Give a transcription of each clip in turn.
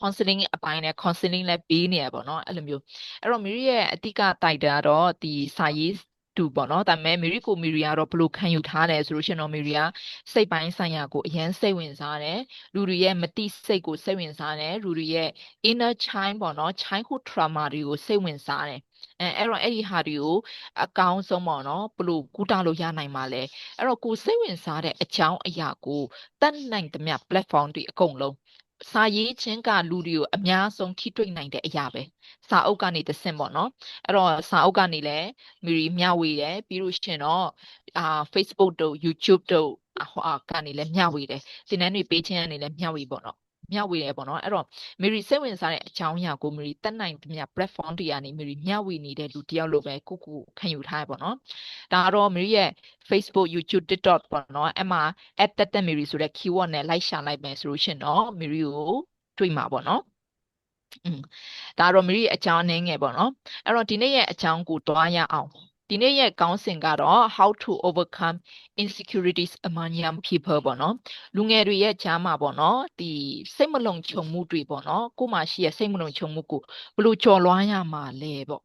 counseling အပိုင်းနဲ့ counseling လည်းပေးနေရပေါ့နော်အဲ့လိုမျိုးအဲ့တော့ Miri ရဲ့အဓိကတိုက်တာကတော့ဒီစာရေးတူပေါ့နော်ဒါပေမဲ့ Miri ကို Miri ကတော့ဘယ်လိုခံယူထားတယ်ဆိုလို့ရှိရင်တော့ Miri ကစိတ်ပိုင်းဆိုင်ရာကိုအရင်စိတ်ဝင်စားတယ်လူတွေရဲ့မတိစိတ်ကိုစိတ်ဝင်စားတယ်လူတွေရဲ့ inner child ပေါ့နော် childhood trauma တွေကိုစိတ်ဝင်စားတယ်အဲ့တော့အဲ့ဒီဟာတွေကိုအကောင်းဆုံးပေါ့နော်ဘယ်လိုကူတာလို့ရနိုင်မှာလဲအဲ့တော့ကိုစိတ်ဝင်စားတဲ့အကြောင်းအရာကိုတတ်နိုင်သမျှ platform တွေအကုန်လုံးစာရေးခြင်းကလူတွေကိုအများဆုံးထိတွေ့နိုင်တဲ့အရာပဲစာအုပ်ကနေတစ်ဆင့်ပေါ့နော်အဲ့တော့စာအုပ်ကနေလည်းမီရီမျှဝေတယ်ပြီးလို့ရှိရင်တော့Facebook တို့ YouTube တို့ကနေလည်းမျှဝေတယ်သင်တန်းတွေပေးခြင်းကနေလည်းမျှဝေပေါ့နော်မျှဝေတယ်ပေါ့နော်အဲ့တော့မီရီစိတ်ဝင်စားတဲ့အကြောင်းအရာကိုမီရီတတ်နိုင်သမျှ platform တွေကနေမီရီမျှဝေနေတဲ့လူတယောက်လိုပဲကိုခံယူထားရပေါ့နော်ဒါကတော့မီရီရဲ့ Facebook YouTube TikTok ပေါ့နော်အဲ့မှာ @miri ဆိုတဲ့ keyword နဲ့လိုက်ရှာလိုက်မယ်ဆိုလို့ရှင်တော့ Miri ကိုတွေ့မှာပေါ့နော်ဒါတော့ Miri အကြောင်းနည်းငယ်ပေါ့နော်အဲ့တော့ဒီနေ့ရဲ့အကြောင်းကိုတွားရအောင်ဒီနေ့ရဲ့ခေါင်းစဉ်ကတော့ how to overcome insecurities among young people ပေါ့နော်လူငယ်တွေရဲ့ကြားမှာပေါ့နော်ဒီစိတ်မလုံခြုံမှုတွေပေါ့နော်ကိုယ်မှာရှိရဲ့စိတ်မလုံခြုံမှုကိုဘယ်လိုကျော်လွှားရမှာလဲပေါ့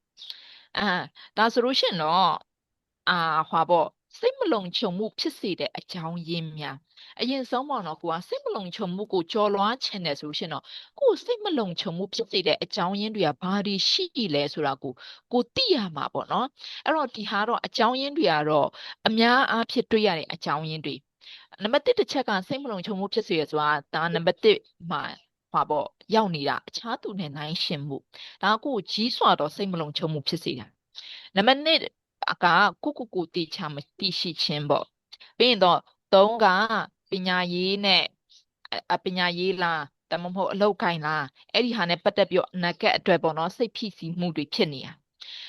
ဒါဆိုလို့ရှိရင်တော့ဟွာပေါ့စိတ်မလုံခြုံမှုဖြစ်စေတဲ့အကြောင်းရင်းများအရင်ဆုံးပေါ့နော်ကိုကစိတ်မလုံခြုံမှုကိုကျော်လွှားချင်တယ်ဆိုလို့ရှိရင်တော့ကိုစိတ်မလုံခြုံမှုဖြစ်စေတဲ့အကြောင်းရင်းတွေကဘာတွေရှိလဲဆိုတာကိုသိရမှာပေါ့နော်အဲ့တော့ဒီဟာတော့အကြောင်းရင်းတွေကတော့အများအားဖြင့်တွေ့ရတဲ့အကြောင်းရင်းတွေနံပါတ်1တစ်ချက်ကစိတ်မလုံခြုံမှုဖြစ်စေရဆိုတာဒါနံပါတ်1မှာဟွာပေါ့ရောက်နေတာအခြားသူနဲ့နိုင်ရှင်မှုဒါကိုကြီးစွာတော့စိတ်မလုံခြုံမှုဖြစ်စေတာနံပါတ်2ကကိုတေချာမသိရှိခြင်းပေါ့ပြီးရင်တော့3ကပညာရေးနဲ့ပညာရေးလားဒါမှမဟုတ်အလုပ်ကိုင်လားအဲ့ဒီဟာနဲ့ပတ်သက်ပြီးတော့အနာဂတ်အတွက်ပေါ့နော်စိတ်ဖိစီးမှုတွေဖြစ်နေတာ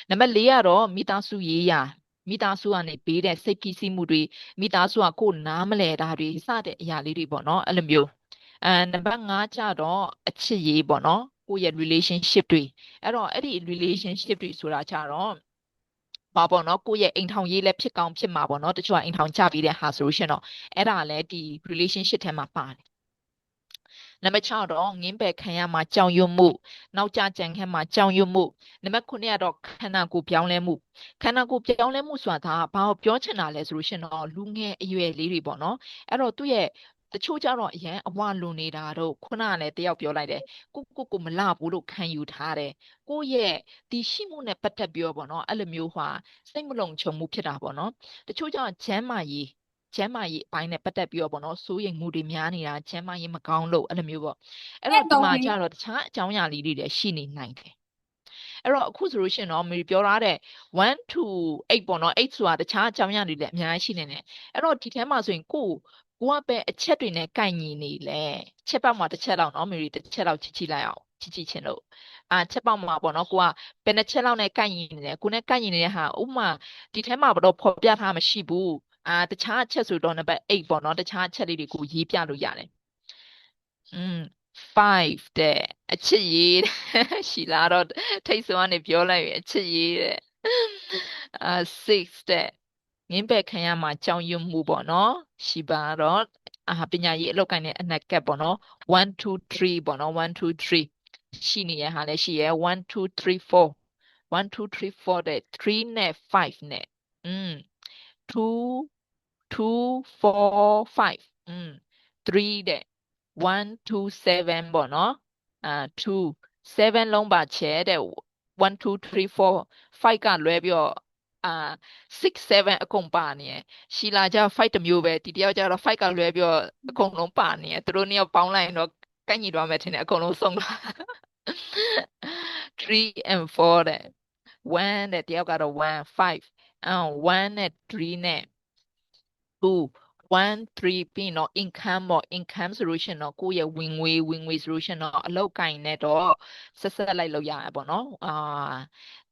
နံပါတ်4ကတော့မိသားစုရေးရာမိသားစုကနေပေးတဲ့စိတ်ဖိစီးမှုတွေမိသားစုကကိုယ်နားမလဲတာတွေစတဲ့အရာလေးတွေပေါ့နော်အဲ့လိုမျိုးနံပါတ်5ကျတော့အချစ်ရေးပေါ့နော်ကိုယ့်ရဲ့ relationship တွေအဲ့တော့အဲ့ဒီ relationship တွေဆိုတာကြတော့ပါပေါ့နော်ကိုယ့်ရဲ့အိမ်ထောင်ရေးလည်းဖြစ်ကောင်းဖြစ်မှာပေါ့နော်တချို့ကအိမ်ထောင်ကြပြီးတဲ့ဟာဆိုလို့ရှိရင်တော့အဲ့ဒါလည်းဒီ relationship ထဲမှာပါတယ်နံပါတ်6တော့ငင်းပယ်ခံရမှာကြောင်ရွံ့မှုနောက်ကျကြံခဲ့မှာကြောင်ရွံ့မှုနံပါတ်9ကတော့ခန္ဓာကိုယ်ပြောင်းလဲမှုခန္ဓာကိုယ်ပြောင်းလဲမှုဆိုတာဘာကိုပြောချင်တာလဲဆိုလို့ရှိရင်တော့လူငယ်အရွယ်လေးတွေပေါ့နော်အဲ့တော့သူ့ရဲ့တချို့ကြတော့အရန်အဝလွန်နေတာတော့ခုနကလည်းတယောက်ပြောလိုက်တယ်ကိုမလှဘူးလို့ခံယူထားတယ်ကိုယ့်ရဲ့ဒီရှိမှုနဲ့ပတ်သက်ပြီးတော့ပေါ့နော်အဲ့လိုမျိုးစိတ်မလုံခြုံမှုဖြစ်တာပေါ့နော်တချို့ကြတော့ကျမ်းမာရေးအပိုင်းနဲ့ပတ်သက်ပြီးတော့ပေါ့နော်စိုးရိမ်မှုတွေများနေတာကျမ်းမာရေးမကောင်းလို့အဲ့လိုမျိုးပေါ့အဲ့တော့ဒီမှာကျတော့တခြားအကြောင်းအရာလေးတွေလည်းရှိနေနိုင်တယ်အဲ့တော့အခုဆိုလို့ရှိရင်တော့မေပြောထားတဲ့1 to 8ပေါ့နော်8ဆိုတာတခြားအကြောင်းအရာတွေလည်းအများကြီးရှိနေတယ်အဲ့တော့ဒီထဲမှာဆိုရင်ကိုကပဲအချက်တွေနဲ့ကိုက်ညီနေလဲချက်ပေါက်မှာတစ်ချက်လောက်နော်မေရီတစ်ချက်လောက်ကြည့်လိုက်အောင်ကြည့်ချင်လို့ချက်ပေါက်မှာပေါ့နော်ကိုကဘယ်နှချက်လောက်နဲ့ကိုက်ညီနေလဲကိုနဲ့ကိုက်ညီနေတဲ့ဟာဥပမာဒီထဲမှာတော့ဖော်ပြထားမရှိဘူးတခြားအချက်ဆိုတော့နံပါတ်8ပေါ့နော်တခြားအချက်လေးတွေကိုရေးပြလို့ရတယ်5တဲ့အချစ်ရေးရှိလာတော့ထိတ်ဆုံးကနေပြောလိုက်ပြီအချစ်ရေးတဲ့6တဲ့ငင်းပယ်ခံရမှာကြောင်ရွံ့မှုပေါ့နော်ရှိပါတော့ပညာရေးအလုပ်ကိုင်းတဲ့အနာကက်ပေါ့နော်1 2 3ပေါ့နော်1 2 3ရှိနေရဟာလည်းရှိရ1 2 3 4 1 2 3 4တဲ့3နဲ့5နဲ့2 2 4 5 3တဲ့1 2 7ပေါ့နော်2 7လုံးပါချဲတဲ့1 2 3 4 5ကလွဲပြီးတော့6 7အကုန်ပါနေရရှီလာကျ5တစ်မျိုးပဲဒီတယောက်ကျတော့5ကလွဲပြီးတော့အကုန်လုံးပါနေရသူတို့နှစ်ယောက်ပေါင်းလိုက်ရင်တော့ကိုက်ညီသွားမယ်ထင်တယ်အကုန်လုံးစုံလာ3 and 4တဲ့1တဲ့တယောက်ကတော့1 5 1နဲ့3နဲ့2 1 3ပြီးတော့ income ပေါ့ income ဆိုလို့ရှိရင်တော့ကိုယ့်ရဲ့ဝင်ငွေဆိုလို့ရှိရင်တော့အလောက်ကိုင်းနဲ့တော့ဆက်လိုက်လို့ရတယ်ပေါ့နော်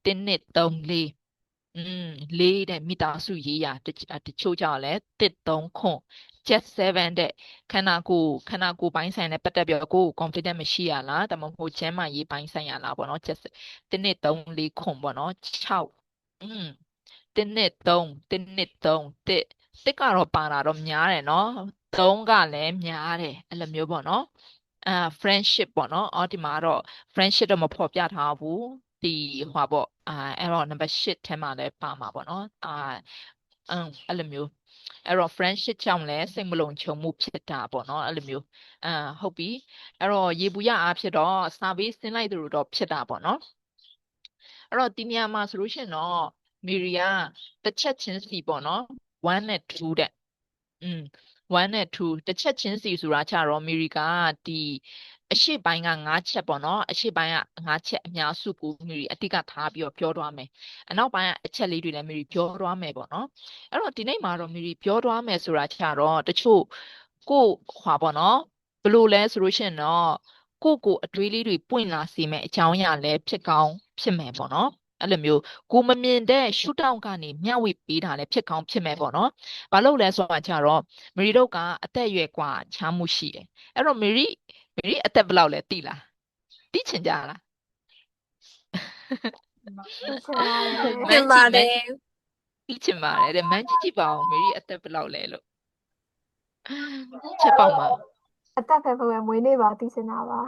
1 2 3 44တဲ့မိသားစုရေးရာတချို့ကြောင့်လည်း1 3 9 Jet 7တဲ့ခန္ဓာကိုယ်ပိုင်းဆိုင်နဲ့ပတ်သက်ပြီးတော့ကိုယ် confident မရှိရလားဒါမှမဟုတ်ကျန်းမာရေးပိုင်းဆိုင်ရလားပေါ့နော် Jet 1 2 3 4 9ပေါ့နော်6 1 2 3 1 2 3 1ကတော့ပါတာတော့များတယ်နော်3ကလည်းများတယ်အဲ့လိုမျိုးပေါ့နော် friendship ပေါ့နော်ဒီမှာတော့ friendship တော့မဖော်ပြထားဘူးဒီဟွာပေါ့အဲ့တော့ number 8ထဲမှာလည်းပါမှာပေါ့နော်အဲ့လိုမျိုးအဲ့တော့ friendship ကြောင့်လည်းစိတ်မလုံခြုံမှုဖြစ်တာပေါ့နော်အဲ့လိုမျိုးဟုတ်ပြီအဲ့တော့ရေဘူးရအားဖြစ်တော့ survey ဆင်းလိုက်သလိုတော့ဖြစ်တာပေါ့နော်အဲ့တော့ဒီနေရာမှာဆိုလို့ရှိရင်တော့မီရီယာတစ်ချက်ချင်းစီပေါ့နော်1နဲ့2တဲ့1နဲ့2တစ်ချက်ချင်းစီဆိုတာကြတော့မီရီကဒီအရှိပိုင်းက9ချက်ပေါ့နော်အရှိပိုင်းက9ချက်အများစုကိုမီရီအတိတ်ကထားပြီးတော့ပြောသွားမယ်အနောက်ပိုင်းကအချက်လေးတွေလည်းမီရီပြောသွားမယ်ပေါ့နော်အဲ့တော့ဒီနေ့မှာတော့မီရီပြောသွားမယ်ဆိုတာကြတော့တချို့ကိုဟွာပေါ့နော်ဘလို့လဲဆိုလို့ရှိရင်တော့ကိုအတွေးလေးတွေပွင့်လာစေမယ်အကြောင်းအရာလည်းဖြစ်ကောင်းဖြစ်မယ်ပေါ့နော်အဲ့လိုမျိုးကိုမမြင်တဲ့ရှုထောင့်ကနေမျှဝေပေးတာလည်းဖြစ်ကောင်းဖြစ်မယ်ပေါ့နော်ဘာလို့လဲဆိုတာကြတော့မရီတို့ကအသက်အရွယ်กว่าချားမှုရှိတယ်အဲ့တော့မရီအသက်ဘယ်လောက်လဲသိလားသိချင်ကြလားမန်းကြည့်သိချင်ပါတယ်တဲ့မန်းကြည့်ပါအောင်မရီအသက်ဘယ်လောက်လဲလို့ချက်ပေါက်မှာအသက်ပဲပဲမွေးနေ့ပါသိချင်တာပါ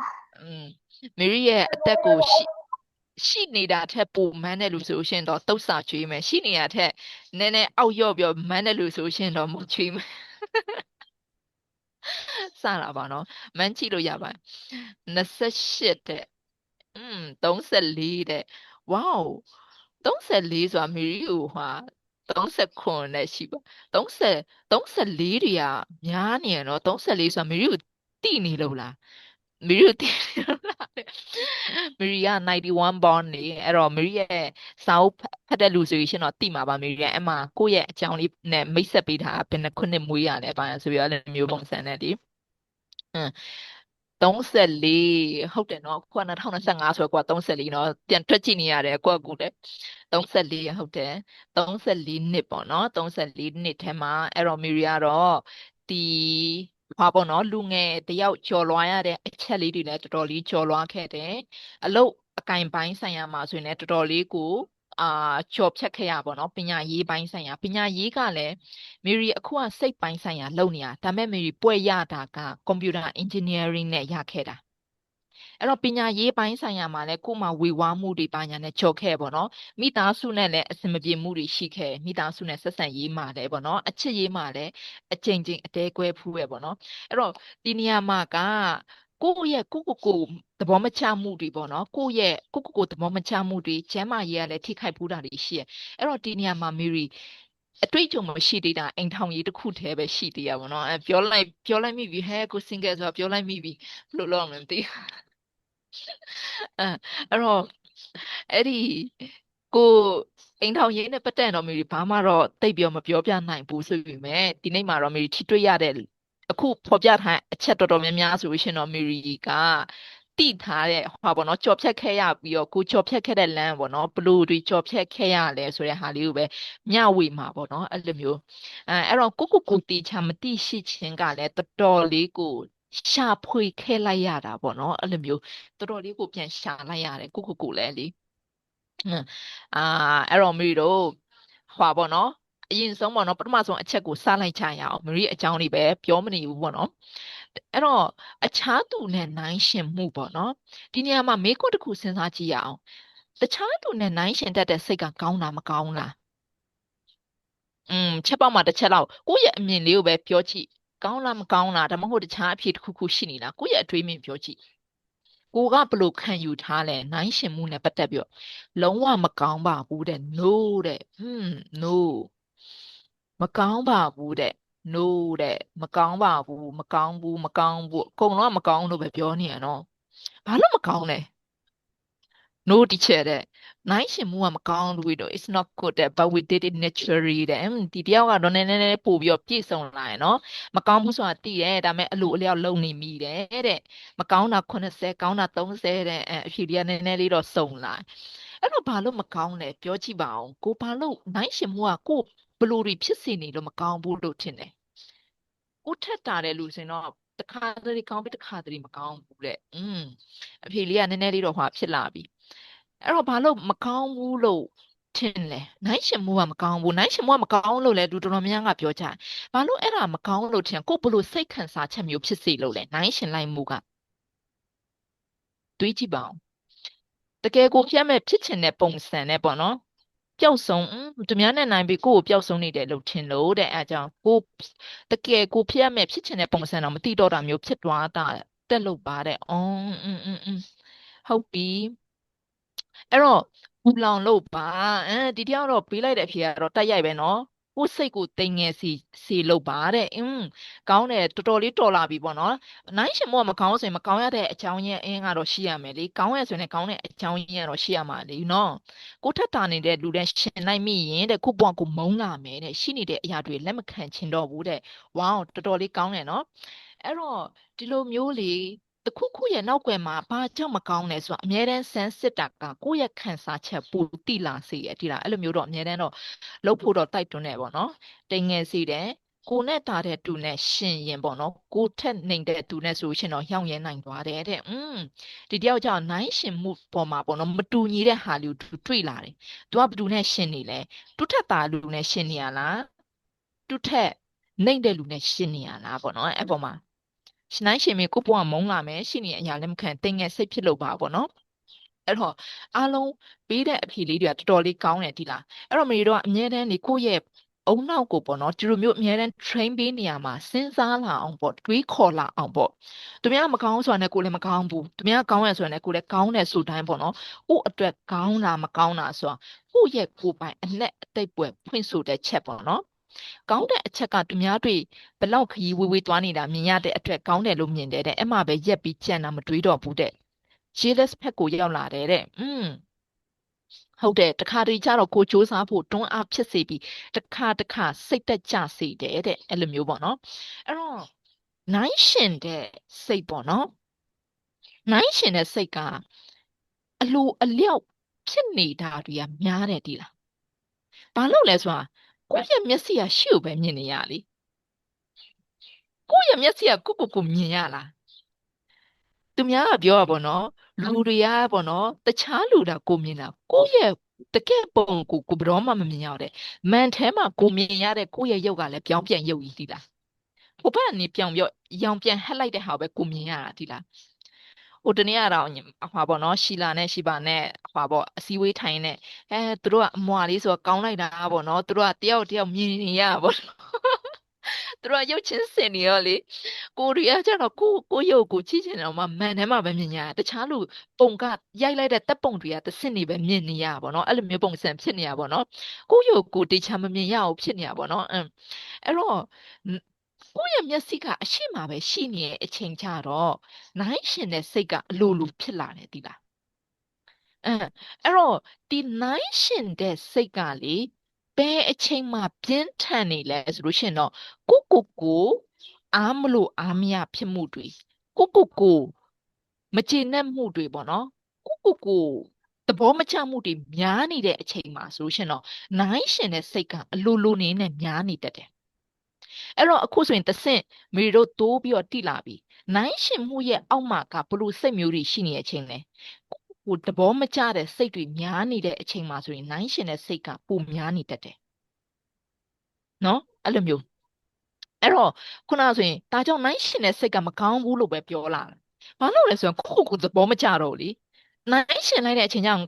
မရီရဲ့အသက်ကိုရှိနေတာထက်ပိုမန်းတယ်လို့ဆိုရှင်တော့တုတ်စာချွေးမယ်ရှိနေတာထက်နည်းနည်းအောက်ရော့ပြီးမန်းတယ်လို့ဆိုရှင်တော့မချွေးမယ်စတာပါနော်မန်းကြည့်လို့ရပါတယ်28တဲ့34တဲ့ဝေါ34ဆိုတာမီရီကိုဟာ39နဲ့ရှိပါ34တွေကများနေရနော်34ဆိုတာမီရီကိုတိနေလို့လားမီရီကိုတိနေလို့လားမီရီက91 bond နေအဲ့တော့မီရီရဲ့စာအုပ်ဖတ်တဲ့လူဆိုရင်တော့တိမှာပါမီရီကအဲ့မှာကိုယ့်ရဲ့အကြောင်းလေးနဲ့မိတ်ဆက်ပေးထားဘယ်နှခုနှစ်မွေးရလဲပါဆိုပြီးတော့လည်းမျိုးပုံစံနဲ့ဒီ34ဟုတ်တယ်နော်ခုက2025ဆိုတော့ကိုက34နော်ပြန်တွက်ကြည့်နေရတယ်ကိုကကူတယ်34ဟုတ်တယ်34နှစ်ပေါ့နော်34နှစ်ထဲမှာအဲ့တော့မီရီကတော့ဒီဘာပေါ့နော်လူငယ်တယောက်ကျော်လွှားရတဲ့အချက်လေးတွေလည်းတော်တော်လေးကျော်လွှားခဲ့တယ်အလုတ်အကင်ပိုင်းဆိုင်ရာမှာဆိုရင်လည်းတော်တော်လေးကိုကျော်ဖြတ်ခဲ့ရပါတော့ပညာရေးပိုင်းဆိုင်ရာပညာရေးကလည်းမေရီအခုကစိတ်ပိုင်းဆိုင်ရာလုပ်နေတာဒါပေမဲ့မေရီပွဲရတာကကွန်ပျူတာအင်ဂျင်နီယာရင်းနဲ့ရခဲ့တာအဲ့တော့ပညာရေးပိုင်းဆိုင်ရာမှာလည်းကို့မှာဝေဝါးမှုတွေပါညာနဲ့ကြော်ခဲ့ပေါ့နော်မိသားစုနဲ့လည်းအဆင်မပြေမှုတွေရှိခဲ့မိသားစုနဲ့ဆက်ဆံရေးမှာလည်းပေါ့နော်အချစ်ရေးမှာလည်းအကြိမ်ကြိမ်အတဲကွဲဖူးရဲ့ပေါ့နော်အဲ့တော့ဒီနေရာမှာကကိုယ့်ရဲ့ကိုသဘောမချမှုတွေပေါ့နော်ကိုယ့်ရဲ့ကိုသဘောမချမှုတွေကျမ်းမာရေးကလည်းထိခိုက်ဖူးတာတွေရှိရဲ့အဲ့တော့ဒီနေရာမှာမေရီအတွေ့အကြုံမရှိသေးတာအိမ်ထောင်ရေးတစ်ခုတည်းပဲရှိသေးရပါတော့ပြောလိုက်မိပြီဟဲကို single ဆိုတော့ပြောလိုက်မိပြီဘယ်လိုလုပ်ရမလဲမသိအဲ့တော့အဲ့ဒီကိုအိမ်ထောင်ရေးနဲ့ပတ်သက်တော့မေရီဘာမှတော့တိတ်ပြောမပြောပြနိုင်ဘူးဆိုပေမဲ့ဒီနေ့မှာတော့မေရီထိတွေ့ရတဲ့အခုဖော်ပြထားအချက်တော်တော်များများဆိုရှင်တော့မေရီကတိထားတဲ့ဟောပေါ့နော်ကြော်ဖြတ်ခဲ့ရပြီးတော့ကိုကြော်ဖြတ်ခဲ့တဲ့လမ်းပေါ့နော်ဘလို့တွေကြော်ဖြတ်ခဲ့ရလဲဆိုတဲ့ဟာလေးကိုပဲမျှဝေမှာပေါ့နော်အဲ့လိုမျိုးအဲ့တော့ကိုတီချာမတိရှိခြင်းကလည်းတော်တော်လေးကိုရှာဖွေခဲ့လိုက်ရတာပေါ့နော်အဲ့လိုမျိုးတော်တော်လေးကိုပြန်ရှာလိုက်ရတယ်ကိုလည်းလေအဲ့တော့မီတို့ဟွာပေါ့နော်အရင်ဆုံးပေါ့နော်ပထမဆုံးအချက်ကိုစလိုက်ချရအောင်မီအကြောင်းလေးပဲပြောမနေဘူးပေါ့နော်အဲ့တော့အခြားသူနဲ့နိုင်ရှင်မှုပေါ့နော်ဒီနေရာမှာမေးခွန်းတစ်ခုစဉ်းစားကြည့်ရအောင်တခြားသူနဲ့နိုင်ရှင်တတ်တဲ့စိတ်ကကောင်းတာမကောင်းလားချက်ပေါက်မှာတစ်ချက်လောက်ကိုယ့်ရဲ့အမြင်လေးကိုပဲပြောကြည့်ကောင်းလားမကောင်းလားဒါမှမဟုတ်တခြားအဖြစ်တစ်ခုခုရှိနေလားကိုယ့်ရဲ့အတွေးမြင်ပြောကြည့်ကိုကဘလို့ခံယူထားလဲနိုင်ရှင်မှုနဲ့ပတ်သက်ပြီးတော့လုံးဝမကောင်းပါဘူးတဲ့ no တဲ့no မကောင်းပါဘူးတဲ့ no တဲ့မကောင်းပါဘူးမကောင်းဘူးမကောင်းဘူးအကုန်လုံးကမကောင်းလို့ပဲပြောနေရနော်ဘာလို့မကောင်းလဲ no teacher တဲ့နိုင်ရှင်မှုကမကောင်းလို့တော့ it's not good တဲ့ but we did it naturally တဲ့ဒီတယောက်ကတော့နည်းနည်းပို့ပြီးတော့ပြည့်စုံလာရယ်နော်မကောင်းဘူးဆိုတာသိတယ်ဒါပေမဲ့အလိုအလျောက်လုံနေမိတယ်တဲ့မကောင်းတာ80ကောင်းတာ30တဲ့အဖြေတွေကနည်းနည်းလေးတော့စုံလာအဲ့တော့ဘာလို့မကောင်းလဲပြောကြည့်ပါအောင်ကိုဘာလို့နိုင်ရှင်မှုကကိုဘလို့တွေဖြစ်စေနေလို့မကောင်းဘူးလို့ထင်တယ်ကိုထက်တာတဲ့လူစင်တော့တခါတလေကောင်းပြီးတခါတလေမကောင်းဘူးတဲ့အဖြေလေးကနည်းနည်းလေးတော့ဟွာဖြစ်လာပြီအဲ့တော့ဘာလို့မကောင်းဘူးလို့ထင်လဲနိုင်ရှင်မှုကမကောင်းဘူးနိုင်ရှင်မှုကမကောင်းလို့လဲလူတော်တော်များများကပြောကြတယ်ဘာလို့အဲ့ဒါမကောင်းလို့ထင်ကိုဘလို့စိတ်ခံစားချက်မျိုးဖြစ်စေလို့လဲနိုင်ရှင်လိုက်မှုက တွေးကြည့်ပါအောင်တကယ်ကိုဖျက်မဲ့ဖြစ်ချင်တဲ့ပုံစံနဲ့ပေါ့နော်ပျောက်ဆုံးသူများနဲ့နိုင်ပြီးကိုယ့်ကိုပျောက်ဆုံးနေတယ်လို့ထင်လို့တဲ့အဲအကြောင်းကိုတကယ်ကိုဖျက်မဲ့ဖြစ်ချင်တဲ့ပုံစံတော့မသိတော့တာမျိုးဖြစ်သွားတာတက်လို့ပါတဲ့ဟုတ်ပြီအဲ့တော့ပူလောင်လို့ပါဒီတယောက်တော့ပေးလိုက်တဲ့အဖြေကတော့တက်ရိုက်ပဲနော်ကိုယ်စိတ်ကိုတိမ်ငယ်စီလို့ပါတဲ့ကောင်းတယ်တော်တော်လေးတော်လာပြီပေါ့နော်နိုင်ရှင်မို့မကောင်းဆိုရင်မကောင်းရတဲ့အကြောင်းရင်းအင်းကတော့ရှိရမယ်လေကောင်းရဆိုရင်ကောင်းတဲ့အကြောင်းရင်းကတော့ရှိရမှာလေနော်ကိုထက်တာနေတဲ့လူတဲ့ရှင်လိုက်မိရင်တဲ့ကိုဘွားကိုမုန်းလာမယ်တဲ့ရှိနေတဲ့အရာတွေလက်မခံချင်တော့ဘူးတဲ့ဝေါတော်တော်လေးကောင်းတယ်နော်အဲ့တော့ဒီလိုမျိုးလေတခုခုရဲ့နောက်ွယ်မှာဘာကြောင့်မကောင်းလဲဆိုတော့အမြဲတမ်းဆန်းစစ်တာကကိုယ့်ရဲ့ခံစားချက်ပူတိလာစေရတိလားအဲ့လိုမျိုးတော့အမြဲတမ်းတော့လုပ်ဖို့တော့တိုက်တွန်းနေပေါ့နော်တိမ်ငယ်စေတယ်ကိုနဲ့တာတဲ့တူနဲ့ရှင်ရင်ပေါ့နော်ကိုထက်နေတဲ့တူနဲ့ဆိုရှင်တော့ရောင်ရဲနိုင်သွားတယ်တဲ့ဒီတယောက်ကြောင့်နိုင်ရှင်မှုပေါ်မှာပေါ့နော်မတူညီတဲ့ဟာလေးကိုတွေ့လာတယ်သူကဘယ်သူနဲ့ရှင်နေလဲတူထက်တာလူနဲ့ရှင်နေရလားတူထက်နေတဲ့လူနဲ့ရှင်နေရလားပေါ့နော်အဲ့ပေါ်မှာရှင်နိုင်ရှင်မင်းကိုပွားမုန်းလာမယ်ရှင်နေအရာလည်းမခံတင်ငယ်စိတ်ဖြစ်လို့ပါပေါ့နော်အဲ့တော့အားလုံးပေးတဲ့အဖြေလေးတွေကတော်တော်လေးကောင်းတယ်ဒီလားအဲ့တော့မေတို့ကအမြဲတမ်းနေကိုယ့်ရဲ့အုံနောက်ကိုပေါ့နော်ဒီလိုမျိုးအများတန်း train ပေးနေရမှာစဉ်းစားလာအောင်ပေါ့တွေးခေါ်လာအောင်ပေါ့သူများမကောင်းဆိုတာနဲ့ကိုယ်လည်းမကောင်းဘူးသူများကောင်းရဆိုတာနဲ့ကိုယ်လည်းကောင်းတယ်ဆိုတိုင်းပေါ့နော်ကိုယ့်အတွက်ကောင်းတာမကောင်းတာဆိုတာကိုယ့်ရဲ့ကိုယ်ပိုင်အနဲ့အသိပွဲဖွင့်ဆိုတဲ့ချက်ပေါ့နော်ကောင်းတဲ့အချက်ကသူများတွေဘလောက်ခရီးဝေးဝေးသွားနေတာမြင်ရတဲ့အတွက်ကောင်းတယ်လို့မြင်တယ်တဲ့အဲ့မှာပဲရက်ပြီးကြံတာမတွေးတော့ဘူးတဲ့ jealous ဖက်ကိုရောက်လာတယ်တဲ့ဟုတ်တယ်တခါတလေကျတော့ကိုစူးစမ်းဖို့တွန်းအားဖြစ်စေပြီးတခါစိတ်တက်ကြစေတယ်တဲ့အဲ့လိုမျိုးပေါ့နော်အဲ့တော့နိုင်ရှင်တဲ့စိတ်ပေါ့နော်နိုင်ရှင်တဲ့စိတ်ကအလိုအလျောက်ဖြစ်နေတာတွေကများတယ်ဒီလားဘာလို့လဲဆိုတာကိုယ့်ရဲ့မျက်စိကရှေ့ကိုပဲမြင်နေရလေကိုယ့်ရဲ့မျက်စိကကိုမြင်ရလားသူများကပြောတာပေါ့နော်လူတွေကပေါ့နော်တခြားလူတာကိုမြင်တာကိုယ့်ရဲ့တကယ်ပုံကိုဘယ်တော့မှမမြင်ရတဲ့မန်ထဲမှာကိုမြင်ရတဲ့ကိုယ့်ရဲ့ရုပ်ကလည်းပြောင်းပြန်ရုပ်ကြီးဒီလားဟိုဘက်ကနေပြောင်းပြောရောင်ပြန်ဟက်လိုက်တဲ့ဟာပဲကိုမြင်ရတာဒီလားဟိုတနေ့ကတော့ဟွာပေါ့နော်ရှီလာနဲ့ရှီပါနဲ့ဟွာပေါ့အစည်းအဝေးထိုင်နေသူတို့ကအမွာလေးဆိုတော့ကောင်းလိုက်တာပေါ့နော်သူတို့ကတယောက်မြင်နေရပါပေါ့သူတို့ကရုပ်ချင်းစင်နေရောလေကိုရီးယားကျတော့ကိုရုပ်ကိုကြည့်ချင်တော့မှမန်ထဲမှာပဲမြင်ရတခြားလူပုံကရိုက်လိုက်တဲ့တပ်ပုံတွေကတစ်စင်နေပဲမြင်နေရပါတော့အဲ့လိုမျိုးပုံစံဖြစ်နေရပါတော့ကိုရုပ်ကိုတေချာမမြင်ရအောင်ဖြစ်နေရပါတော့အဲ့တော့ကိုယ့်ရဲ့မျက်စိကအရှိမပဲရှိနေတဲ့အချိန်ကျတော့နိုင်ရှင်တဲ့စိတ်ကအလိုလိုဖြစ်လာတယ်ဒီလားအဲ့တော့ဒီနိုင်ရှင်တဲ့စိတ်ကလေဘယ်အချိန်မှပြင်းထန်နေလဲဆိုလို့ရှိရင်တော့ကိုအားမလို့အားမရဖြစ်မှုတွေကိုမကျေနပ်မှုတွေပေါ့နော်ကိုသဘောမချမှုတွေများနေတဲ့အချိန်မှာဆိုလို့ရှိရင်တော့နိုင်ရှင်တဲ့စိတ်ကအလိုလိုနေနဲ့များနေတတ်တယ်အဲ့တော့အခုဆိုရင်တဆင့်မေတို့တိုးပြီးတော့တိလာပြီနိုင်ရှင်မှုရဲ့အောက်မှာကဘလို့စိတ်မျိုးတွေရှိနေတဲ့အချိန်လဲကိုသဘောမကျတဲ့စိတ်တွေများနေတဲ့အချိန်မှာဆိုရင်နိုင်ရှင်တဲ့စိတ်ကပိုများနေတတ်တယ်နော်အဲ့လိုမျိုးအဲ့တော့ခုနကဆိုရင်ဒါကြောင့်နိုင်ရှင်တဲ့စိတ်ကမကောင်းဘူးလို့ပဲပြောလာတယ်ဘာလို့လဲဆိုရင်ကိုသဘောမကျတော့လေနိုင်ရှင်လိုက်တဲ့အချိန်ကျရင်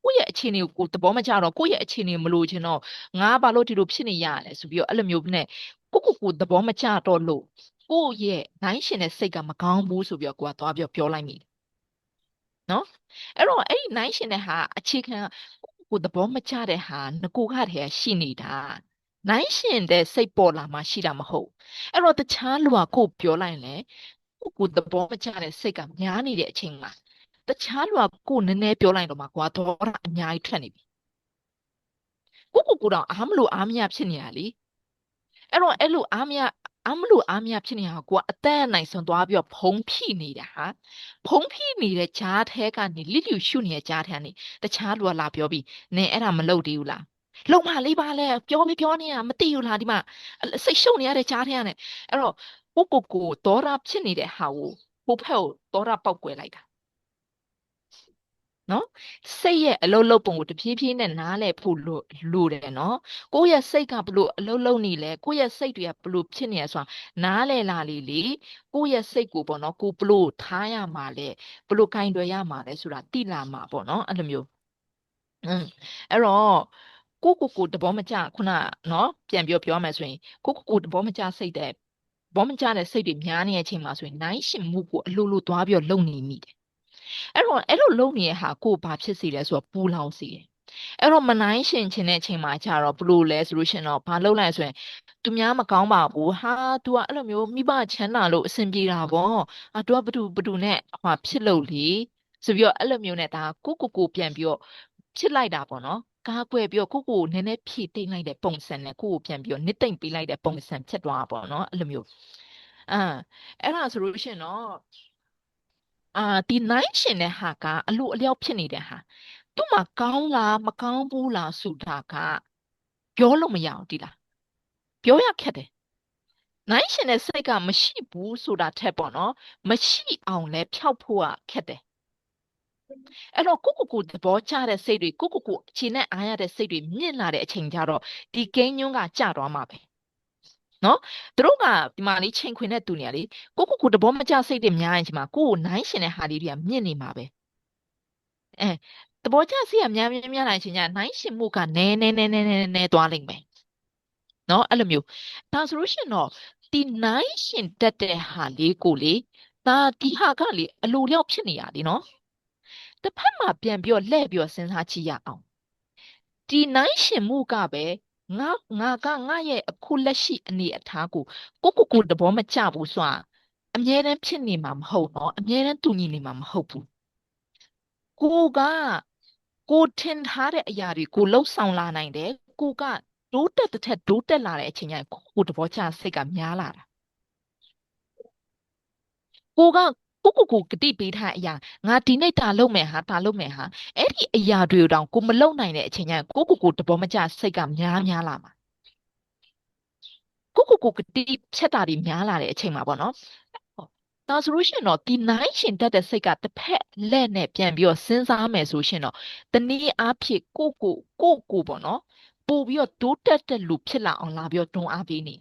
ကိုယ့်ရဲ့အခြေအနေကိုသဘောမကျတော့ကိုယ့်ရဲ့အခြေအနေမလို့ချင်တော့ငါဘာလို့ဒီလိုဖြစ်နေရလဲဆိုပြီးတော့အဲ့လိုမျိုးနဲ့ကိုသဘောမကျတော့လို့ကိုယ့်ရဲ့နိုင်ရှင်တဲ့စိတ်ကမကောင်းဘူးဆိုပြီးတော့ကိုကသွားပြောလိုက်မိတယ်နော်အဲ့တော့အဲ့ဒီနိုင်ရှင်တဲ့ဟာအခြေခံကိုသဘောမကျတဲ့ဟာငကိုကတည်းကရှိနေတာနိုင်ရှင်တဲ့စိတ်ပေါ်လာမှရှိတာမဟုတ်အဲ့တော့တခြားလူကကိုပြောလိုက်ရင်ကိုသဘောမကျတဲ့စိတ်ကများနေတဲ့အချိန်မှာတခြားလူကကိုနည်းနည်းပြောလိုက်တော့မှကွာဒေါသအများကြီးထွက်နေပြီကိုတော့အားမလို့အားမရဖြစ်နေရလေအဲ့တော့အဲ့လိုအားမလို့အားမရဖြစ်နေတာကိုကအသက်အနိုင်ဆုံးသွားပြီးတော့ဖုံးဖိနေတာဟာဖုံးဖိနေတဲ့ကြားထဲကနေလစ်လျူရှုနေတဲ့ကြားထဲကနေတခြားလူကလာပြောပြီးနင်အဲ့ဒါမလုပ်သေးဘူးလားလုံမလေးပါလဲပြောနေတာမသိဘူးလားဒီမှာစိတ်ရှုပ်နေရတဲ့ကြားထဲကနေအဲ့တော့ကိုဒေါသဖြစ်နေတဲ့ဟာကိုဟိုဖက်ကိုဒေါသပောက်ကွယ်လိုက်တာ နော်စိတ်ရဲ့အလုံးလုံးပုံကိုတဖြည်းဖြည်းနဲ့နားလည်ဖို့လိုတယ်နော်ကိုယ့်ရဲ့စိတ်ကဘလို့အလုံးလုံးနေလဲကိုယ့်ရဲ့စိတ်တွေကဘလို့ဖြစ်နေရဆိုတာနားလည်လာလေကိုယ့်ရဲ့စိတ်ကိုပေါ့နော်ကိုဘလို့ထားရမှာလဲဘလို့ကင်တွယ်ရမှာလဲဆိုတာသိလာမှာပေါ့နော်အဲ့လိုမျိုးအဲ့တော့ကိုသဘောမကျခုနနော်ပြန်ပြောရမယ်ဆိုရင်ကိုသဘောမကျစိတ်တဲ့ဘောမကျတဲ့စိတ်တွေများနေတဲ့အချိန်မှာဆိုရင်နိုင်ရှင်မှုကိုအလိုလိုသွားပြီးတော့လုံနေမိတယ်အဲ့တော့အဲ့လိုလုံနေတဲ့ဟာကိုဘာဖြစ်စေလဲဆိုတော့ပူလောင်စေတယ်အဲ့တော့မနိုင်ရှင်ချင်တဲ့အချိန်မှာကြတော့ဘလို့လဲဆိုလို့ရှင်တော့ဘာလုပ်လိုက်ဆိုရင်သူများမကောင်းပါဘူးဟာ तू ကအဲ့လိုမျိုးမိဘချမ်းသာလို့အဆင်ပြေတာပေါ့तू ကဘသူနဲ့ဟိုဖြစ်လို့လေဆိုပြီးတော့အဲ့လိုမျိုးနဲ့ဒါကိုပြန်ပြီးတော့ဖြစ်လိုက်တာပေါ့နော်ကားကွယ်ပြီးတော့ကိုနည်းနည်းဖြည့်တိတ်လိုက်တဲ့ပုံစံနဲ့ကိုပြန်ပြီးတော့နစ်သိမ့်ပေးလိုက်တဲ့ပုံစံဖြစ်သွားတာပေါ့နော်အဲ့လိုမျိုးအာအဲ့ဒါဆိုလို့ရှိရင်တော့ဒီနိုင်ရှင်တဲ့ဟာကအလိုအလျောက်ဖြစ်နေတဲ့ဟာသူ့မှာကောင်းလားမကောင်းဘူးလားဆိုတာကပြောလို့မရအောင်ဒီလားပြောရခက်တယ်နိုင်ရှင်တဲ့စိတ်ကမရှိဘူးဆိုတာထက်ပေါ့နော်မရှိအောင်လဲဖျောက်ဖို့ကခက်တယ်အဲ့တော့ကိုသဘောကျတဲ့စိတ်တွေကိုအခြေနဲ့အားရတဲ့စိတ်တွေမြင့်လာတဲ့အချိန်ကျတော့ဒီကိန်းညွန်းကကျသွားမှာပဲနော်သူတို့ကဒီမှာလေးချိန်ခွင်တဲ့သူနေရလေကိုသဘောမကျစိတ်တွေများရင်ဒီမှာကိုနိုင်ရှင်တဲ့ဟာလေးတွေကမြင့်နေမှာပဲအဲသဘောကျစိတ်ကများလာချင်းညနိုင်ရှင်မှုကနဲသွားလိမ့်မယ်နော်အဲ့လိုမျိုးဒါဆိုလို့ရှိရင်တော့ဒီနိုင်ရှင်တတ်တဲ့ဟာလေးကိုလေဒါဒီဟာကလေအလိုလျောက်ဖြစ်နေရလေနော်တစ်ဖက်မှာပြန်ပြီးတော့လှည့်ပြီးတော့စဉ်းစားကြည့်ရအောင်ဒီနိုင်ရှင်မှုကပဲငါရဲ့အခုလက်ရှိအနေအထားကိုသဘောမကျဘူးဆိုတာအမြဲတမ်းဖြစ်နေမှာမဟုတ်တော့အမြဲတမ်းတူညီနေမှာမဟုတ်ဘူးကိုထင်ထားတဲ့အရာတွေကိုလှုပ်ဆောင်လာနိုင်တယ်ကိုကတိုးတက်တဲ့တိုးတက်လာတဲ့အချိန်ကျရင်ကိုသဘောကျစိတ်ကများလာတာကိုကကိုဂတိပေးထားတဲ့အရာငါဒီနေ့ဒါလုပ်မယ်ဟာအဲ့ဒီအရာတွေကိုတောင်ကိုမလုပ်နိုင်တဲ့အချိန်ကျရင်ကိုသဘောမကျစိတ်ကများလာမှာကိုဂတိဖြတ်တာတွေများလာတဲ့အချိန်မှာပေါ့နော်ဒါဆိုလို့ရှိရင်တော့ဒီနိုင်ရှင်တတ်တဲ့စိတ်ကတစ်ဖက်လက်နဲ့ပြန်ပြီးတော့စဉ်းစားမယ်ဆိုရှင်တော့တနည်းအားဖြင့်ကိုပေါ့နော်ပို့ပြီးတော့တိုးတက်တဲ့လူဖြစ်လာအောင်လာပြီးတော့တွန်းအားပေးနေ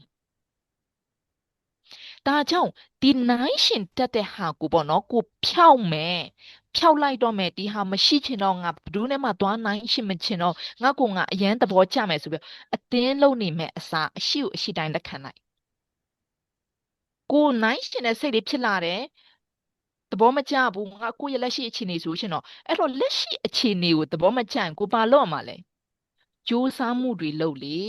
ဒါကြောင့်ဒီနိုင်ရှင်တက်တဲ့ဟာကိုပေါ့နော်ကိုဖြောက်မယ်ဖြောက်လိုက်တော့မယ်ဒီဟာမရှိချင်တော့ငါဘယ်သူနဲ့မှသွားနိုင်ရှင်မချင်တော့ငါအရန်သဘောကျမယ်ဆိုပြီးအတင်းလုံးနေမဲ့အစားအရှိကိုအရှိတိုင်းလက်ခံလိုက်ကိုနိုင်ရှင်တဲ့စိတ်လေးဖြစ်လာတယ်သဘောမကျဘူးငါကိုယ့်ရဲ့လက်ရှိအခြေအနေဆိုရှင်တော့အဲ့တော့လက်ရှိအခြေအနေကိုသဘောမကျရင်ကိုဘာလုပ်ရမှာလဲကြိုးစားမှုတွေလုပ်လေ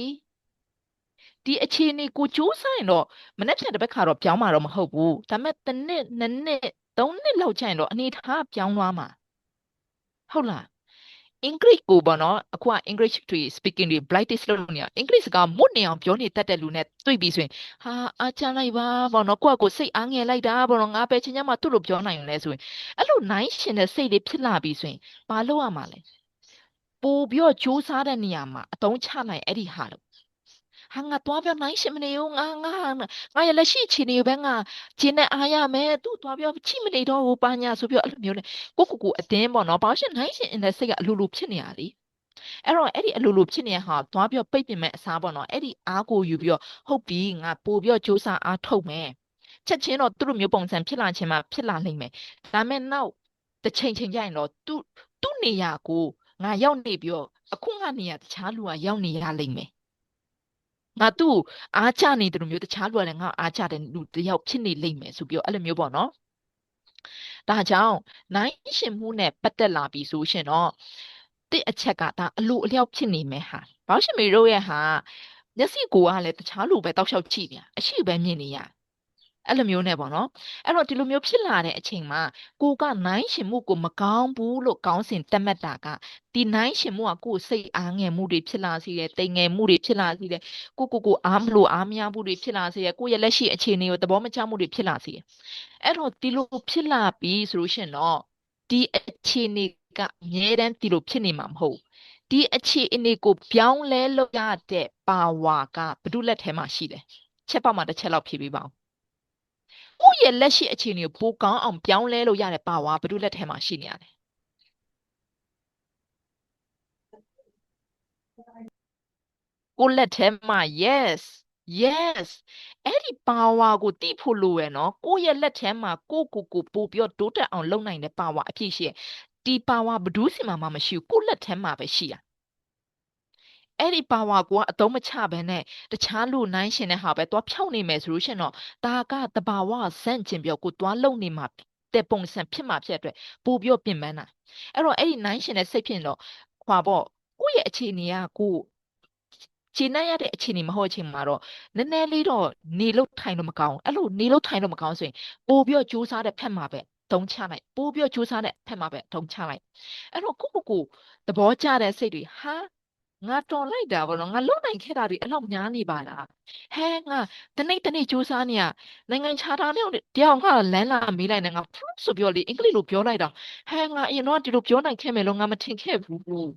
ဒီအခြေအနေကိုကြိုးစားရင်တော့မနေ့ပြန်တစ်ပတ်ခါတော့ပြောင်းမှာတော့မဟုတ်ဘူးဒါပေမဲ့တစ်နှစ်နှစ်နှစ်သုံးနှစ်လောက်ကျရင်တော့အနေထားပြောင်းသွားမှာဟုတ်လားအင်္ဂလိပ်ကိုပေါ့နော်အခုက English တွေ speaking တွေ British လို့နေရအင်္ဂလိပ်စကားမွတ်နေအောင်ပြောနေတတ်တဲ့လူနဲ့တွေ့ပြီဆိုရင်ဟာအားချလိုက်ပါပေါ့နော်ကိုစိတ်အားငယ်လိုက်တာပေါ့နော်ငါပဲချင်းချမ်းမှသူ့လိုပြောနိုင်ရင်လဲဆိုရင်အဲ့လိုနိုင်ရှင်တဲ့စိတ်လေးဖြစ်လာပြီဆိုရင်ဘာလုပ်ရမှာလဲပို့ပြီးတော့ကြိုးစားတဲ့နေရာမှာအတုံးချနိုင်အဲ့ဒီဟာလို့ဟာငါသွားပြောနိုင်ရှင်မနေဘူးငါရဲ့လက်ရှိအခြေအနေကိုပဲငါကျင်းနဲ့အားရမယ်သူသွားပြောချိမနေတော့ဘူးပါညာဆိုပြီးတော့အဲ့လိုမျိုးနဲ့ကိုအတင်းပေါ့နော်ဘာလို့ရှင်နိုင်ရှင်တဲ့စိတ်ကအလိုလိုဖြစ်နေရလေအဲ့တော့အဲ့ဒီအလိုလိုဖြစ်နေတဲ့ဟာသွားပြီးတော့ပိတ်ပင်မဲ့အစားပေါ့နော်အဲ့ဒီအားကိုယူပြီးတော့ဟုတ်ပြီငါပို့ပြီးတော့စူးစမ်းအားထုတ်မယ်ချက်ချင်းတော့သူတို့မျိုးပုံစံဖြစ်လာခြင်းမှာဖြစ်လာနိုင်မယ်ဒါမဲ့နောက်တစ်ချိန်ကျရင်တော့သူ့နေရာကိုငါရောက်နေပြီးတော့အခုငါနေရာတခြားလူကရောက်နေရလိမ့်မယ်ငါသူ့ကိုအားချနေတဲ့လူမျိုးတခြားလူကလည်းငါအားချတဲ့လူတယောက်ဖြစ်နေလိမ့်မယ်ဆိုပြီးတော့အဲ့လိုမျိုးပေါ့နော်ဒါကြောင့်နိုင်ရှင်မှုနဲ့ပတ်သက်လာပြီဆိုရှင်တော့တစ်အချက်ကဒါအလိုအလျောက်ဖြစ်နေမယ်ဟာဘောက်ရှင်မီတို့ရဲ့ဟာမျက်စိကိုကလည်းတခြားလူပဲတောက်လျှောက်ကြည့်နေအရှိပဲမြင်နေရအဲ့လိုမျိုးနဲ့ပေါ့နော်အဲ့တော့ဒီလိုမျိုးဖြစ်လာတဲ့အချိန်မှာကိုကနိုင်ရှင်မှုကိုမကောင်းဘူးလို့ကောင်းစဉ်တတ်မှတ်တာကဒီနိုင်ရှင်မှုကကိုယ်စိတ်အားငယ်မှုတွေဖြစ်လာစေတယ်တိမ်ငယ်မှုတွေဖြစ်လာစေတယ်ကိုအားမလို့အားမရမှုတွေဖြစ်လာစေတယ်ကိုယ့်ရဲ့လက်ရှိအခြေအနေကိုသဘောမကျမှုတွေဖြစ်လာစေတယ်အဲ့တော့ဒီလိုဖြစ်လာပြီဆိုလို့ရှိရင်တော့ဒီအခြေအနေကအမြဲတမ်းဒီလိုဖြစ်နေမှာမဟုတ်ဒီအခြေအနေကိုပြောင်းလဲလို့ရတဲ့ပါဝါကဘယ်သူလက်ထဲမှာရှိလဲချက်ပေါက်မှာတစ်ချက်လောက်ဖြေပေးပါဦးကိုယ့်ရဲ့လက်ရှိအခြေအနေကိုပိုကောင်းအောင်ပြောင်းလဲလို့ရတဲ့ပါဝါဘယ်သူလက်ထဲမှာရှိနေရလဲ ကိုလက်ထဲမှာ yes yes အဲ့ဒီ power ကိုတိဖို့လိုရယ်နော်ကိုရဲ့လက်ထဲမှာကိုပို့ပြီးတော့တိုးတက်အောင်လုပ်နိုင်တဲ့ power အပြည့်ရှိရယ်ဒီ power ဘယ်သူစီမှာမှမရှိဘူးကိုလက်ထဲမှာပဲရှိရအဲ့ဒီ power ကိုကအသုံးမချဘဲနဲ့တခြားလူနိုင်ရှင်တဲ့ဟာပဲသွားဖြောက်နေမယ်ဆိုလို့ရှင်တော့ဒါကတဘာဝဆန့်ကျင်ပြောကိုသွားလုံနေမှာတဲ့ပုံစံဖြစ်မှာဖြစ်တဲ့အတွက်ပို့ပြီးပြင်ပန်းတာအဲ့တော့အဲ့ဒီနိုင်ရှင်တဲ့စိတ်ဖြစ်တော့ခွာပေါ့ကိုယ့်ရဲ့အခြေအနေကကိုခြေနှံ့ရတဲ့အခြေအနေမဟုတ်အချိန်မှာတော့နည်းနည်းလေးတော့နေလို့ထိုင်လို့မကောင်းအဲ့လိုနေလို့ထိုင်လို့မကောင်းဆိုရင်ပို့ပြီးကြိုးစားတဲ့ဖက်မှာပဲတုံးချလိုက်ပို့ပြီးကြိုးစားတဲ့ဖက်မှာပဲတုံးချလိုက်အဲ့တော့ကိုသဘောကျတဲ့စိတ်တွေဟာငါတော်လိုက်တာဗောနော်ငါလုံနိုင်ခဲ့တာတွေအဲ့လောက်များနေပါလားဟဲငါတနေ့ကြိုးစားနေရနိုင်ငံခြားသားတယောက်ငါလမ်းလာမေးလိုက်နေငါဖုန်းဆိုပြောလေအင်္ဂလိပ်လိုပြောလိုက်တာဟဲငါအရင်တော့ဒီလိုပြောနိုင်ခဲ့မယ်လို့ငါမထင်ခဲ့ဘူး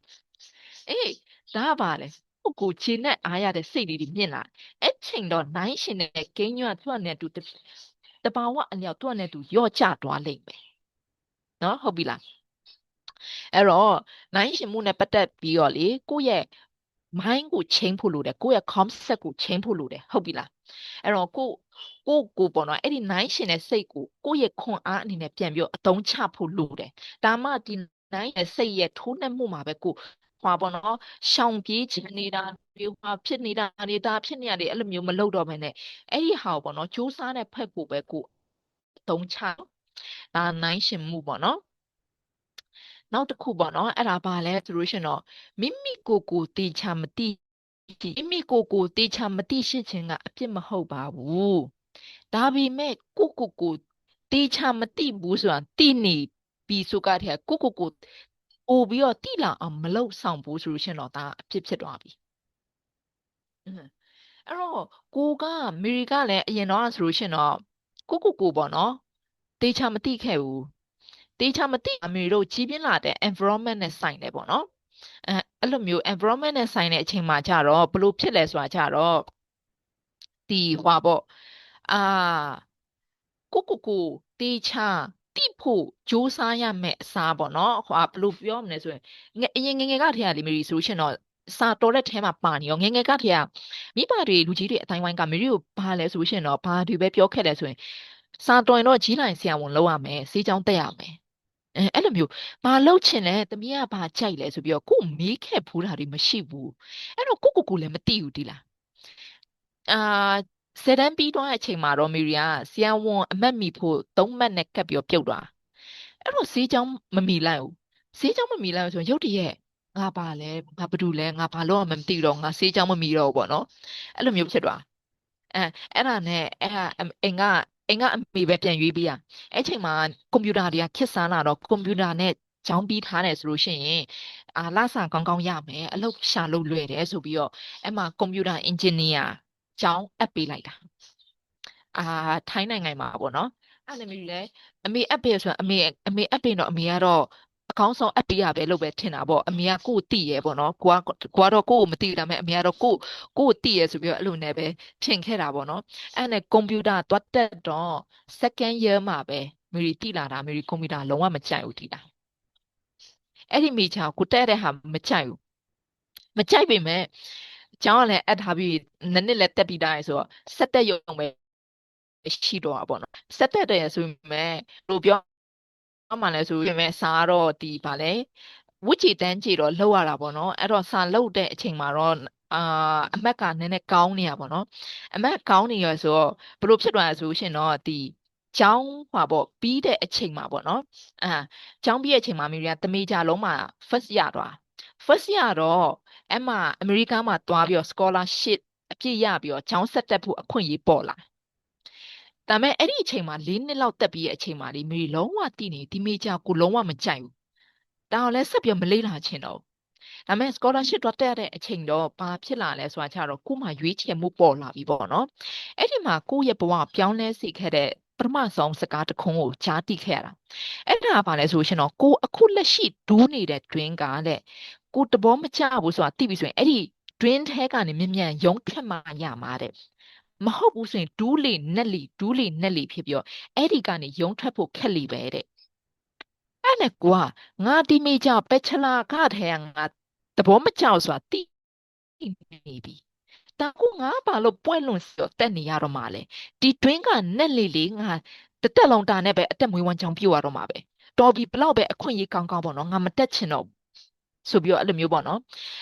အေးဒါပါလေကိုခြေနဲ့အားရတဲ့စိတ်လေးတွေမြင့်လာအဲ့ချိန်တော့နိုင်ရှင်တဲ့ဂိမ်းညွတ်သူ့နဲ့တူတဘာဝအလျောက်သူ့နဲ့တူရော့ကျသွားလိမ့်မယ်နော်ဟုတ်ပြီလားအဲ့တော့နိုင်ရှင်မှုနဲ့ပတ်သက်ပြီးတော့လေကိုယ့်ရဲ့ mind ကို change ဖို့လိုတယ်ကိုယ့်ရဲ့ concept ကို change ဖို့လိုတယ်ဟုတ်ပြီလားအဲ့တော့ကိုပေါ့နော်အဲ့ဒီနိုင်ရှင်တဲ့စိတ်ကိုကိုယ့်ရဲ့ခွန်အားအနေနဲ့ပြန်ပြီးတော့အသုံးချဖို့လိုတယ်ဒါမှဒီနိုင်ရဲ့စိတ်ရဲ့ထိုးနှက်မှုမှာပဲကိုဟွာပေါ့နော်ရှောင်ပြေးချင်နေတာဒီဟွာဖြစ်နေတာဒါဖြစ်နေရတယ်အဲ့လိုမျိုးမလုပ်တော့ဘဲနဲ့အဲ့ဒီဟာကိုပေါ့နော်စူးစမ်းတဲ့ဖက်ကိုပဲကိုအသုံးချဒါနိုင်ရှင်မှုပေါ့နော်နောက်တစ်ခုပေါ့နော်အဲ့ဒါဘာလဲဆိုလို့ရှင်တော့မိမိကိုတေချာမတိမိမိကိုတေချာမတိရှိခြင်းကအပြစ်မဟုတ်ပါဘူးဒါပေမဲ့ကိုတေချာမတိဘူးဆိုတာတိနေပြီးဆိုကြတဲ့ကိုပို့ပြီးတော့တိလာအောင်မလုပ်ဆောင်ဘူးဆိုလို့ရှင်တော့ဒါအပြစ်ဖြစ်သွားပြီအဲ့တော့ကိုကအမေရိကလည်းအရင်တော့ဆိုလို့ရှင်တော့ကိုပေါ့နော်တေချာမတိခဲ့ဘူးတေချာမတိအမေတို့ကြီးပြင်းလာတဲ့ environment နဲ့ဆိုင်တယ်ပေါ့နော်အဲ့လိုမျိုး environment နဲ့ဆိုင်တဲ့အချိန်မှာကြတော့ဘလို့ဖြစ်လဲဆိုတာကြတော့ဒီဟွာပေါ့အာကိုတေချာတိဖို့စူးစမ်းရမယ်အစားပေါ့နော်ဟွာဘလို့ပြောမလဲဆိုရင်အရင်ငယ်ကတည်းကလေမေရီဆိုလို့ရှင်တော့စာတော်တဲ့ထဲမှာပါနေရောငယ်ကတည်းကမိဘတွေလူကြီးတွေအတိုင်းဝိုင်းကမေရီကိုဘာလဲဆိုလို့ရှင်တော့ဘာတွေပဲပြောခဲ့တယ်ဆိုရင်စာတော်ရင်တော့ကြီးလိုက်ဆရာဝန်လုပ်ရမယ်ဈေးကြောင်းတက်ရမယ်အဲ့လိုမျိုးဘာလုပ်ချင်လဲတမီးကဘာကြိုက်လဲဆိုပြီးတော့ကိုမေးခဲ့ဘူးတာတွေမရှိဘူးအဲ့တော့ကိုလည်းမသိဘူးဒီလားအာဆယ်တန်းပြီးသွားတဲ့အချိန်မှာတော့မီရီယာဆရာဝန်အမတ်မိဖို့3 မှတ်နဲ့ကပ်ပြီးတော့ပြုတ်သွားအဲ့တော့ဈေးကြောင်းမမီလိုက်ဘူးဈေးကြောင်းမမီလိုက်ဘူးဆိုရင်ရုတ်တရက်ငါပါလဲငါဘာလုပ်လဲငါဘာလို့မှမသိတော့ငါဈေးကြောင်းမမီတော့ဘူးပေါ့နော်အဲ့လိုမျိုးဖြစ်သွားအဲအဲ့ဒါနဲ့အဲ့ဟာအိမ်ကအမေပဲပြန်ရွေးပေးရအဲ့ချိန်မှာကွန်ပျူတာတွေကခေတ်စားလာတော့ကွန်ပျူတာနဲ့ကျောင်းပြီးထားတယ်ဆိုလို့ရှိရင်လစာကောင်းကောင်းရမယ်အလုပ်ရှာလုပ်လွယ်တယ်ဆိုပြီးတော့အဲ့မှာကွန်ပျူတာအင်ဂျင်နီယာကျောင်းအပ်ပေးလိုက်တာအာထိုင်းနိုင်ငံမှာပေါ့နော်အဲ့လိုမျိုးလေအမေအပ်ပေးဆိုတော့အမေအပ်ပေးတော့အမေကတော့အကောင်းဆုံးအပ်ပေးရပဲလို့ပဲထင်တာပေါ့အမေကကိုယ်တည်ရဲပေါ့နော်ကိုကတော့ကိုယ်ကိုမတည်ဒါပေမဲ့အမေကတော့ကိုယ်တည်ရဲဆိုပြီးတော့အဲ့လိုနဲ့ပဲထင်ခဲ့တာပေါ့နော်အဲ့နဲ့ကွန်ပျူတာသွားတက်တော့ second year မှာပဲမေရီတည်လာတာမေရီကွန်ပျူတာလုံးဝမကြိုက်ဘူးတည်လာအဲ့ဒီမိချာကိုတက်တဲ့ဟာမကြိုက်ဘူးမကြိုက်ပေမဲ့ကျောင်းကလည်းအပ်ထားပြီးနှစ်လည်းတက်ပြီးသားရယ်ဆိုတော့ဆက်တက်ရုံပဲရှိတော့တာပေါ့နော်ဆက်တက်တယ်ဆိုပေမဲ့ဘယ်လိုပြောမှလဲဆိုပေမဲ့စာကတော့ဒီဗာလဲဝစ်ချီတန်းချီတော့လောက်ရတာပေါ့နော်အဲ့တော့စာလောက်တဲ့အချိန်မှာတော့အာအမက်ကနည်းနည်းကောင်းနေရပါတော့အမက်ကောင်းနေရဆိုတော့ဘယ်လိုဖြစ်သွားလဲဆိုရှင်တော့ဒီကျောင်းဟွာပေါ့ပြီးတဲ့အချိန်မှာပေါ့နော်ကျောင်းပြီးတဲ့အချိန်မှာမိရီကတမေကြလုံးမှာ first ရသွား first ရတော့အဲ့မှာအမေရိကမှာသွားပြီးတော့ scholarship အပြည့်ရပြီးတော့ကျောင်းဆက်တက်ဖို့အခွင့်အရေးပေါ်လာဒါပေမဲ့အဲ့ဒီအချိန်မှာ4 နှစ်လောက်တက်ပြီးရဲ့အချိန်မှာလေမေရီလုံးဝတည်နေဒီမေဂျာကိုလုံးဝမကြိုက်ဘူးဒါအောင်လဲဆက်ပြီးမလေးလာချင်တော့ဒါပေမဲ့ scholarship တော့တက်တဲ့အချိန်တော့ဘာဖြစ်လာလဲဆိုတာကျတော့ကို့မှာရွေးချယ်မှုပေါ်လာပြီပေါ့နော်အဲ့ဒီမှာကိုယ့်ရဲ့ဘဝပြောင်းလဲစေခဲ့တဲ့ပထမဆုံးစကားတစ်ခုကိုကြားသိခဲ့ရတာအဲ့ဒါကဘာလဲဆိုရှင်တော့ကိုအခုလက်ရှိဒူးနေတဲ့ dream ကတဲ့ကိုတဘောမကျဘူးဆိုတာသိပြီဆိုရင်အဲ့ဒီ dream ထဲကနေမြ мян ရုံးထွက်မှရမှာတဲ့မဟုတ်ဘူးဆိုရင်ဒူးလေနက်လီဖြစ်ပြီးတော့အဲ့ဒီကနေရုံးထွက်ဖို့ခက်လီပဲတဲ့အဲ့နဲ့ကွာငါဒီမေဂျာဘက်ချလာကတည်းကငါသဘောမကျဆိုတာသိနေပြီ တာကိုငါဘာလို့ပွဲလွန်ဆိုတက်နေရတော့မှာလဲဒီတွင်းကနဲ့လေးငါတစ်တက်လုံးတာနဲ့ပဲအတက်မွေးဝမ်းချောင်းပြည့်ရတော့မှာပဲတော်ပြီဘလောက်ပဲအခွင့်အရေးကောင်းကောင်းပေါ့နော်ငါမတက်ချင်တော့ဆိုပြီးတော့အဲ့လိုမျိုးပေါ့နော်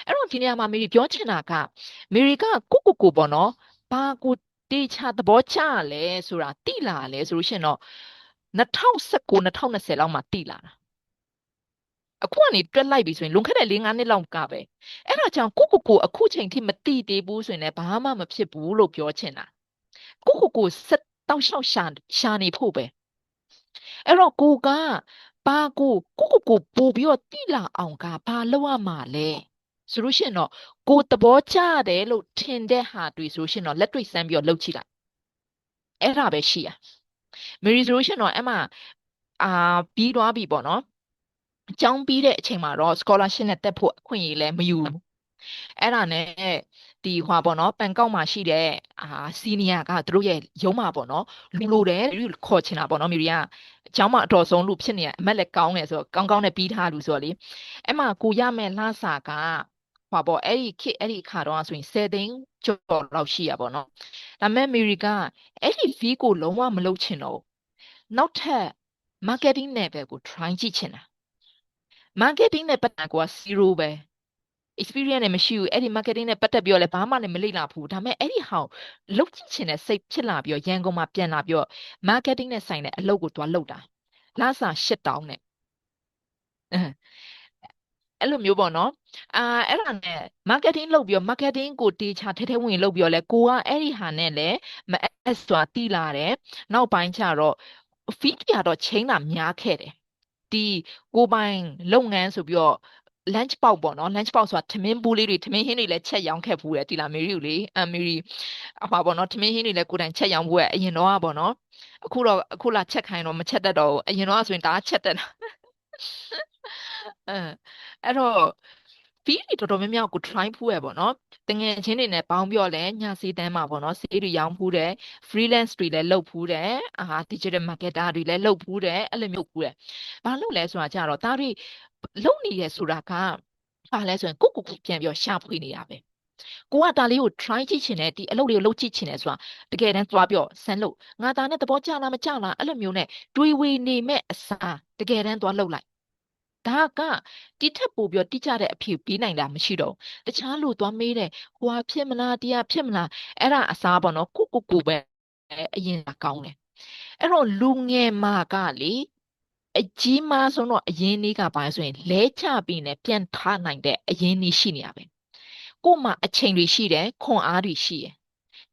အဲ့တော့ဒီနေရာမှာမေရီပြောချင်တာကမေရီကကိုပေါ့နော်ဘာကိုတေချာသဘောကျလဲဆိုတာတိလာလဲဆိုလို့ရှိရင်တော့2019 2020လောက်မှာတိလာတာအခုကနေတွက်လိုက်ပြီဆိုရင်လွန်ခဲ့တဲ့4-5နှစ်လောက်ကပဲအဲ့ဒါကြောင့်ကိုအခုချိန်ထိမတိသေးဘူးဆိုရင်လည်းဘာမှမဖြစ်ဘူးလို့ပြောချင်တာကိုဆက်တောက်လျှောက်ရှာနေဖို့ပဲအဲ့တော့ကိုကဘာကိုပို့ပြီးတော့တိလာအောင်ကဘာလုပ်ရမှာလဲဆိုလို့ရှိရင်တော့ကိုသဘောကျတယ်လို့ထင်တဲ့ဟာတွေဆိုလို့ရှိရင်တော့လက်တွေ့စမ်းပြီးတော့လုပ်ကြည့်လိုက်အဲ့ဒါပဲရှိရမေရီဆိုလို့ရှိရင်တော့အဲ့မှာပြီးသွားပြီပေါ့နော်အကြောင်းပြီးတဲ့အချိန်မှာတော့ scholarship နဲ့တက်ဖို့အခွင့်အရေးလည်းမယူဘူးအဲ့ဒါနဲ့ဒီဟွာပေါ့နော်ပန်ကောက်မှာရှိတဲ့စီနီယာကသူတို့ရဲ့ရုံးမှာပေါ့နော်လူလိုတယ်ခေါ်ချင်တာပေါ့နော်မီရီကအเจ้าမအတော်ဆုံးလူဖြစ်နေရအမက်လည်းကောင်းတယ်ဆိုတော့ကောင်းကောင်းနဲ့ပြီးထားလူဆိုတော့လေအဲ့မှာကိုရမဲ့လှစာကဟွာပေါ့အဲ့ဒီအခါတော့ဆိုရင်10သိန်းကျော်လောက်ရှိရပေါ့နော်ဒါပေမဲ့မီရီကအဲ့ဒီ fee ကိုလုံးဝမလုပ်ချင်တော့နောက်ထပ် marketing နဲ့ပဲကို try ကြည့်ချင်တာ marketing နဲ့ပတ်သက်ကွာ0ပဲ experience နဲ့မရှိဘူးအဲ့ဒီ marketing နဲ့ပတ်သက်ပြီးတော့လည်းဘာမှလည်းမလေ့လာဘူးဒါပေမဲ့အဲ့ဒီဟောင်းလုပ်ကြည့်ချင်တဲ့စိတ်ဖြစ်လာပြီးတော့ရန်ကုန်မှာပြန်လာပြီးတော့ marketing နဲ့ဆိုင်တဲ့အလုပ်ကိုတွားလုပ်တာလစာ8000နဲ့အဲ့လိုမျိုးပေါ့နော်အဲ့ဒါနဲ့ marketing လုပ်ပြီးတော့ marketing ကိုတေချာထဲဝင်လုပ်ပြီးတော့လဲကိုကအဲ့ဒီဟာနဲ့လဲမအဲ့ဆိုတာတီးလာတယ်နောက်ပိုင်းကျတော့ fee ကတော့ချိန်တာများခဲ့တယ်ဒီကိုပိုင်လုပ်ငန်းဆိုပြီးတော့ lunch box ပေါ့နော် lunch box ဆိုတာထမင်းဘူးလေးတွေထမင်းဟင်းတွေလည်းချက်ရောင်းခဲ့ဖူးတယ်ဒီလာမေရီကိုလေမေရီဟာပေါ့နော်ထမင်းဟင်းတွေလည်းကိုယ်တိုင်ချက်ရောင်းဖူးတယ်အရင်တော့ပေါ့နော်အခုလာချက်ခိုင်းတော့မချက်တတ်တော့ဘူးအရင်တော့ဆိုရင်ဒါချက်တတ်တာအဲ့တော့ fee တွေတော်တော်များများကို try ဖူးရပေါ့နော်တငယ်ချင်းတွေနဲ့ပေါင်းပြောလဲညစီတန်းမှာပေါ့နော်ဈေးတွေရောင်းဖူးတယ် freelance တွေလည်းလုပ်ဖူးတယ်digital marketer တွေလည်းလုပ်ဖူးတယ်အဲ့လိုမျိုးဖူးတယ်ဘာလို့လဲဆိုတာကြတော့ဒါတွေလုပ်နေရဆိုတာကဘာလဲဆိုရင်ကိုပြန်ပြီးရှာဖွေနေတာပဲကိုကဒါလေးကို try ကြည့်ချင်တယ်ဒီအလုပ်လေးကိုလုပ်ကြည့်ချင်တယ်ဆိုတာတကယ်တမ်းသွားပြောဆန်းလို့ငါဒါနဲ့သဘောကျလားမကျလားအဲ့လိုမျိုးနဲ့တွေးဝေနေမဲ့အစားတကယ်တမ်းသွားလုပ်လိုက်ဒါကတိထက်ပိုပြီးတိကျတဲ့အဖြေပေးနိုင်တာမရှိတော့တခြားလူသွားမေးတယ်ဟိုဟာဖြစ်မလားတရားဖြစ်မလားအဲ့ဒါအစားပေါ့နော်ကိုပဲအရင်ကကောင်းတယ်အဲ့တော့လူငယ်မှာကလေအကြီးမားဆုံးတော့အရင်နေ့ကပါဆိုရင်လဲချပြီးနဲ့ပြန်ထားနိုင်တဲ့အရင်နေ့ရှိနေရပဲကို့မှာအချိန်တွေရှိတယ်ခွန်အားတွေရှိတယ်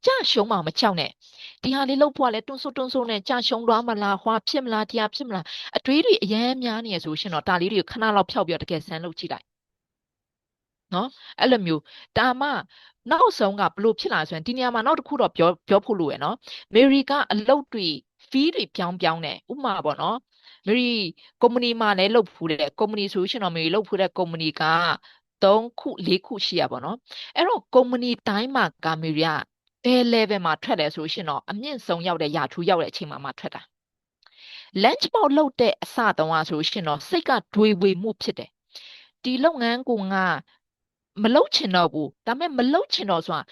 ကြရှုံးမှမကြောက်နဲ့ဒီဟာလေးလုပ်ဖို့ကလည်းတွန်းဆိုးနဲ့ကြရှုံးသွားမလားဟွာဖြစ်မလားတရားဖြစ်မလားအတွေးတွေအများများနေရဆိုရှင်တော့ဒါလေးတွေကိုခဏလောက်ဖျောက်ပြီးတော့တကယ်ဆန်းလုပ်ကြည့်လိုက်နော်အဲ့လိုမျိုးဒါမှနောက်ဆုံးကဘလို့ဖြစ်လာဆိုရင်ဒီနေရာမှာနောက်တစ်ခုတော့ပြောဖို့လိုရယ်နော်မေရီကအလုပ်တွေ fee တွေပြောင်းတယ်ဥပမာပေါ့နော်မေရီကုမ္ပဏီမှာလည်းလုပ်ဖူးတယ်ကုမ္ပဏီဆိုရှင်တော့မေရီလုပ်ဖူးတဲ့ကုမ္ပဏီက3ခု4ခုရှိရပါတော့အဲ့တော့ကုမ္ပဏီတိုင်းမှာကမေရီကဘယ် level မှာထွက်တယ်ဆိုရှင်တော့အမြင့်ဆုံးရောက်တဲ့ရာထူးရောက်တဲ့အချိန်မှာထွက်တာ lunch box လုပ်တဲ့အစတုန်းကဆိုရှင်တော့စိတ်ကတွေဝေမှုဖြစ်တယ်ဒီလုပ်ငန်းကိုငါမလုပ်ချင်တော့ဘူးဒါပေမဲ့မလုပ်ချင်တော့ဆိုတာ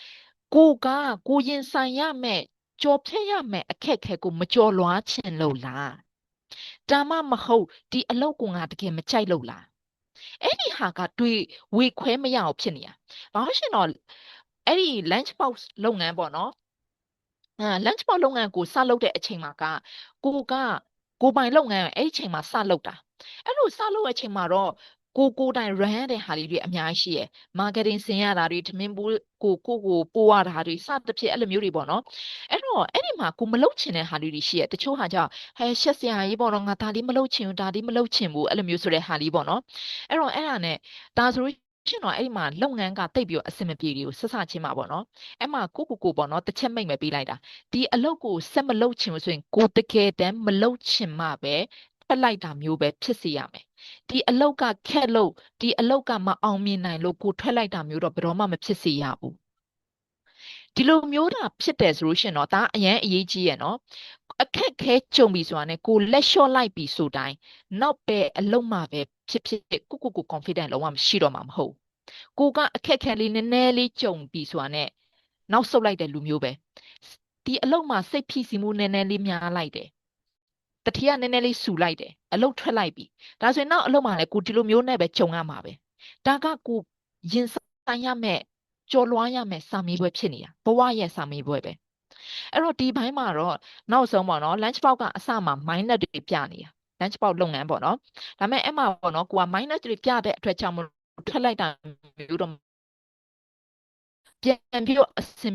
ကိုရင်ဆိုင်ရမယ်ကြော်ဖြတ်ရမယ်အခက်ခဲကိုမကြော်လွှားချင်လို့လားဒါမှမဟုတ်ဒီအလုပ်ကိုငါတကယ်မကြိုက်လို့လားအဲ့ဒီဟာကတွေဝေခွဲမရအောင်ဖြစ်နေတာဘာလို့ရှင်တော့အဲ့ဒီ lunch box လုပ်ငန်းပေါ့နော်lunch box လုပ်ငန်းကိုစလုပ်တဲ့အချိန်မှာကကိုပိုင်လုပ်ငန်းအဲ့ဒီအချိန်မှာစလုပ်တာအဲ့လိုစလုပ်တဲ့အချိန်မှာတော့ကိုတိုင် run ရတဲ့ဟာလေးတွေအများကြီးရှိရယ် marketing ဆင်ရတာတွေထမင်းဘူးကိုပို့ရတာတွေစသဖြင့်အဲ့လိုမျိုးတွေပေါ့နော်အဲ့တော့အဲ့ဒီမှာကိုမလုပ်ချင်တဲ့ဟာလေးတွေရှိရယ်တချို့ဟာကြောင့်ရှက်စရာကြီးပေါ့နော်ငါဒါလေးမလုပ်ချင်ဘူးဒါလေးမလုပ်ချင်ဘူးအဲ့လိုမျိုးဆိုတဲ့ဟာလေးပေါ့နော်အဲ့တော့အဲ့ဒါနဲ့ဒါဆိုရှင်တော့အဲ့ဒီမှာလုပ်ငန်းကတိတ်ပြီးတော့အဆင်မပြေတွေကိုဆက်ချင်းမှာပေါ့နော်အဲ့မှာကိုပေါ့နော်တစ်ချက်မိတ်မဲ့ပေးလိုက်တာဒီအလုပ်ကိုဆက်မလုပ်ချင်ဘူးဆိုရင်ကိုတကယ်တမ်းမလုပ်ချင်မှပဲထွက်လိုက်တာမျိုးပဲဖြစ်စေရမယ်ဒီအလောက်ကခက်လို့ဒီအလောက်ကမအောင်မြင်နိုင်လို့ကိုထွက်လိုက်တာမျိုးတော့ဘယ်တော့မှမဖြစ်စေရဘူးဒီလိုမျိုးတာဖြစ်တယ်ဆိုလို့ရှင်တော့ဒါအရင်အရေးကြီးရဲ့နော်အခက်ခဲကြုံပြီဆိုတာနဲ့ကိုလက်လျှော့လိုက်ပြီဆိုတိုင်းနောက်ပဲအလုံးမှာပဲဖြစ်ကို confident လုံးဝမရှိတော့မှာမဟုတ်ကိုကအခက်ခဲလေးနည်းနည်းလေးကြုံပြီဆိုတာနဲ့ နောက်ဆုတ်လိုက်တဲ့လူမျိုးပဲဒီအလုပ်မှာစိတ်ဖိစီးမှုနည်းနည်းလေးများလိုက်တယ်တတိယနည်းနည်းလေးဆူလိုက်တယ်အလုပ်ထွက်လိုက်ပြီဒါဆိုရင်နောက်အလုပ်မှာလည်းကိုဒီလိုမျိုးနဲ့ပဲကြုံရမှာပဲဒါကကိုရင်ဆိုင်ရမယ်ကြော်လွှားရမယ်စာမေးပွဲဖြစ်နေတာဘဝရဲ့စာမေးပွဲပဲအဲ့တော့ဒီဘိုင်းမှာတော့နောက်ဆုံးပေါ့နော် lunch box ကအစမှာ minus တွေပြနေတာ lunch box လုပ်ငန်းပေါ့နော်ဒါပေမဲ့အဲ့မှာပေါ့နော်ကိုက minus တွေပြတဲ့အတွက်ကြောင့်မလို့ထွက်လိုက်တာမျိုးတော့ပြန်ပြီးတော့အစင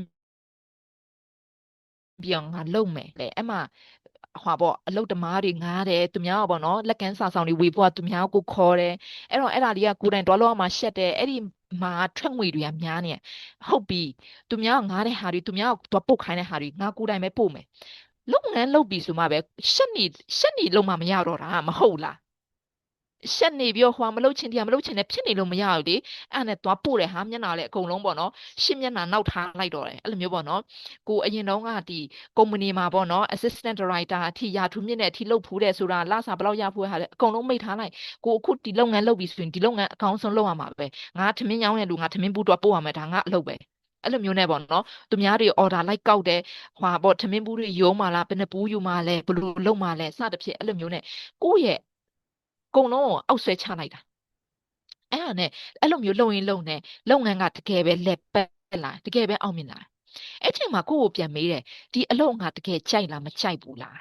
်ပြောင်းငါလုပ်မယ်လေအဲ့မှာဟွာပေါ့အလုတ်တမားတွေငားတယ်သူများပေါ့နော်လက်ကမ်းစာဆောင်တွေဝေဖို့ကသူများကိုခေါ်တယ်အဲ့တော့အဲ့ဒါလေးကကိုယ်တိုင်တွားလို့မှရှက်တယ်အဲ့ဒီမှာထွက်ငွေတွေကများနေဟုတ်ပြီသူများငားတဲ့ဟာတွေသူများကိုပုတ်ခိုင်းတဲ့ဟာတွေငါကိုယ်တိုင်ပဲပို့မယ်လုပ်ငန်းလုပ်ပြီဆိုမှပဲရှက်နေလုံးမှမရတော့တာမဟုတ်လားရှက်နေပြီးတော့ဟွာမလုပ်ချင်တရားမလုပ်ချင်နဲ့ဖြစ်နေလို့မရဘူးလေအဲ့နဲ့သွားပို့တယ်ဟာမျက်နှာလည်းအကုန်လုံးပေါ့နော်ရှစ်မျက်နှာနောက်ထားလိုက်တော့တယ်အဲ့လိုမျိုးပေါ့နော်ကိုအရင်တုန်းကဒီကုမ္ပဏီမှာပေါ့နော် assistant director အထိရာထူးမြင့်တဲ့အထိလုပ်ဖူးတယ်ဆိုတာလစာဘယ်လောက်ရဖူးဟာလဲအကုန်လုံးမိတ်ထားလိုက်ကိုအခုဒီလုပ်ငန်းလုပ်ပြီဆိုရင်ဒီလုပ်ငန်းအကောင်းဆုံးလုပ်ရမှာပဲငါထမင်းရောင်းတဲ့လူငါထမင်းဘူးတော့ပို့ရမယ်ဒါငါအလုပ်ပဲအဲ့လိုမျိုးနဲ့ပေါ့နော်သူများတွေ order လိုက်ကောက်တယ်ဟွာပေါ့ထမင်းဘူးတွေရိုးမှလားဘယ်နှဘူးယူမှလဲဘယ်လိုလုပ်မှလဲစသဖြင့်အဲ့လိုမျိုးနဲ့ကိုယ့်ရဲ့အကုန်လုံးအောက်ဆွဲချလိုက်တာအဲ့ဒါနဲ့အဲ့လိုမျိုးလုပ်ရင်လုပ်နေလုပ်ငန်းကတကယ်ပဲလက်ပက်လာတကယ်ပဲအောင်မြင်လာအဲ့ချိန်မှာကိုယ့်ကိုပြန်မေးတယ်ဒီအလုပ်ငါတကယ်ကြိုက်လားမကြိုက်ဘူးလာ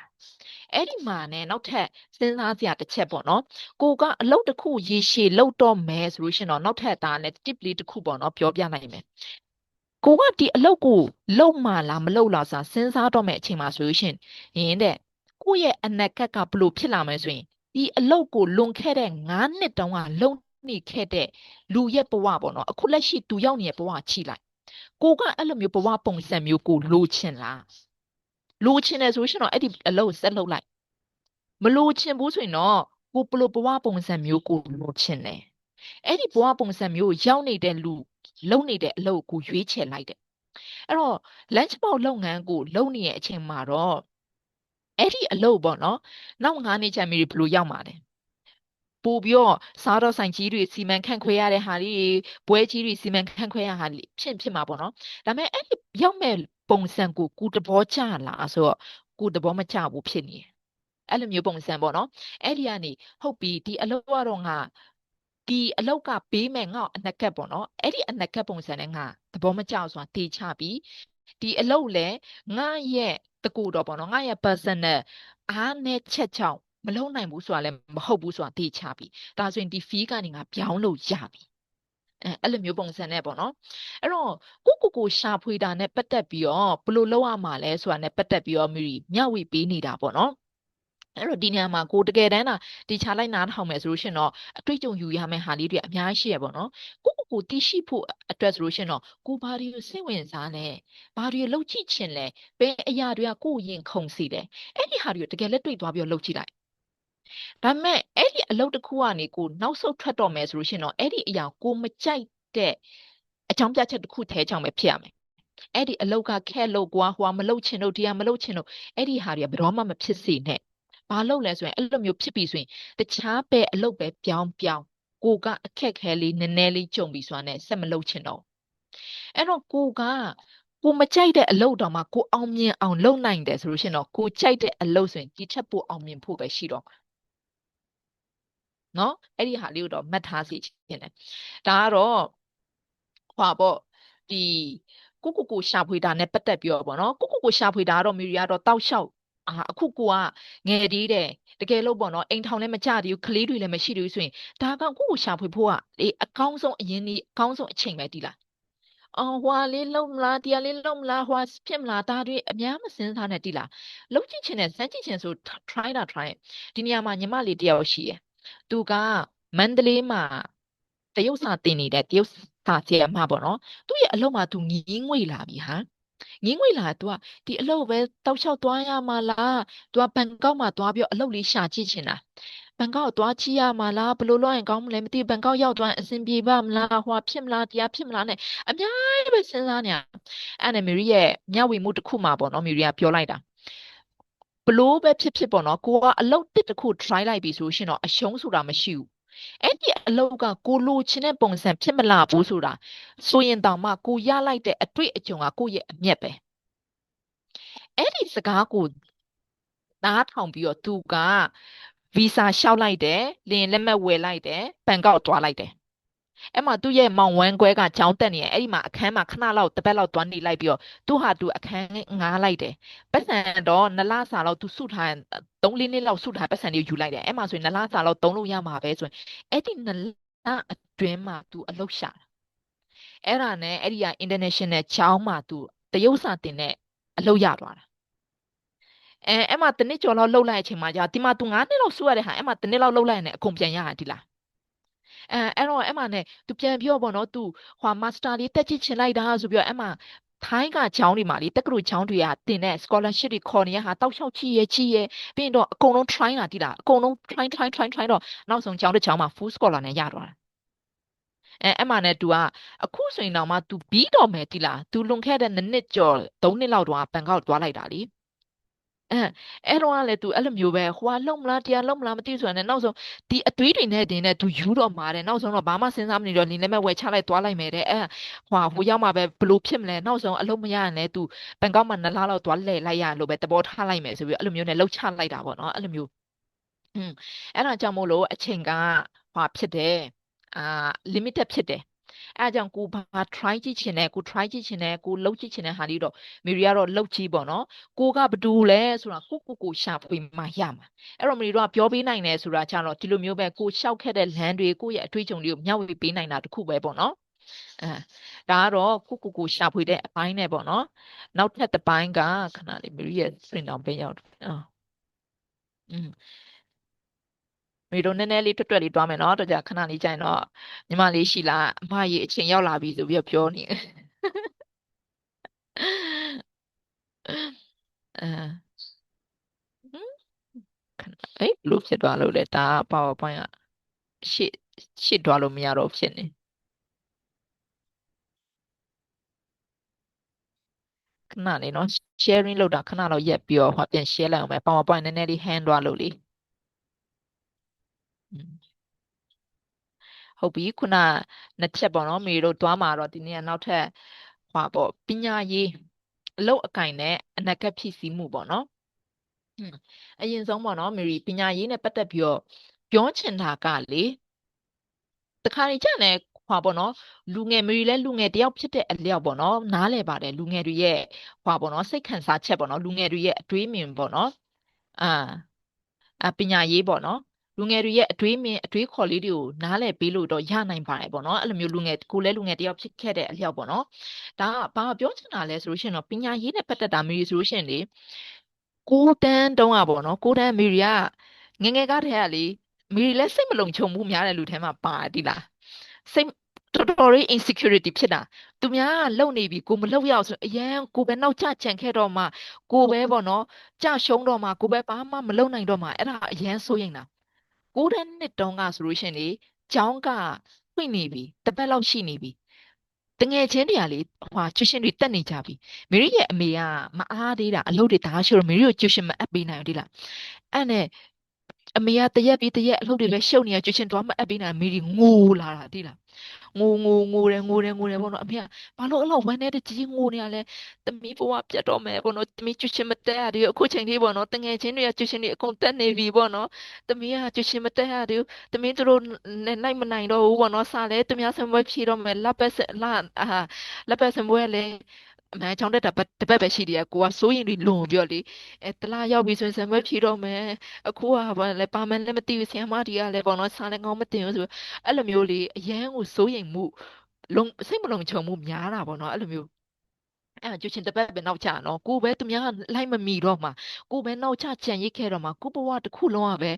းအဲ့ဒီမှာနဲ့နောက်ထပ်စဉ်းစားစရာတစ်ချက်ပေါ့နော်ကိုကအလုပ်တစ်ခုရေရှည်လုပ်တော့မယ်ဆိုလို့ရှိရင်တော့နောက်ထပ်ဒါနဲ့ tip လေးတစ်ခုပေါ့နော်ပြောပြနိုင်မယ်ကိုကဒီအလုပ်ကိုလုပ်မှလားမလုပ်လားဆိုတာစဉ်းစားတော့မယ့်အချိန်မှာဆိုလို့ရှိရင်တဲ့ကိုယ့်ရဲ့အနာဂတ်ကဘလို့ဖြစ်လာမယ်ဆိုရင်ဒီအလုပ်ကိုလွန်ခဲ့တဲ့9နှစ်တောင်ကလုံနေခဲ့တဲ့လူရဲ့ဘဝပေါ့နော်အခုလက်ရှိသူရောက်နေတဲ့ဘဝချိလိုက်ကိုကအဲ့လိုမျိုးဘဝပုံစံမျိုးကိုလိုချင်လားလိုချင်တယ်ဆိုရှင်တော့အဲ့ဒီအလုပ်ဆက်လုပ်လိုက်မလိုချင်ဘူးဆိုရင်တော့ကိုဘလို့ဘဝပုံစံမျိုးကိုလိုချင်တယ်အဲ့ဒီဘဝပုံစံမျိုးရောက်နေတဲ့လူလုပ်နေတဲ့အလုပ်ကိုရွေးချယ်လိုက်တယ်အဲ့တော့ lunch box လုပ်ငန်းကိုလုပ်နေတဲ့အချိန်မှာတော့အဲ့ဒီအလုပ်ပေါ့နော်နောက်9နှစ်ကြာမိဘလို့ရောက်မှာလဲပို့ပြီးတော့စားတော့ဆိုင်ကြီးတွေစီမံခန့်ခွဲရတဲ့ဟာတွေပွဲကြီးတွေစီမံခန့်ခွဲရဟာတွေဖြစ်မှာပေါ့နော်ဒါပေမဲ့အဲ့ဒီရောက်မဲ့ပုံစံကိုကိုတဘောချလားဆိုတော့ကိုတဘောမချဘူးဖြစ်နေတယ်အဲ့လိုမျိုးပုံစံပေါ့နော်အဲ့ဒီကနေဟုတ်ပြီဒီအလုပ်ကတော့ငါဒီအလောက်ကပေးမယ်ငါ့အနက်ကတ်ပေါ့နော်အဲ့ဒီအနက်ကတ်ပုံစံနဲ့ငါသဘောမကျဆိုတာတေချပြီးဒီအလုပ်လဲငါရဲ့တကူတော့ပေါ့နော်ငါရဲ့ personal အားနဲ့ချက်ချောင်းမလုံနိုင်ဘူးဆိုတာလည်းမဟုတ်ဘူးဆိုတာတေချပြီးဒါဆိုရင်ဒီ fee ကနေငါပြောင်းလို့ရပြီအဲ့လိုမျိုးပုံစံနဲ့ပေါ့နော်အဲ့တော့ကိုရှာဖွေတာနဲ့ပတ်သက်ပြီးတော့ဘယ်လိုလုပ်ရမှာလဲဆိုတာနဲ့ပတ်သက်ပြီးတော့မျှဝေပေးနေတာပေါ့နော်အဲ့တော့ဒီနေရာမှာကိုတကယ်တမ်းတီချလိုက်နားထောင်မယ်ဆိုလို့ရှင်တော့အတွေ့အကြုံယူရမယ့်ဟာလေးတွေအများကြီးရှိရပေါ့နော်ကိုသိရှိဖို့အတွက်ဆိုလို့ရှင်တော့ကိုဘာတွေကိုစိတ်ဝင်စားလဲဘာတွေလှုပ်ကြည့်ချင်လဲဘယ်အရာတွေကကိုရင်ခုန်စီလဲအဲ့ဒီဟာတွေကိုတကယ်လက်တွေ့သွားပြီးတော့လှုပ်ကြည့်လိုက်ဒါပေမဲ့အဲ့ဒီအလုပ်တစ်ခုကနေကိုနောက်ဆုတ်ထွက်တော့မယ်ဆိုလို့ရှင်တော့အဲ့ဒီအရာကိုမကြိုက်တဲ့အကြောင်းပြချက်တစ်ခုထဲကြောင့်ပဲဖြစ်ရမယ်အဲ့ဒီအလောက်ကခက်လို့ကွာဟိုမလုပ်ချင်လို့တရားမလုပ်ချင်လို့အဲ့ဒီဟာတွေကဘယ်တော့မှမဖြစ်စေနဲ့ဘာလုပ်လဲဆိုရင်အဲ့လိုမျိုးဖြစ်ပြီဆိုရင်တခြားပဲအလုပ်ပဲပြောင်းကိုကအခက်ခဲလေးနည်းနည်းလေးကြုံပြီဆိုတာနဲ့ဆက်မလုပ်ချင်တော့အဲ့တော့ကိုမကြိုက်တဲ့အလုပ်တောင်မှကိုအောင်မြင်အောင်လုပ်နိုင်တယ်ဆိုလို့ရှိရင်တော့ကိုကြိုက်တဲ့အလုပ်ဆိုရင်ဒီချက်ပိုအောင်မြင်ဖို့ပဲရှိတော့နော်အဲ့ဒီဟာလေးကိုတော့မှတ်ထားစီခြင်းတယ်ဒါကတော့ဟွာပေါ့ဒီကိုရှာဖွေတာနဲ့ပတ်သက်ပြီးတော့ပေါ့နော်ကိုရှာဖွေတာကတော့မီရီကတော့တောက်လျှောက်အခုကိုကငယ်သေးတယ်တကယ်လို့ပေါ့နော်အိမ်ထောင်လည်းမကြသေးဘူးကလေးတွေလည်းမရှိသေးဘူးဆိုရင်ဒါကကိုရှာဖွေဖို့ကအကောင်းဆုံးအရင်ဒီအကောင်းဆုံးအချိန်ပဲဒီလားအော်ဟွာလေးလုံးမလားတရားလေးလုံးမလားဟွာဖြစ်မလားဒါတွေအများမစင်းစားနဲ့ဒီလားလုံးကြည့်ချင်တယ်စမ်းကြည့်ချင်ဆို try ဒီနေရာမှာညီမလေးတယောက်ရှိရယ်သူကမန္တလေးမှာတရုတ်စာသင်နေတဲ့တရုတ်စာဆရာမပေါ့နော်သူ့ရဲ့အလုပ်မှာသူငင်းငွေလာပြီဟာငင်းငွေလာသူကဒီအလုပ်ပဲတောက်လျှောက်သွားရမှာလားသူကဘန်ကောက်မှာသွားပြီးအလုပ်လေးရှာကြည့်ချင်တာဘန်ကောက်သွားချီရမှာလားဘယ်လိုလုပ်ရင်ကောင်းမလဲမသိဘန်ကောက်ရောက်သွားအဆင်ပြေပါမလားဟွာဖြစ်မလားတရားဖြစ်မလားနဲ့အများကြီးပဲစဉ်းစားနေရအဲ့နဲ့မီရီရဲ့မျှဝေမှုတစ်ခုမှာပေါ့နော်မီရီကပြောလိုက်တာဘလို့ပဲဖြစ်ပေါ့နော်ကိုကအလုပ်တစ်ခု try လိုက်ပြီဆိုရှင်တော့အရှုံးဆိုတာမရှိဘူး အဲ့ဒီအလောက်ကကိုလိုချင်တဲ့ပုံစံဖြစ်မလာဘူးဆိုတာဆိုရင်တောင်မှကိုရလိုက်တဲ့အတွေ့အကြုံကကိုယ့်ရဲ့အမျက်ပဲအဲ့ဒီစကားကိုနားထောင်ပြီးတော့သူကဗီဇာလျှောက်လိုက်တယ်လင်းလက်မှတ်ဝယ်လိုက်တယ်ဘန်ကောက်သွားလိုက်တယ်အဲ့မှာသူ့ရဲ့မောင်ဝမ်းခွဲကကြောင်းတက်နေတယ်အဲ့ဒီမှာအခန်းမှာခဏလောက်တစ်ပတ်လောက်သွားနေလိုက်ပြီးတော့သူ့ဟာသူအခန်းငားလိုက်တယ်ပတ်စံတော့2 လစာလောက်သူစုထား3-4 နှစ်လောက်စုထားပတ်စံတွေယူလိုက်တယ်အဲ့မှာဆိုရင်2 လစာလောက်သုံးလို့ရမှာပဲဆိုရင်အဲ့ဒီ2 လအတွင်းမှာသူအလုပ်ရှာအဲ့ဒါနဲ့အဲ့ဒီက international ကျောင်းမှာသူတရုတ်စာတင်တဲ့အလုပ်ရသွားတာအဲ့မှာတစ်နှစ်ကျော်လောက်လှုပ်လိုက်အချိန်မှာကြာဒီမှာသူ9 နှစ်လောက်စုရတဲ့ဟာအဲ့မှာတစ်နှစ်လောက်လှုပ်လိုက်ရင်အကုန်ပြန်ရတာဒီလားအဲ့တော့အဲ့မှာ ਨੇ သူပြန်ပြောပေါ့နော်သူဟိုမာစတာလေးတက်ချစ်ချင်လိုက်တာဆိုပြီးတော့အဲ့မှာထိုင်းကကျောင်းတွေမှာလေတက္ကသိုလ်ကျောင်းတွေကတင်တဲ့ scholarship တွေခေါ်နေရဟာတောက်လျှောက်ချီရဲပြီးရင်တော့အကုန်လုံး try တာတိလားအကုန်လုံး try တော့နောက်ဆုံးကျောင်းတစ်ကျောင်းမှာ full scholar နဲ့ရသွားတာအဲ့မှာ ਨੇ သူကအခုဆိုရင်တော့မှ तू ပြီးတော့မယ်တိလား तू လွန်ခဲ့တဲ့နှစ်ကျော်3 နှစ်လောက်တော့ဘန်ကောက်သွားလိုက်တာလေအဲ့တော့ကလည်း तू အဲ့လိုမျိုးပဲဟိုကလုံမလားတရားလုံမလားမသိဘူးဆိုရင်နောက်ဆုံးဒီအတွေးတွေနဲ့တင်နဲ့ तू ယူတော့မှာတယ်နောက်ဆုံးတော့ဘာမှစဉ်းစားမနေတော့လင်းလည်းမဲ့ဝယ်ချလိုက်သွားလိုက်မယ်တဲ့ဟိုရောက်မှာပဲဘလို့ဖြစ်မလဲနောက်ဆုံးအလုပ်မရရင်လည်း तू ဘန်ကောက်မှာ2 လလောက်သွားလဲလိုက်ရလို့ပဲသဘောထားလိုက်မယ်ဆိုပြီးအဲ့လိုမျိုးနဲ့လှုပ်ချလိုက်တာပေါ့နော်အဲ့လိုမျိုးအဲ့ဒါကြောင့်မို့လို့အချိန်ကဖြစ်တယ်အာ limited ဖြစ်တယ်အဲ့ကြောင့်ကိုဘာ try ကြည့်ချင်တယ်ကို try ကြည့်ချင်တယ်ကိုလှုပ်ကြည့်ချင်တဲ့ဟာလေးတော့မေရီကတော့လှုပ်ကြည့်ပေါ့နော်ကိုကဘသူလဲဆိုတာကိုရှာဖွေမှရမှာအဲ့တော့မေရီတို့ကပြောပေးနိုင်တယ်ဆိုတာကြတော့ဒီလိုမျိုးပဲကိုရှောက်ခဲ့တဲ့လမ်းတွေကိုရဲ့အတွေ့အကြုံတွေကိုမျှဝေပေးနိုင်တာတခုပဲပေါ့နော်အဲဒါကတော့ကိုရှာဖွေတဲ့အပိုင်းနဲ့ပေါ့နော်နောက်ထပ်တစ်ပိုင်းကခဏလေးမေရီရဲ့စင်တောင်ပေးရောက်อืมမေတို့နည်းနည်းလေးတွတ်လေးတွားမယ်နော်တော့ကြာခဏလေးကြာရင်တော့ညီမလေးရှိလားအမကြီးအချိန်ရောက်လာပြီဆိုပြီးတော့ပြောနေဘလို့ဖြစ်သွားလို့လဲဒါက PowerPoint ကရှေ့ရှေ့သွားလို့မရတော့ဖြစ်နေခဏလေးနော် sharing လုပ်တာခဏတော့ရက်ပြီးတော့ပြန် share လိုက်အောင်ပဲ PowerPoint နည်းနည်းလေး hand သွားလို့လေဟုတ်ပြီခုနနှစ်ချက်ပေါ့နော်မေတို့တွားမှာတော့ဒီနေ့ကနောက်ထပ်ပေါ့ပညာရေးအလုပ်အကင်နဲ့အနာဂတ်ဖြစ်စည်းမှုပေါ့နော်အရင်ဆုံးပေါ့နော်မေရီပညာရေးနဲ့ပတ်သက်ပြီးတော့ပြောချင်တာကလေတခါနေကြတယ်ပေါ့နော်လူငယ်မေရီလဲလူငယ်တယောက်ဖြစ်တဲ့အလျောက်ပေါ့နော်နားလဲပါတယ်လူငယ်တွေရဲ့ပေါ့နော်စိတ်ခံစားချက်ပေါ့နော်လူငယ်တွေရဲ့အတွေးမြင်ပေါ့နော်ပညာရေးပေါ့နော်လူငယ်တွေရဲ့အတွေးမြင်အတွေးခေါ်လေးတွေကိုနားလည်ပေးလို့တော့ရနိုင်ပါတယ်ပေါ့နော်အဲ့လိုမျိုးလူငယ်ကိုလည်းလူငယ်တယောက်ဖြစ်ခဲ့တဲ့အလျောက်ပေါ့နော်ဒါကဘာပြောချင်တာလဲဆိုလို့ရှိရင်တော့ပညာရေးနဲ့ပတ်သက်တာမျိုးဆိုလို့ရှိရင်လေ9 တန်းတုန်းကပေါ့နော်9 တန်းမေရီကငယ်ငယ်ကတည်းကလေမေရီလည်းစိတ်မလုံခြုံမှုများတဲ့လူထဲမှာပါတယ်လားစိတ်တော်တော်လေး insecurity ဖြစ်တာသူများကလုံနေပြီကိုမလုံရအောင်ဆိုအရန်ကိုပဲနောက်ကျကြံခဲ့တော့မှကိုပဲပေါ့နော်ကြရှုံးတော့မှကိုပဲဘာမှမလုံနိုင်တော့မှအဲ့ဒါအရန်စိုးရိမ်တာ9 နှစ်တုန်းကဆိုလို့ရှိရင်လေကျောင်းကဖွင့်နေပြီတစ်ပတ်လောက်ရှိနေပြီတငယ်ချင်းတွေကလေကျူရှင်တွေတက်နေကြပြီမေရီရဲ့အမေကမအားသေးတာအလုပ်တွေတအားရှိတော့မေရီကိုကျူရှင်မအပ်ပေးနိုင်ဘူးဒီလားအဲ့နဲ့အမေကတရက်ပြီးတရက်အလုပ်တွေပဲရှုပ်နေရကျူရှင်တော့မအပ်ပေးနိုင်မေရီငိုလာတာဒီလားငိုတယ်ပေါ့နော်အမေကဘာလို့အဲ့လိုဝမ်းနဲ့တကြီးငိုနေရလဲသမီးဘဝပြတ်တော့မယ်ပေါ့နော်သမီးကျူရှင်မတက်ရသေးဘူးအခုချိန်လေးပေါ့နော်တငယ်ချင်းတွေကကျူရှင်တွေအကုန်တက်နေပြီပေါ့နော်သမီးကကျူရှင်မတက်ရသေးဘူးသမီးတို့နဲ့နိုင်မနိုင်တော့ဘူးပေါ့နော်စားလဲသူများဆံပွဲဖြေတော့မယ်လက်ပတ်ဆံပွဲလဲအမေချောင်းတက်တာတပတ်ပဲရှိသေးတယ်ကိုကစိုးရင်တွေလွန်ပြောလေတလားရောက်ပြီဆိုရင်ဆံပွဲဖြေတော့မယ်အခုကဘာလဲပါမယ်လည်းမသိဘူးဆရာမတွေကလည်းပေါ့နော်စားလည်းကောင်းမတင်ဘူးဆိုအဲ့လိုမျိုးလေအရန်ကိုစိုးရိမ်မှုစိတ်မလုံခြုံမှုများတာပေါ့နော်အဲ့လိုမျိုးကျူချင်းတစ်ပတ်ပဲနောက်ကျနော်ကိုပဲသူများကလိုက်မမီတော့မှာကိုပဲနောက်ကျကြံရိတ်ခဲ့တော့မှာကိုဘဝတစ်ခုလုံးကပဲ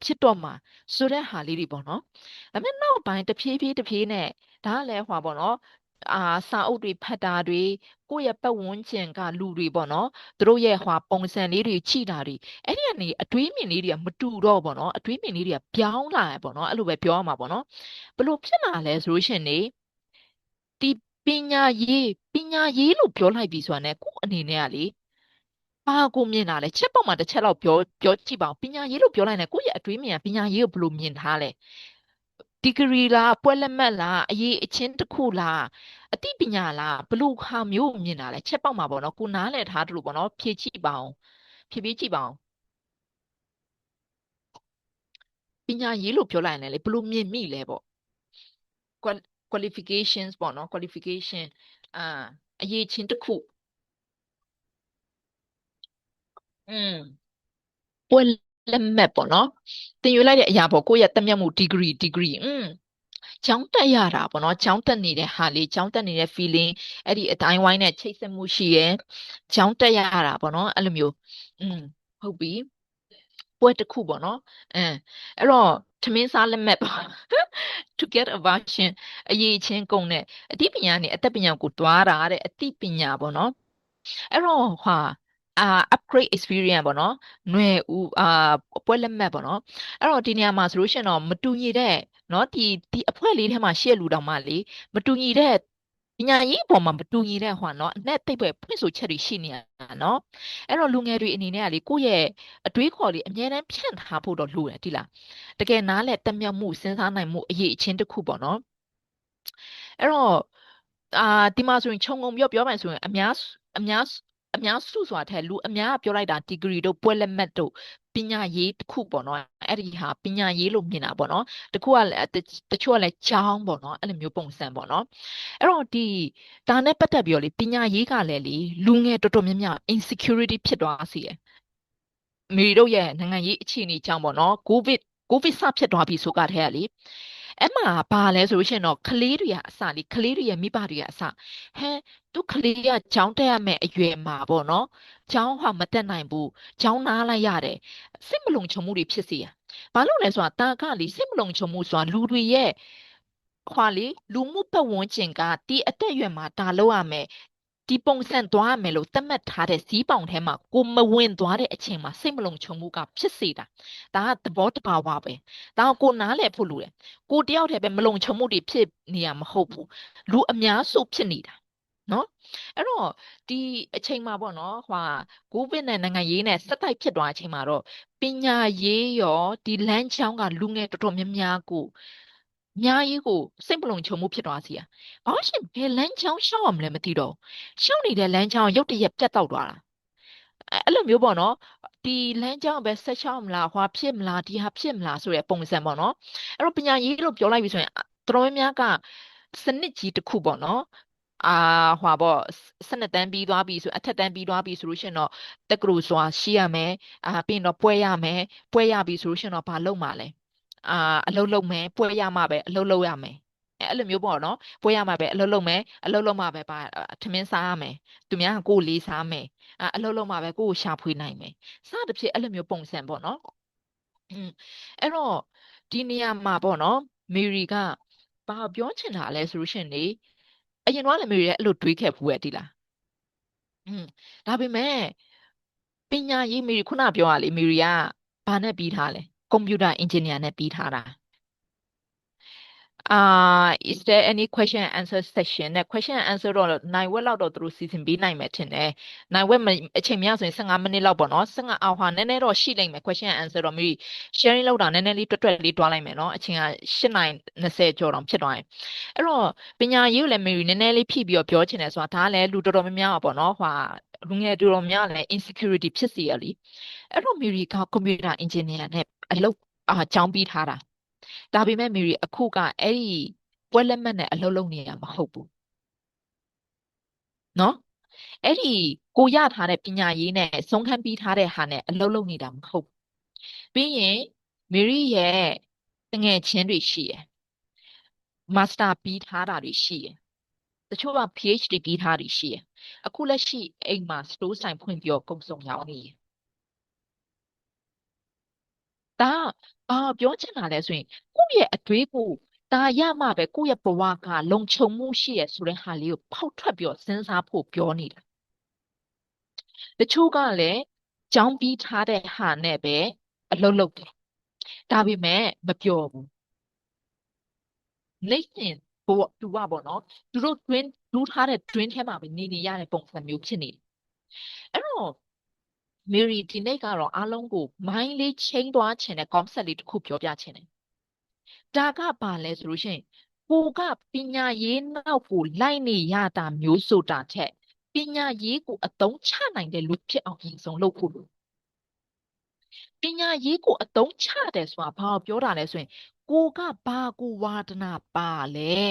ဖြစ်တော့မှာဆိုတဲ့ဟာလေးတွေပေါ့နော်ဒါပေမဲ့နောက်ပိုင်းတဖြည်းဖြည်းနဲ့ဒါကလည်းပေါ့နော်စာအုပ်တွေဖတ်တာတွေကိုယ့်ရဲ့ပတ်ဝန်းကျင်ကလူတွေပေါ့နော်သူတို့ရဲ့ပုံစံလေးတွေချိတာတွေအဲ့ဒီကနေအတွေးမြင်လေးတွေကမတူတော့ပေါ့နော်အတွေးမြင်လေးတွေကပြောင်းလာရပေါ့နော်အဲ့လိုပဲပြောရမှာပေါ့နော်ဘလို့ဖြစ်လာလဲဆိုလို့ရှိရင်နေဒီပညာရေးလို့ပြောလိုက်ပြီဆိုတာ ਨੇ ကို့အနေနဲ့ကလေဘာကိုမြင်တာလဲချက်ပေါက်မှာတစ်ချက်လောက်ပြောကြည့်ပါဦးပညာရေးလို့ပြောလိုက်ရင်ကိုယ့်ရဲ့အတွေးမြင်ကပညာရေးကိုဘယ်လိုမြင်ထားလဲ degree လားပွဲလက်မှတ်လားအရေးအချင်းတစ်ခုလားအသိပညာလားဘလို့ခါမျိုးမြင်တာလဲချက်ပေါက်မှာပေါ့နော်ကိုနားလည်ထားတယ်လို့ပေါ့နော်ဖြည့်ကြည့်ပါအောင်ဖြည့်ပြီးကြည့်ပါအောင်ပညာရေးလို့ပြောလိုက်ရင်လည်းဘလို့မြင်မိလဲပေါ့ qualifications ပေါ့နော် qualification အာအရေးချင်းတစ်ခုอืมပွဲလက်မှတ်ပေါ့နော်သင်ယူလိုက်တဲ့အရာပေါ့ကိုယ့်ရဲ့တက်မြတ်မှု degree ကျောင်းတက်ရတာပေါ့နော်ကျောင်းတက်နေတဲ့ဟာလေးကျောင်းတက်နေတဲ့ feeling အဲ့ဒီအတိုင်းဝိုင်းနဲ့ချိတ်ဆက်မှုရှိရယ်ကျောင်းတက်ရတာပေါ့နော်အဲ့လိုမျိုးဟုတ်ပြီပွဲတစ်ခုပေါ့နော်အဲ့တော့ထမင်းစားလက်မှတ်ပေါ့ to get a version အရေးချင်းကုန်တဲ့အသိပညာနဲ့အသက်ပညာကိုတွားတာတဲ့အသိပညာပေါ့နော်အဲ့တော့upgrade experience ပေါ့နော်ຫນွေဦးပွဲလက်မှတ်ပေါ့နော်အဲ့တော့ဒီနေရာမှာဆိုလို့ရှိရင်တော့မတူညီတဲ့เนาะဒီအဖွဲ့လေးထဲမှာရှေ့လူတောင်မှလေမတူညီတဲ့ပညာရေးအပေါ်မှာမတူညီတဲ့ဟောနော်အနဲ့တိတ်ပဲဖွင့်ဆိုချက်တွေရှိနေရတာเนาะအဲ့တော့လူငယ်တွေအနေနဲ့ကလေကိုယ့်ရဲ့အတွေးခေါ်လေးအများတန်းဖြန့်ထားဖို့တော့လိုတယ်ဒီလားတကယ်နားလည်တက်မြောက်မှုစဉ်းစားနိုင်မှုအရေးအချင်းတစ်ခုပေါ့နော်အဲ့တော့အာဒီမှာဆိုရင်ခြုံငုံပြောမယ်ဆိုရင်အများအများစုစွာထက်လူအများကပြောလိုက်တာဒီဂရီတို့ပွဲလက်မှတ်တို့ပညာရေးတစ်ခုပေါ့နော်အဲ့ဒီဟာပညာရေးလို့မြင်တာပေါ့နော်တခုကလည်းတချို့ကလည်းကျောင်းပေါ့နော်အဲ့လိုမျိုးပုံစံပေါ့နော်အဲ့တော့ဒါနဲ့ပတ်သက်ပြီးတော့လေပညာရေးကလည်းလေလူငယ်တော်တော်များများ insecurity ဖြစ်သွားစေတယ်အမေတို့ရဲ့နိုင်ငံရေးအခြေအနေကြောင့်ပေါ့နော်ကိုဗစ်စဖြစ်သွားပြီဆိုကြတဲ့ကလေအဲ့မှာဘာလဲဆိုလို့ရှိရင်တော့ကလေးတွေကအစလေကလေးတွေရဲ့မိဘတွေကအစဟဲသူကလေးကကျောင်းတက်ရမယ့်အရွယ်မှာပေါ့နော်ကျောင်းဟာမတက်နိုင်ဘူးကျောင်းနားလိုက်ရတယ်စိတ်မလုံခြုံမှုတွေဖြစ်စေရဘာလို့လဲဆိုတာတာကလေစိတ်မလုံခြုံမှုဆိုတာလူတွေရဲ့ခွာလေလူမှုပတ်ဝန်းကျင်ကဒီအသက်အရွယ်မှာဒါလုပ်ရမယ်ဒီပုံစံသွားရမယ်လို့သတ်မှတ်ထားတဲ့စည်းပောင်ထဲမှာကိုမဝင်သွားတဲ့အချိန်မှာစိတ်မလုံခြုံမှုကဖြစ်စေတာဒါကသဘောတဘာဝပဲဒါကိုနားလည်ဖို့လိုတယ်ကိုတယောက်တည်းပဲမလုံခြုံမှုတွေဖြစ်နေရမဟုတ်ဘူးလူအများစုဖြစ်နေတာနော်အဲ့တော့ဒီအချိန်မှာပေါ့နော်ကိုဗစ်နဲ့နိုင်ငံရေးနဲ့ဆက်တိုက်ဖြစ်သွားတဲ့အချိန်မှာတော့ပညာရေးရောဒီလမ်းကြောင်းကလူငယ်တော်တော်များများကိုအများကြီးကိုစိတ်မလုံခြုံမှုဖြစ်သွားစီရဘာလို့ရှင်ဘယ်လမ်းကြောင်းရှောက်ရမလဲမသိတော့ရှောက်နေတဲ့လမ်းကြောင်းရုတ်တရက်ပြတ်တောက်သွားတာအဲ့လိုမျိုးပေါ့နော်ဒီလမ်းကြောင်းပဲဆက်ရှောက်မလားဖြစ်မလားဒီဟာဖြစ်မလားဆိုတဲ့ပုံစံပေါ့နော်အဲ့တော့ပညာရေးလို့ပြောလိုက်ပြီဆိုရင်တော်တော်များများကစနစ်ကြီးတစ်ခုပေါ့နော်အာပေါ့12 တန်းပြီးသွားပြီဆိုအထက်တန်းပြီးသွားပြီဆိုလို့ရှိရင်တော့တက္ကသိုလ်စွာရှိရမယ်ပြီးရင်တော့ပွဲရမယ်ပွဲရပြီဆိုလို့ရှိရင်တော့ဘာလုပ်မှာလဲအာအလုပ်လုပ်မယ်ပွဲရမှပဲအလုပ်လုပ်ရမယ်အဲ့လိုမျိုးပေါ့နော်ပွဲရမှာပဲအလုပ်လုပ်မယ်အလုပ်လုပ်မှာပဲထမင်းစားရမယ်သူများကကိုယ်လေးစားမယ်အလုပ်လုပ်မှာပဲကိုယ်ကိုရှာဖွေနိုင်မယ်စသဖြင့်အဲ့လိုမျိုးပုံစံပေါ့နော်อืมအဲ့တော့ဒီနေရာမှာပေါ့နော်မေရီကဘာပြောချင်တာလဲဆိုလို့ရှိရင်လေအရင်တော့လည်းမေရီရဲ့အဲ့လိုတွေးခဲ့ဖူးရဲ့ဒီလားอืมဒါပေမဲ့ပညာရေးမေရီခုနပြောရလေမေရီကဘာနဲ့ပြီးထားလဲကွန်ပျူတာအင်ဂျင်နီယာနဲ့ပြီးထားတာis there any question and answer session နဲ့ question and answer တော့နိုင်ဝက်လောက်တော့သူတို့စီစဉ်ပေးနိုင်မယ်ထင်တယ်နိုင်ဝက်အချိန်များဆိုရင်15မိနစ်လောက်ပေါ့နော်15အောက်ဟာနည်းနည်းတော့ရှိလိမ့်မယ် question and answer တော့မိ sharing လောက်တာနည်းနည်းလေးတွတ်တွတ်လေးတွားလိုက်မယ်နော်အချိန်က8:20ကျော်တောင်ဖြစ်သွားရင်အဲ့တော့ပညာရေးကိုလည်းမေရီနည်းနည်းလေးဖြည့်ပြီးတော့ပြောချင်တယ်ဆိုတာဒါကလည်းလူတော်တော်များများပေါ့နော်လူငယ်တော်တော်များလည်း insecurity ဖြစ်စေရလीအဲ့တော့မေရီကကွန်ပျူတာအင်ဂျင်နီယာနဲ့အလုပ်ကျောင်းပြီးထားတာဒါပေမဲ့မေရီအခုကအဲ့ဒီပွဲလက်မှတ်နဲ့အလုပ်လုပ်နေရမှာမဟုတ်ဘူးနော်အဲ့ဒီကိုရထားတဲ့ပညာရေးနဲ့ဆုံးခန်းပြီးထားတဲ့ဟာနဲ့အလုပ်လုပ်နေတာမဟုတ်ဘူးပြီးရင်မေရီရဲ့တငယ်ချင်းတွေရှိရယ်မာစတာပြီးထားတာတွေရှိရယ်တချို့က PhD ပြီးထားတွေရှိရယ်အခုလက်ရှိအိမ်မှာ store ဆိုင်ဖွင့်ပြီးတော့ကုန်စုံရောင်းနေရယ်ဒါပြောချင်တာလဲဆိုရင်ကိုယ့်ရဲ့အတွေးကိုဒါရမှပဲကိုယ့်ရဲ့ဘဝကလုံခြုံမှုရှိရဆိုတဲ့ဟာလေးကိုဖောက်ထွက်ပြီးတော့စဉ်းစားဖို့ပြောနေတာတချို့ကလည်းကြောင်းပြီးထားတဲ့ဟာနဲ့ပဲအလုပ်လုပ်တယ်ဒါပေမဲ့မပြောဘူးလက်ကျင်သူကပေါ့နော်သူတို့ twin ဒူးထားတဲ့ twin ထဲမှာပဲနေရတဲ့ပုံစံမျိုးဖြစ်နေတယ်အဲ့တော့မေရီဒီနေ့ကတော့အားလုံးကိုမိုင်းလေးချိန်သွားခြင်းတဲ့ concept လေးတစ်ခုပြောပြခြင်းတယ် ဒါကပါလဲဆိုလို့ရှိရင်ကိုကပညာရေးနောက်ကိုလိုက်နေရတာမျိုးဆိုတာထက်ပညာရေးကိုအသုံးချနိုင်တဲ့လူဖြစ်အောင်ရင်ဆုံးလုပ်ဖို့လိုပညာရေးကိုအသုံးချတယ်ဆိုတာဘာကိုပြောတာလဲဆိုရင်ကိုကဘာကိုဝါဒနာပါလဲ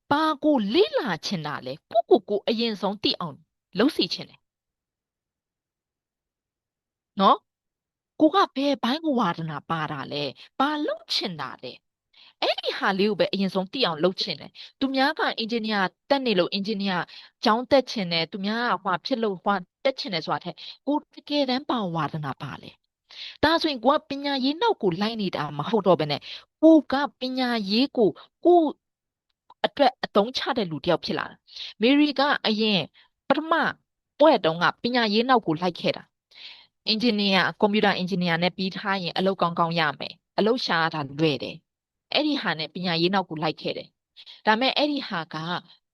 ဘာကိုလေ့လာချင်တာလဲကိုအရင်ဆုံးသိအောင်လုပ်စီချင်တယ်နော်ကိုကဘယ်ဘိုင်းကိုဝါဒနာပါတာလဲဘာလုပ်ချင်တာလဲအဲ့ဒီဟာလေးကိုပဲအရင်ဆုံးသိအောင်လုပ်ချင်တယ်သူများကအင်ဂျင်နီယာတက်နေလို့အင်ဂျင်နီယာကျောင်းတက်ချင်တယ်သူများကဟွာဖြစ်လို့ဟွာတက်ချင်တယ်ဆိုတာထက်ကိုတကယ်တမ်းပါဝါဒနာပါလဲဒါဆိုရင်ကိုကပညာရေးနောက်ကိုလိုက်နေတာမဟုတ်တော့ဘဲနဲ့ကိုကပညာရေးကိုအတွက်အသုံးချတဲ့လူတစ်ယောက်ဖြစ်လာတာမေရီကအရင်ပထမပွဲတုန်းကပညာရေးနောက်ကိုလိုက်ခဲ့တာအင်ဂျင်နီယာကွန်ပျူတာအင်ဂျင်နီယာနဲ့ပြီးထားရင်အလုပ်ကောင်းကောင်းရမယ်အလုပ်ရှာရတာလွယ်တယ်အဲ့ဒီဟာနဲ့ပညာရေးနောက်ကိုလိုက်ခဲ့တယ်ဒါပေမဲ့အဲ့ဒီဟာက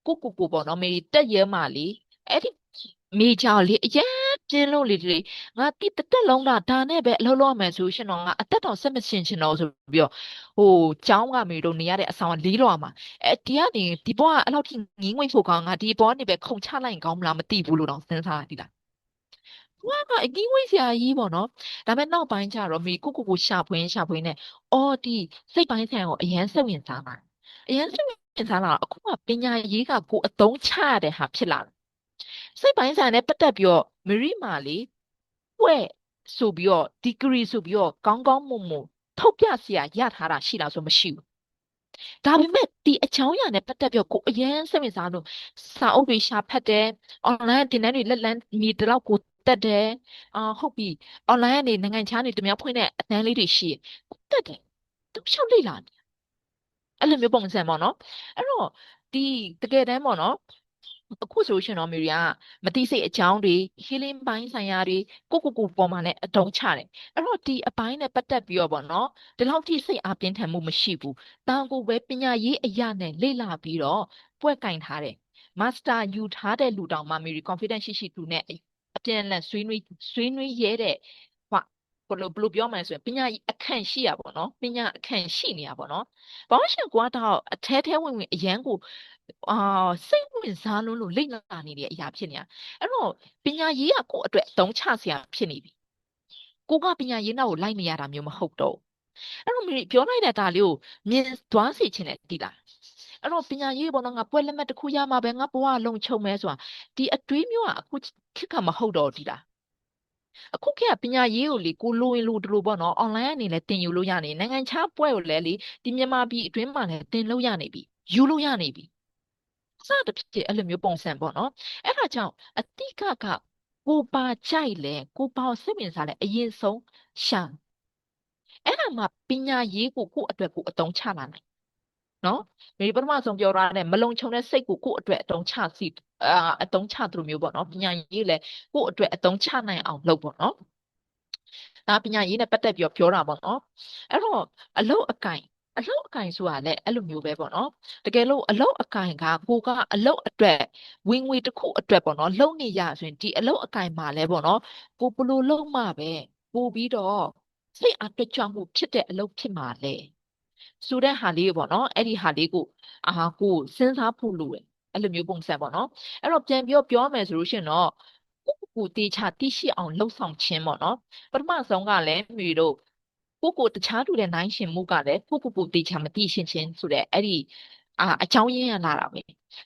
ကိုပေါ့နော်မေရီတက်ရဲမှလေအဲ့ဒီမေဂျာလေအရင်ပြင်းလို့လေငါတိတက်လုံးဒါနဲ့ပဲအလုပ်လုပ်ရမယ်ဆိုရှင်တော့ငါအသက်တော်ဆက်မရှင်ချင်တော့ဆိုပြီးတော့ဟိုကျောင်းကမေတို့နေရတဲ့အဆောင်ကလေးတော်မှာဒီကနေဒီဘောကအဲ့လောက်ထိငင်းငွေ့ဖို့ကောင်းငါဒီဘောကနေပဲခုန်ချလိုက်ရင်ကောင်းမလားမသိဘူးလို့တော့စဉ်းစားရတယ်လားသူကအကြီးဝေးဆရာကြီးပေါ့နော်ဒါပေမဲ့နောက်ပိုင်းကျတော့မေကိုရှာဖွေနေအော်ဒီစိတ်ပိုင်းဆိုင်ကိုအရန်စိတ်ဝင်စားမှာအရန်စိတ်ဝင်စားလာတော့အခုကပညာရေးကကိုအသုံးချရတဲ့ဟာဖြစ်လာတယ်စိတ်ပိုင်းဆိုင်နဲ့ပတ်သက်ပြီးတော့မရီမာလေးပွဲဆိုပြီးတော့ဒီဂရီဆိုပြီးတော့ကောင်းကောင်းမွန်မွန်ထုတ်ပြစရာရထားတာရှိလားဆိုမရှိဘူးဒါပေမဲ့ဒီအချောင်းရနဲ့ပတ်သက်ပြီးတော့ကိုအရင်စိတ်ဝင်စားလို့စာအုပ်တွေရှာဖတ်တယ်။ online တင်တန်းတွေလက်လန်းမီတလောက်ကိုတက်တယ်။ဟုတ်ပြီ။ online ကနေနိုင်ငံခြားနေတများဖွင့်တဲ့အတန်းလေးတွေရှိတယ်။ကိုတက်တယ်။သူရှောက်လေ့လာတယ်။အဲ့လိုမျိုးပုံစံပေါ့နော်။အဲ့တော့ဒီတကယ်တမ်းပေါ့နော်။အခုဆိုရှင်တော့မေရီကမတိစိတ်အကြောင်းတွေ healing ပိုင်းဆိုင်ရာတွေကိုပေါ်မှာလည်းအတုံးချတယ်အဲ့တော့ဒီအပိုင်းနဲ့ပတ်သက်ပြီးတော့ပေါ့နော်ဒီလောက်ထိစိတ်အားပြင်းထန်မှုမရှိဘူးတောင်ကိုပဲပညာရေးအရာနဲ့လေ့လာပြီးတော့ပွဲကင်ထားတယ် master ယူထားတဲ့လူတောင်မှမေရီ confidence ရှိသူနဲ့အပြန်အလှန်ဆွေးနွေးရဲတဲ့ဟိုဘယ်လိုပြောမှလဲဆိုရင်ပညာအခန့်ရှိရပါတော့ပညာအခန့်ရှိနေရပါတော့ဘာလို့ရှင်ကတော့အထဲဝင်အရန်ကိုအာစိတ်ဝင်စားလို့လေ့လာနေတဲ့အရာဖြစ်နေတာအဲ့တော့ပညာရေးကကိုယ့်အတွက်အသုံးချစရာဖြစ်နေပြီကိုကပညာရေးနောက်ကိုလိုက်နေရတာမျိုးမဟုတ်တော့အဲ့တော့ပြောလိုက်တဲ့ဒါလေးကိုမြင်သွားစေချင်တယ်ဒီလားအဲ့တော့ပညာရေးပေါ်တော့ငါပွဲလက်မှတ်တစ်ခုရမှာပဲငါဘဝလုံးချုံမဲဆိုတာဒီအတွေးမျိုးကအခုခေတ်ကမဟုတ်တော့ဒီလားအခုခေတ်ကပညာရေးကိုလေကိုလိုရင်လိုတို့ပေါ့နော် online ကနေလည်းသင်ယူလို့ရနေနိုင်ငံခြားပွဲကိုလည်းလေဒီမြန်မာပြည်အတွင်းမှာလည်းသင်လို့ရနေပြီယူလို့ရနေပြီစသဖြင့်အဲ့လိုမျိုးပုံစံပေါ့နော်အဲ့ဒါကြောင့်အတိကကိုပါကြိုက်လဲကိုပါစိတ်ဝင်စားလဲအရင်ဆုံးရှာအဲ့ဒါမှပညာရေးကိုအတွက်ကိုအသုံးချလာနိုင်နော်ဒီပထမဆုံးပြောထားတဲ့မလုံခြုံတဲ့စိတ်ကိုအတွက်အသုံးချစီအသုံးချသူမျိုးပေါ့နော်ပညာရေးလဲကိုအတွက်အသုံးချနိုင်အောင်လုပ်ပေါ့နော်ဒါပညာရေးနဲ့ပတ်သက်ပြီးတော့ပြောတာပေါ့နော်အဲ့တော့အလုတ်အကင်ဆိုတာလည်းအဲ့လိုမျိုးပဲပေါ့နော်တကယ်လို့အလုတ်အကင်ကိုကအလုတ်အတွက်ဝင်ငွေတစ်ခုအတွက်ပေါ့နော်လုံနေရဆိုရင်ဒီအလုတ်အကင်မှာလည်းပေါ့နော်ကိုဘလို့လုံမှပဲပို့ပြီးတော့စိတ်အားတွက်ကြွမှုဖြစ်တဲ့အလုပ်ဖြစ်မှာလေဆိုတဲ့ဟာလေးပေါ့နော်အဲ့ဒီဟာလေးကိုစဉ်းစားဖို့လိုတယ်အဲ့လိုမျိုးပုံစံပေါ့နော်အဲ့တော့ပြန်ပြောမယ်ဆိုလို့ရှိရင်တော့ကိုတေချာသိရှိအောင်လှုပ်ဆောင်ခြင်းပေါ့နော်ပထမဆုံးကလည်းမိတို့ကိုတခြားသူတဲ့နိုင်ရှင်မှုကလည်းကိုတေချာမသိရှင်းခြင်းဆိုတဲ့အဲ့ဒီအကြောင်းရင်းရလာတာပဲ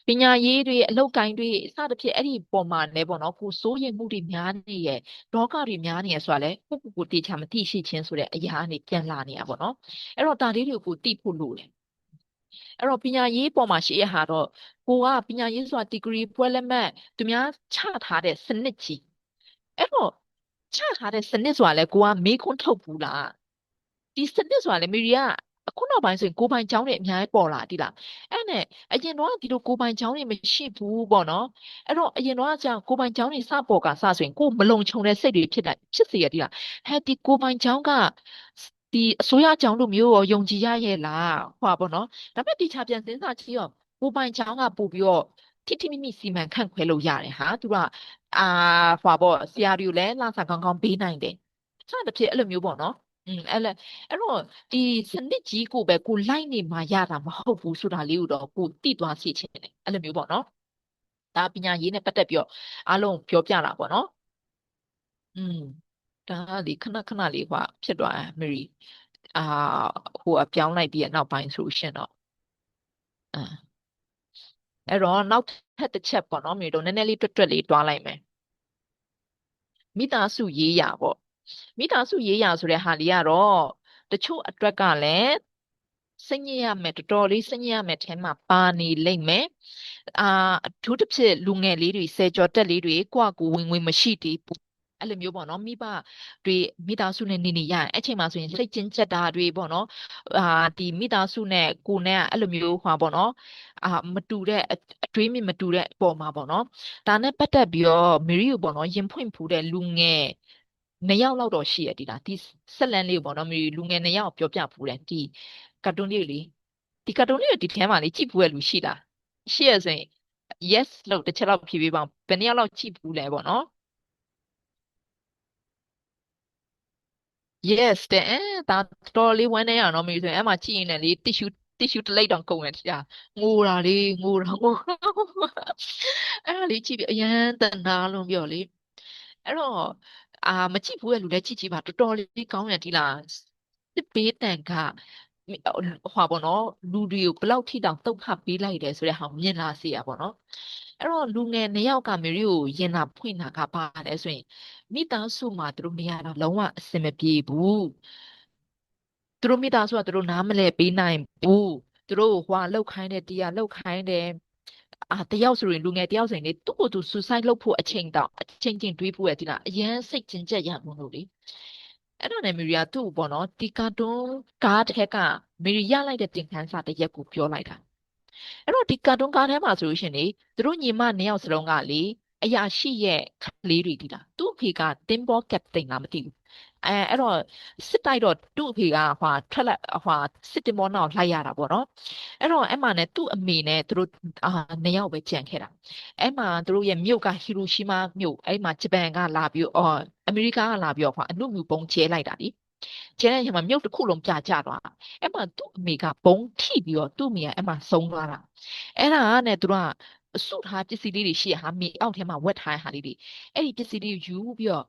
ပညာရေးတွေအလုပ်ကိုင်းတွေစသဖြင့်အဲ့ဒီပုံမှာလည်းပေါ့နော်ကိုစိုးရိမ်မှုတွေများနေရဲ့ဒေါကတွေများနေရဲ့ဆိုတာလေကိုတေချာမသိရှိခြင်းဆိုတဲ့အရာကနေပြန်လာနေတာပေါ့နော်အဲ့တော့ဒါလေးတွေကိုသိဖို့လိုတယ်အဲ့တော့ပညာရေးပေါ်မှာရှိရဟာတော့ကိုကပညာရေးဆိုတာ degree ပွဲလက်မှတ်သူများချထားတဲ့စနစ်ကြီးအဲ့တော့ချထားတဲ့စနစ်ဆိုတာလေကိုကမေးခွန်းထုတ်ဘူးလားဒီစနစ်ဆိုတာလေမီဒီယာအခုနောက်ပိုင်းဆိုရင်ကိုယ်ပိုင်ကျောင်းတွေအများကြီးပေါ်လာတိလားအဲ့နဲ့အရင်တော့ဒီလိုကိုယ်ပိုင်ကျောင်းတွေမရှိဘူးပေါ့နော်အဲ့တော့အရင်တော့ကြာကိုယ်ပိုင်ကျောင်းတွေစပေါ်ကစဆိုရင်ကိုယ်မလုံခြုံတဲ့စိတ်တွေဖြစ်စေရတိလားဟဲ့ဒီကိုယ်ပိုင်ကျောင်းကဒီအစိုးရကျောင်းလိုမျိုးရောယုံကြည်ရရဲ့လားဟွာပေါ့နော်ဒါပေမဲ့ဒီချာပြန်စဉ်းစားကြည့်ရောကိုယ်ပိုင်ကျောင်းကပို့ပြီးတော့ထိမိစီမံခန့်ခွဲလို့ရတယ်ဟာသူကဟွာပေါ့ဆရာတွေကိုလည်းလာစာကောင်းကောင်းပေးနိုင်တယ်စသဖြင့်အဲ့လိုမျိုးပေါ့နော် အဲ့တော့ဒီစနစ်ကြီးကိုပဲကိုလိုက်နေမှရတာမဟုတ်ဘူးဆိုတာလေးကိုတော့ကိုသိသွားစေချင်တယ်အဲ့လိုမျိုးပေါ့နော်ဒါပညာရေးနဲ့ပတ်သက်ပြီးတော့အားလုံးပြောပြတာပေါ့နော်อืมဒါကလေခဏခဏလေးဟိုဖြစ်သွားတယ်မေရီအာဟိုပြောင်းလိုက်ပြီးတဲ့နောက်ပိုင်းဆိုရှင်တော့အာအဲ့တော့နောက်ထပ်တစ်ချက်ပေါ့နော်မေရီတို့နည်းနည်းလေးတွတ်လေးတွားလိုက်မယ်မိသားစုရေးရာပေါ့မိသားစုရေးရာဆိုတဲ့ဟာလေးကတော့တချို့အတွက်ကလည်းစိတ်ညစ်ရမယ်တော်တော်လေးစိတ်ညစ်ရမယ်ထဲမှာပါနေလိမ့်မယ်အာအထူးသဖြင့်လူငယ်လေးတွေဆယ်ကျော်တက်လေးတွေကိုယ့်အကိုဝင်ဝင်မရှိသေးဘူးအဲ့လိုမျိုးပေါ့နော်မိဘတွေမိသားစုနဲ့နေနေရရင်အဲ့ချိန်မှာဆိုရင်စိတ်ကျဉ်ကျက်တာတွေပေါ့နော်အာဒီမိသားစုနဲ့ကိုယ်နဲ့အဲ့လိုမျိုးဟွာပေါ့နော်မတူတဲ့အတွေးမြင်မတူတဲ့အပေါ်မှာပေါ့နော်ဒါနဲ့ပတ်သက်ပြီးတော့မေရီကိုပေါ့နော်ရင်ဖွင့်ဖူးတဲ့လူငယ်နှစ်ယောက်လောက်တော့ရှိရဒီလားဒီဆက်လန်းလေးကိုပေါ့နော်မေရီလူငယ်နှစ်ယောက်ပြောပြဖူးတယ်ဒီကာတွန်းလေးကိုလေဒီကာတွန်းလေးကိုဒီထဲမှာလေကြည့်ဖူးရလူရှိလားရှိရဆိုရင် yes လို့တစ်ချက်လောက်ဖြေပေးပါဦးဘယ်နှစ်ယောက်လောက်ကြည့်ဖူးလဲပေါ့နော် yes တဲ့ဒါတော်တော်လေးဝမ်းနေရအောင်မေရီဆိုရင်အဲ့မှာကြည့်ရင်လည်းလေတစ်ရှူတစ်လိပ်တောင်ကုန်တယ်ကြာငိုတာလေငိုတာအဲ့ဒါလေးကြည့်ပြီးအရန်တနာလုံးပြောလေအဲ့တော့မကြည့်ဘူးရဲ့လူလည်းကြည့်ကြည့်ပါတော်တော်လေးကောင်းရဒီလားစစ်ဘေးတန်ကဟွာပေါ့နော်လူတွေကိုဘယ်လောက်ထိတောင်တုတ်ခပေးလိုက်တယ်ဆိုတဲ့ဟာကိုမြင်လာစေရပေါ့နော်အဲ့တော့လူငယ်နှစ်ယောက်ကမေရီကိုရင်နာဖွင့်တာကပါလဲဆိုရင်မိသားစုမှာသူတို့နေရတာလုံးဝအဆင်မပြေဘူးသူတို့မိသားစုကသူတို့နားမလည်ပေးနိုင်ဘူးသူတို့ဟွာလောက်ခိုင်းတယ်တရားလောက်ခိုင်းတယ်တယောက်ဆိုရင်လူငယ်တယောက်ဆိုရင်လေသူ့ကိုယ်သူ suicide လုပ်ဖို့အချိန်တောင်အချိန်ချင်းတွေးဖို့ရဒီလားအရန်စိတ်ကျဉ်ကျက်ရမှုလို့လေအဲ့တော့ねမေရီယာသူ့ကိုပေါ့နော်ဒီကာတွန်းကားထဲကမေရီရလိုက်တဲ့သင်ခန်းစာတစ်ရက်ကိုပြောလိုက်တာအဲ့တော့ဒီကာတွန်းကားထဲမှာဆိုလို့ရှိရင်လေသူတို့ညီမနှစ်ယောက်စလုံးကလေအရာရှိရဲ့ကလေးတွေဒီလားသူ့အဖေကတင်ဘောကပတိန်လားမသိဘူးအဲ့တော့စစ်တိုက်တော့သူ့အဖေကဟွာထွက်လိုက်ဟွာစစ်တင်ဘောနောက်လိုက်ရတာပေါ့နော်အဲ့တော့အဲ့မှာねသူ့အမေနဲ့သူတို့နှစ်ယောက်ပဲကြံခဲ့တာအဲ့မှာသူတို့ရဲ့မြို့ကဟီရိုရှီးမားမြို့အဲ့မှာဂျပန်ကလာပြီးအမေရိကကလာပြီးတော့ဟွာအနုမြူပုံကျဲလိုက်တာလीကျဲတဲ့အချိန်မှာမြုပ်တစ်ခုလုံးပြကျသွားတာအဲ့မှာသူ့အမေကဘုံထိပြီးတော့သူ့အမေကအဲ့မှာဆုံးသွားတာအဲ့ဒါကနဲ့သူတို့ကစုထားပစ္စည်းလေးတွေရှိရဟာမြေအောက်ထဲမှာဝက်ထားတဲ့ဟာလေးတွေအဲ့ဒီပစ္စည်းလေးယူပြီးတော့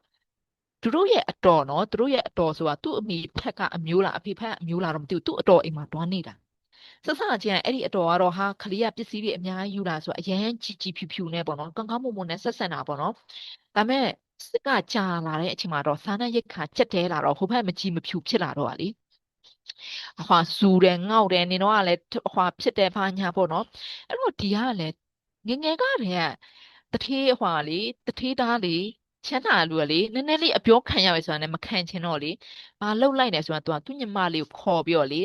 သူတို့ရဲ့အတော်နော်သူတို့ရဲ့အတော်ဆိုတာသူ့အမေဖက်ကအမျိုးလားအဖေဖက်ကအမျိုးလားတော့မသိဘူးသူ့အတော်အိမ်မှာတွားနေတာဆက်ဆံချင်းအဲ့ဒီအတော်ကတော့ဟာခလေးကပစ္စည်းတွေအများကြီးယူလာဆိုအရန်ကြီးကြီးဖြူဖြူနဲ့ပေါ့နော်ကောင်းကောင်းမွန်မွန်နဲ့ဆက်ဆံတာပေါ့နော်ဒါပေမဲ့စစ်ကကြာလာတဲ့အချိန်မှာတော့စားနပ်ရိက္ခာကျက်တဲလာတော့ဟိုဘက်မကြီးမဖြူဖြစ်လာတော့ကလေဟွာစူတယ်ငေါက်တယ်နင်တို့ကလည်းဟွာဖြစ်တယ်ဘာညာပေါ့နော်အဲ့တော့ဒီကလည်းငငယ်ကတည်းကတထေးဟွာလေတထေးသားလေချမ်းသာလူကလေနည်းနည်းလေးအပြောခံရမယ်ဆိုတာနဲ့မခံချင်တော့လေဘာလှုပ်လိုက်လဲဆိုတာသူကညီမလေးကိုခေါ်ပြီးတော့လေ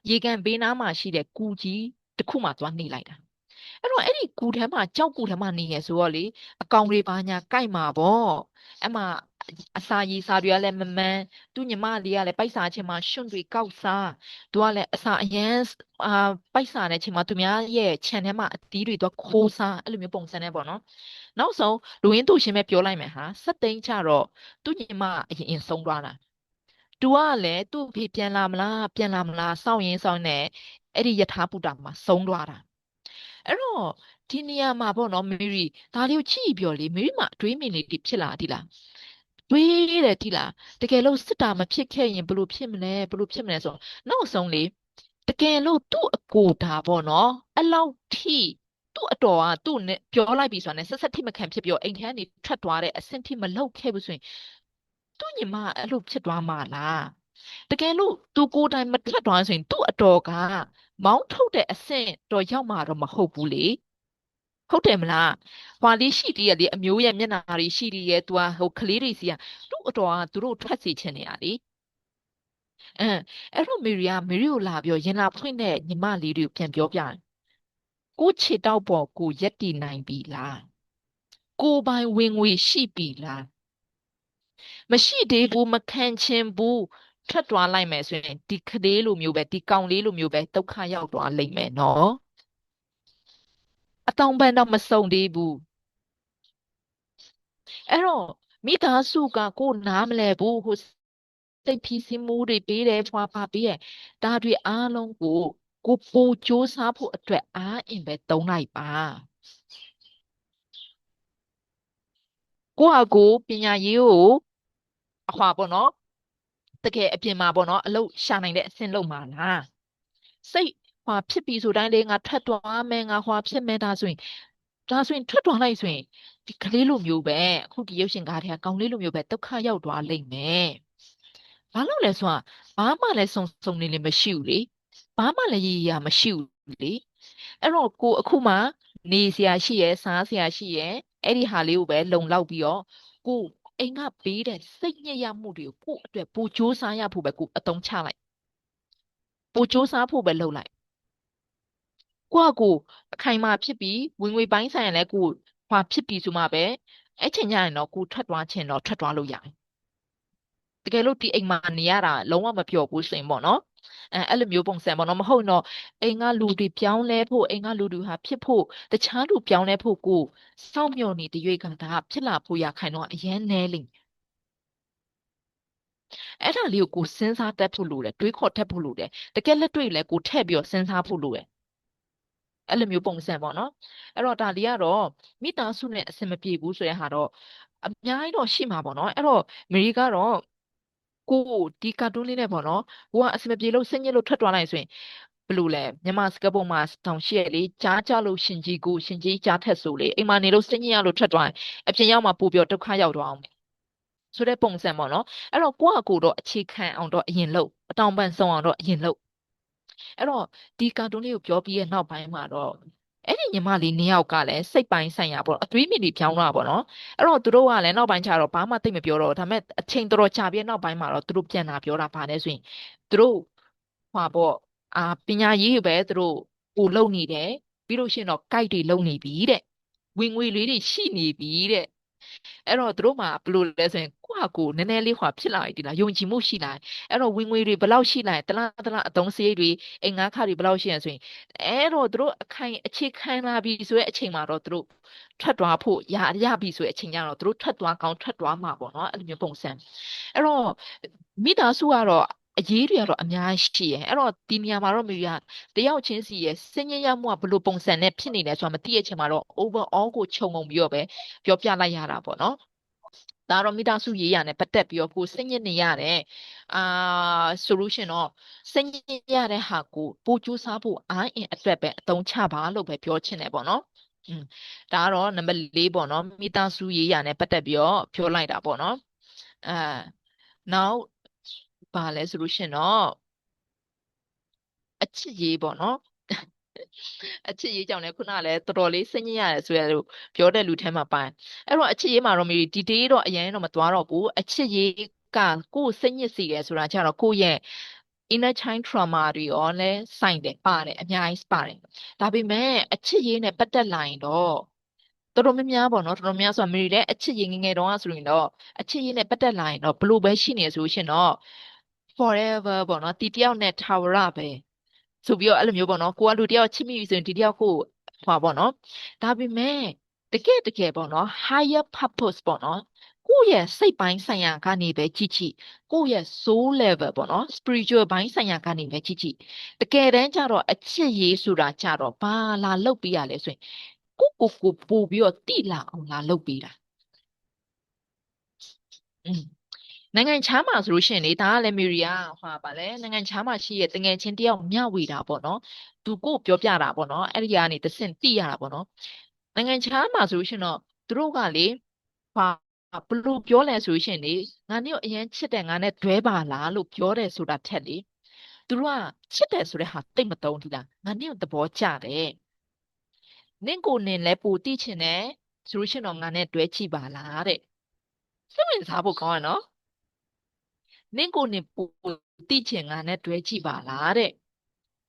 ရေကန်ဘေးနားမှာရှိတဲ့ကူကြီးတစ်ခုမှသွားနေလိုက်တာအဲ့တော့အဲ့ဒီကူထဲမှာကြောက်ကူထဲမှာနေရဆိုတော့လေအကောင်တွေဘာညာကြိုက်မှာပေါ့အဲ့မှာအစာရေစာတွေကလည်းမမှန်သူ့ညီမလေးကလည်းပိုက်စာချင်းမှာရှွန့်တွေကောက်စားသူကလည်းအစာအရန်အာပိုက်စာနဲ့ချင်းမှာသူများရဲ့ခြံထဲမှာအသီးတွေသူခိုးစားအဲ့လိုမျိုးပုံစံနဲ့ပေါ့နော်နောက်ဆုံးလူရင်းသူရှင်းပဲပြောလိုက်မယ်ဟာစက်သိန်းချတော့သူ့ညီမအရင်ဆုံးသွားတာသူကလည်းသူ့အဖေပြန်လာမလားပြန်လာမလားစောင့်ရင်စောင့်နေအဲ့ဒီယထာပူတာမှာဆုံးသွားတာအဲ့တော့ဒီနေရာမှာပေါ့နော်မေရီဒါလေးကိုကြည့်ပြောလေမေရီမှာအတွေးမြင်လေးတွေဖြစ်လာဒီလားတွေးတယ်ဒီလားတကယ်လို့စစ်တာမဖြစ်ခဲ့ရင်ဘယ်လိုဖြစ်မလဲဘယ်လိုဖြစ်မလဲဆိုတော့နောက်ဆုံးလေတကယ်လို့သူ့အကိုဒါပေါ့နော်အဲ့လောက်ထိသူ့အတော်ကသူ့နဲ့ပြောလိုက်ပြီဆိုတာနဲ့ဆက်ဆက်ထိမခံဖြစ်ပြီးတော့အိမ်ထဲကနေထွက်သွားတဲ့အဆင့်ထိမလောက်ခဲ့ဘူးဆိုရင်သူ့ညီမအဲ့လိုဖြစ်သွားမှာလားတကယ်လို့သူကိုယ်တိုင်မထွက်သွားဆိုရင်သူ့အတော်ကမောင်းထုတ်တဲ့အဆင့်တော့ရောက်မှာတော့မဟုတ်ဘူးလေဟုတ်တယ်မလားဟွာလေးရှိသေးရဲ့လေအမျိုးရဲ့မျက်နှာတွေရှိသေးရဲ့သူကဟိုကလေးတွေစီကသူ့အတော်ကသူတို့ထွက်စီချင်နေတာလေအဲအဲ့တော့မေရီကိုလာပြောရင်လာဖွင့်တဲ့ညီမလေးတွေကိုပြန်ပြောပြတယ်ကိုခြေတောက်ပေါ်ကိုရက်တည်နိုင်ပြီလားကိုပိုင်ဝင်ငွေရှိပြီလားမရှိသေးဘူးမခံချင်ဘူးထွက်သွားလိုက်မယ်ဆိုရင်ဒီကလေးလိုမျိုးပဲဒီကောင်လေးလိုမျိုးပဲဒုက္ခရောက်သွားလိမ့်မယ်နော်အတောင်ပံတော့မစုံသေးဘူးအဲ့တော့မိသားစုကကိုနားမလဲဘူးဟို စိတ်ဖိစီးမှုတွေပေးတယ်ဖွာပါပေးတယ်ဒါတွေအားလုံးကိုပိုစူးစမ်းဖို့အတွက်အားအင်ပဲသုံးလိုက်ပါကိုယ့်အကိုပညာရေးကိုအခွာပေါ့နော်တကယ်အပြင်မှာပေါ့နော်အလုပ်ရှာနိုင်တဲ့အဆင့်လုပ်မှာလားစိတ်ဟွာဖြစ်ပြီဆိုတိုင်းလေငါထွက်သွားမယ်ငါဟွာဖြစ်မယ်ဒါဆိုရင်ထွက်သွားလိုက်ဆိုရင်ဒီကလေးလိုမျိုးပဲအခုဒီရုပ်ရှင်ကားတွေကကောင်းလေးလိုမျိုးပဲဒုက္ခရောက်သွားလိမ့်မယ်ဘာလို့လဲဆိုတော့ဘာမှလည်းစုံနေလည်းမရှိဘူးလေဘာမှလည်းရည်ရမရှိဘူးလေအဲ့တော့ကိုအခုမှနေစရာရှိရယ်စားစရာရှိရယ်အဲ့ဒီဟာလေးကိုပဲလုံလောက်ပြီးတော့ကိုအိမ်ကပေးတဲ့စိတ်ညစ်ရမှုတွေကိုကိုအတွက်ပိုစူးစားရဖို့ပဲကိုအတုံးချလိုက်ပိုစူးစားဖို့ပဲလုပ်လိုက်ကိုအခိုင်အမာဖြစ်ပြီးဝင်ငွေပိုင်းဆိုင်ရင်လည်းကိုဟွာဖြစ်ပြီးဆိုမှပဲအဲ့ချိန်ကျရင်တော့ကိုထွက်သွားခြင်းတော့ထွက်သွားလို့ရတယ်တကယ်လို့ဒီအိမ်မှာနေရတာလုံးဝမပျော်ဘူးဆိုရင်ပေါ့နော်အဲ့လိုမျိုးပုံစံပေါ့နော်မဟုတ်တော့အိမ်ကလူတွေပြောင်းလဲဖို့အိမ်ကလူတွေဟာဖြစ်ဖို့တခြားလူပြောင်းလဲဖို့ကိုစောင့်မျှော်နေတဲ့ရွေးကဒါဖြစ်လာဖို့ရခိုင်တော့အရင်နဲလိမ့်အဲ့ဒါလေးကိုစဉ်းစားတတ်ဖို့လိုတယ်တွေးခေါ်တတ်ဖို့လိုတယ်တကယ်လက်တွေ့လဲကိုထည့်ပြီးတော့စဉ်းစားဖို့လိုတယ်အဲ့လိုမျိုးပုံစံပေါ့နော်အဲ့တော့ဒါလေးကတော့မိသားစုနဲ့အဆင်မပြေဘူးဆိုတဲ့ဟာတော့အများကြီးတော့ရှိမှာပေါ့နော်အဲ့တော့မေရီကတော့ကိုဒီကာတွန်းလေးနဲ့ပေါ့နော်ကိုကအဆင်မပြေလို့စိတ်ညစ်လို့ထွက်သွားလိုက်ဆိုရင်ဘယ်လိုလဲမြန်မာစကားပုံမှာတောင်ရှိရလေကြားကြလို့ရှင်ကြီးကိုရှင်ကြီးကြားထက်ဆိုလေအိမ်မှာနေလို့စိတ်ညစ်ရလို့ထွက်သွားရင်အပြင်ရောက်မှပို့ပြီးဒုက္ခရောက်သွားအောင်ဆိုတဲ့ပုံစံပေါ့နော်အဲ့တော့ကိုတော့အခြေခံအောင်တော့အရင်လုပ်အတောင်ပံဆုံးအောင်တော့အရင်လုပ်အဲ့တော့ဒီကာတွန်းလေးကိုပြောပြီးရဲ့နောက်ပိုင်းမှာတော့အဲ့ဒီညီမလေးနှစ်ယောက်ကလည်းစိတ်ပိုင်းဆိုင်ရာပေါ့အသွေးမြစ်တွေပြောင်းတာပေါ့နော်အဲ့တော့သူတို့ကလည်းနောက်ပိုင်းကျတော့ဘာမှသိမပြောတော့ဒါပေမဲ့အချိန်တော်တော်ကြာပြီးနောက်ပိုင်းမှာတော့သူတို့ပြန်လာပြောတာဗာလဲဆိုရင်သူတို့ဟွာပေါ့ပညာရေးပဲသူတို့ကိုလုံနေတယ်ပြီးလို့ရှိရင်တော့ guide တွေလုံနေပြီတဲ့ဝင်ငွေလေးတွေရှိနေပြီတဲ့အဲ့တော့သူတို့မှာဘယ်လိုလဲဆိုရင်ကိုယ့်ဟာကိုယ်နည်းနည်းလေးဟွာဖြစ်လာပြီဒီလားယုံကြည်မှုရှိလာအဲ့တော့ဝင်ငွေတွေဘယ်လောက်ရှိလာတလားအသုံးစရိတ်တွေအိမ်ငါးခါတွေဘယ်လောက်ရှိရဆိုရင်အဲ့တော့သူတို့အခြေခံလာပြီဆိုတဲ့အချိန်မှာတော့သူတို့ထွက်သွားဖို့ရပြီဆိုတဲ့အချိန်ကျတော့သူတို့ထွက်သွားကောင်းထွက်သွားမှာပေါ့နော်အဲ့လိုမျိုးပုံစံအဲ့တော့မိသားစုကတော့အရေးတွေကတော့အများကြီးရှိရယ်အဲ့တော့ဒီနေရာမှာတော့မိကတယောက်ချင်းစီရဲ့စဉ္ညာမှုကဘယ်လိုပုံစံနဲ့ဖြစ်နေလဲဆိုတာမသိတဲ့အချိန်မှာတော့ overall ကိုခြုံငုံပြီးတော့ပဲပြောပြလိုက်ရတာပေါ့နော်ဒါတော့မိသားစုရေးရနဲ့ပတ်သက်ပြီးတော့ကိုစိတ်ညစ်နေရတယ်အာ solution တော့စိတ်ညစ်ရတဲ့ဟာကိုပိုကြိုးစားဖို့အားအင်အတွက်ပဲအသုံးချပါလို့ပဲပြောချင်တယ်ပေါ့နော်อืมဒါကတော့နံပါတ်၄ပေါ့နော်မိသားစုရေးရနဲ့ပတ်သက်ပြီးတော့ပြောလိုက်တာပေါ့နော်အဲနောက်ဘာလဲဆိုလို့ရှင်တော့အချစ်ရေးပေါ့နော်အချစ်ရေးကြောင့်လည်းခုနကလည်းတော်တော်လေးစိတ်ညစ်ရတယ်ဆိုရလို့ပြောတဲ့လူထဲမှာပိုင်းအဲ့တော့အချစ်ရေးမှာတော့မီဒီတေးတော့အရင်တော့မသွားတော့ဘူးအချစ်ရေးကကိုယ်စိတ်ညစ်စေတယ်ဆိုတာကြတော့ကိုယ့်ရဲ့ inner child trauma တွေရောလဲဆိုင်တယ်ပါတယ်အများကြီးပါတယ်ဒါပေမဲ့အချစ်ရေးနဲ့ပတ်သက်လာရင်တော့တော်တော်များများပေါ့နော်တော်တော်များဆိုမီဒီလည်းအချစ်ရေးငယ်ငယ်တုန်းကဆိုရင်တော့အချစ်ရေးနဲ့ပတ်သက်လာရင်တော့ဘလို့ပဲရှိနေဆိုရှင်တော့ forever ပေါ့နော်ဒီတယောက်နဲ့ထာဝရပဲဆိုပြီးတော့အဲ့လိုမျိုးပေါ့နော်ကိုကလူတယောက်ချစ်မိပြီဆိုရင်ဒီတယောက်ကိုဟွာပေါ့နော်ဒါပေမဲ့တကယ်ပေါ့နော် higher purpose ပေါ့နော်ကိုယ့်ရဲ့စိတ်ပိုင်းဆိုင်ရာကနေပဲကြည့်ကြည့်ကိုယ့်ရဲ့ soul level ပေါ့နော် spiritual ဘိုင်းဆိုင်ရာကနေပဲကြည့်ကြည့်တကယ်တမ်းကျတော့အချစ်ရေးဆိုတာကြတော့ဘာလာလုပ်ပေးရလဲဆိုရင်ကိုပို့ပြီးတော့တိလာအောင်လာလုပ်ပေးတာอืมနိုင်ငံခြားမှာဆိုလို့ရှိရင်လေဒါကလည်းမီရီယာဟာပါလေနိုင်ငံခြားမှာရှိရဲ့တငယ်ချင်းတယောက်မျှဝေတာပေါ့နော်သူကိုပြောပြတာပေါ့နော်အဲ့ဒီကနေတဆင့်သိရတာပေါ့နော်နိုင်ငံခြားမှာဆိုလို့ရှိရင်တော့သူတို့ကလေဟာဘလို့ပြောလဲဆိုလို့ရှိရင်လေငါနဲ့ကိုအရင်ချစ်တယ်ငါနဲ့တွဲပါလားလို့ပြောတယ်ဆိုတာထက်လေသူတို့ကချစ်တယ်ဆိုတဲ့ဟာတိတ်မတုံးဘူးလားငါနဲ့ကိုသဘောကျတယ်နင့်ကိုနင်လဲပိုတိချင်တယ်ဆိုလို့ရှိရင်တော့ငါနဲ့တွဲကြည့်ပါလားတဲ့စိတ်ဝင်စားဖို့ကောင်းရနော် နင့်ကိုယ်နင်ပိုတိချင်ငါနဲ့တွဲကြည့်ပါလားတဲ့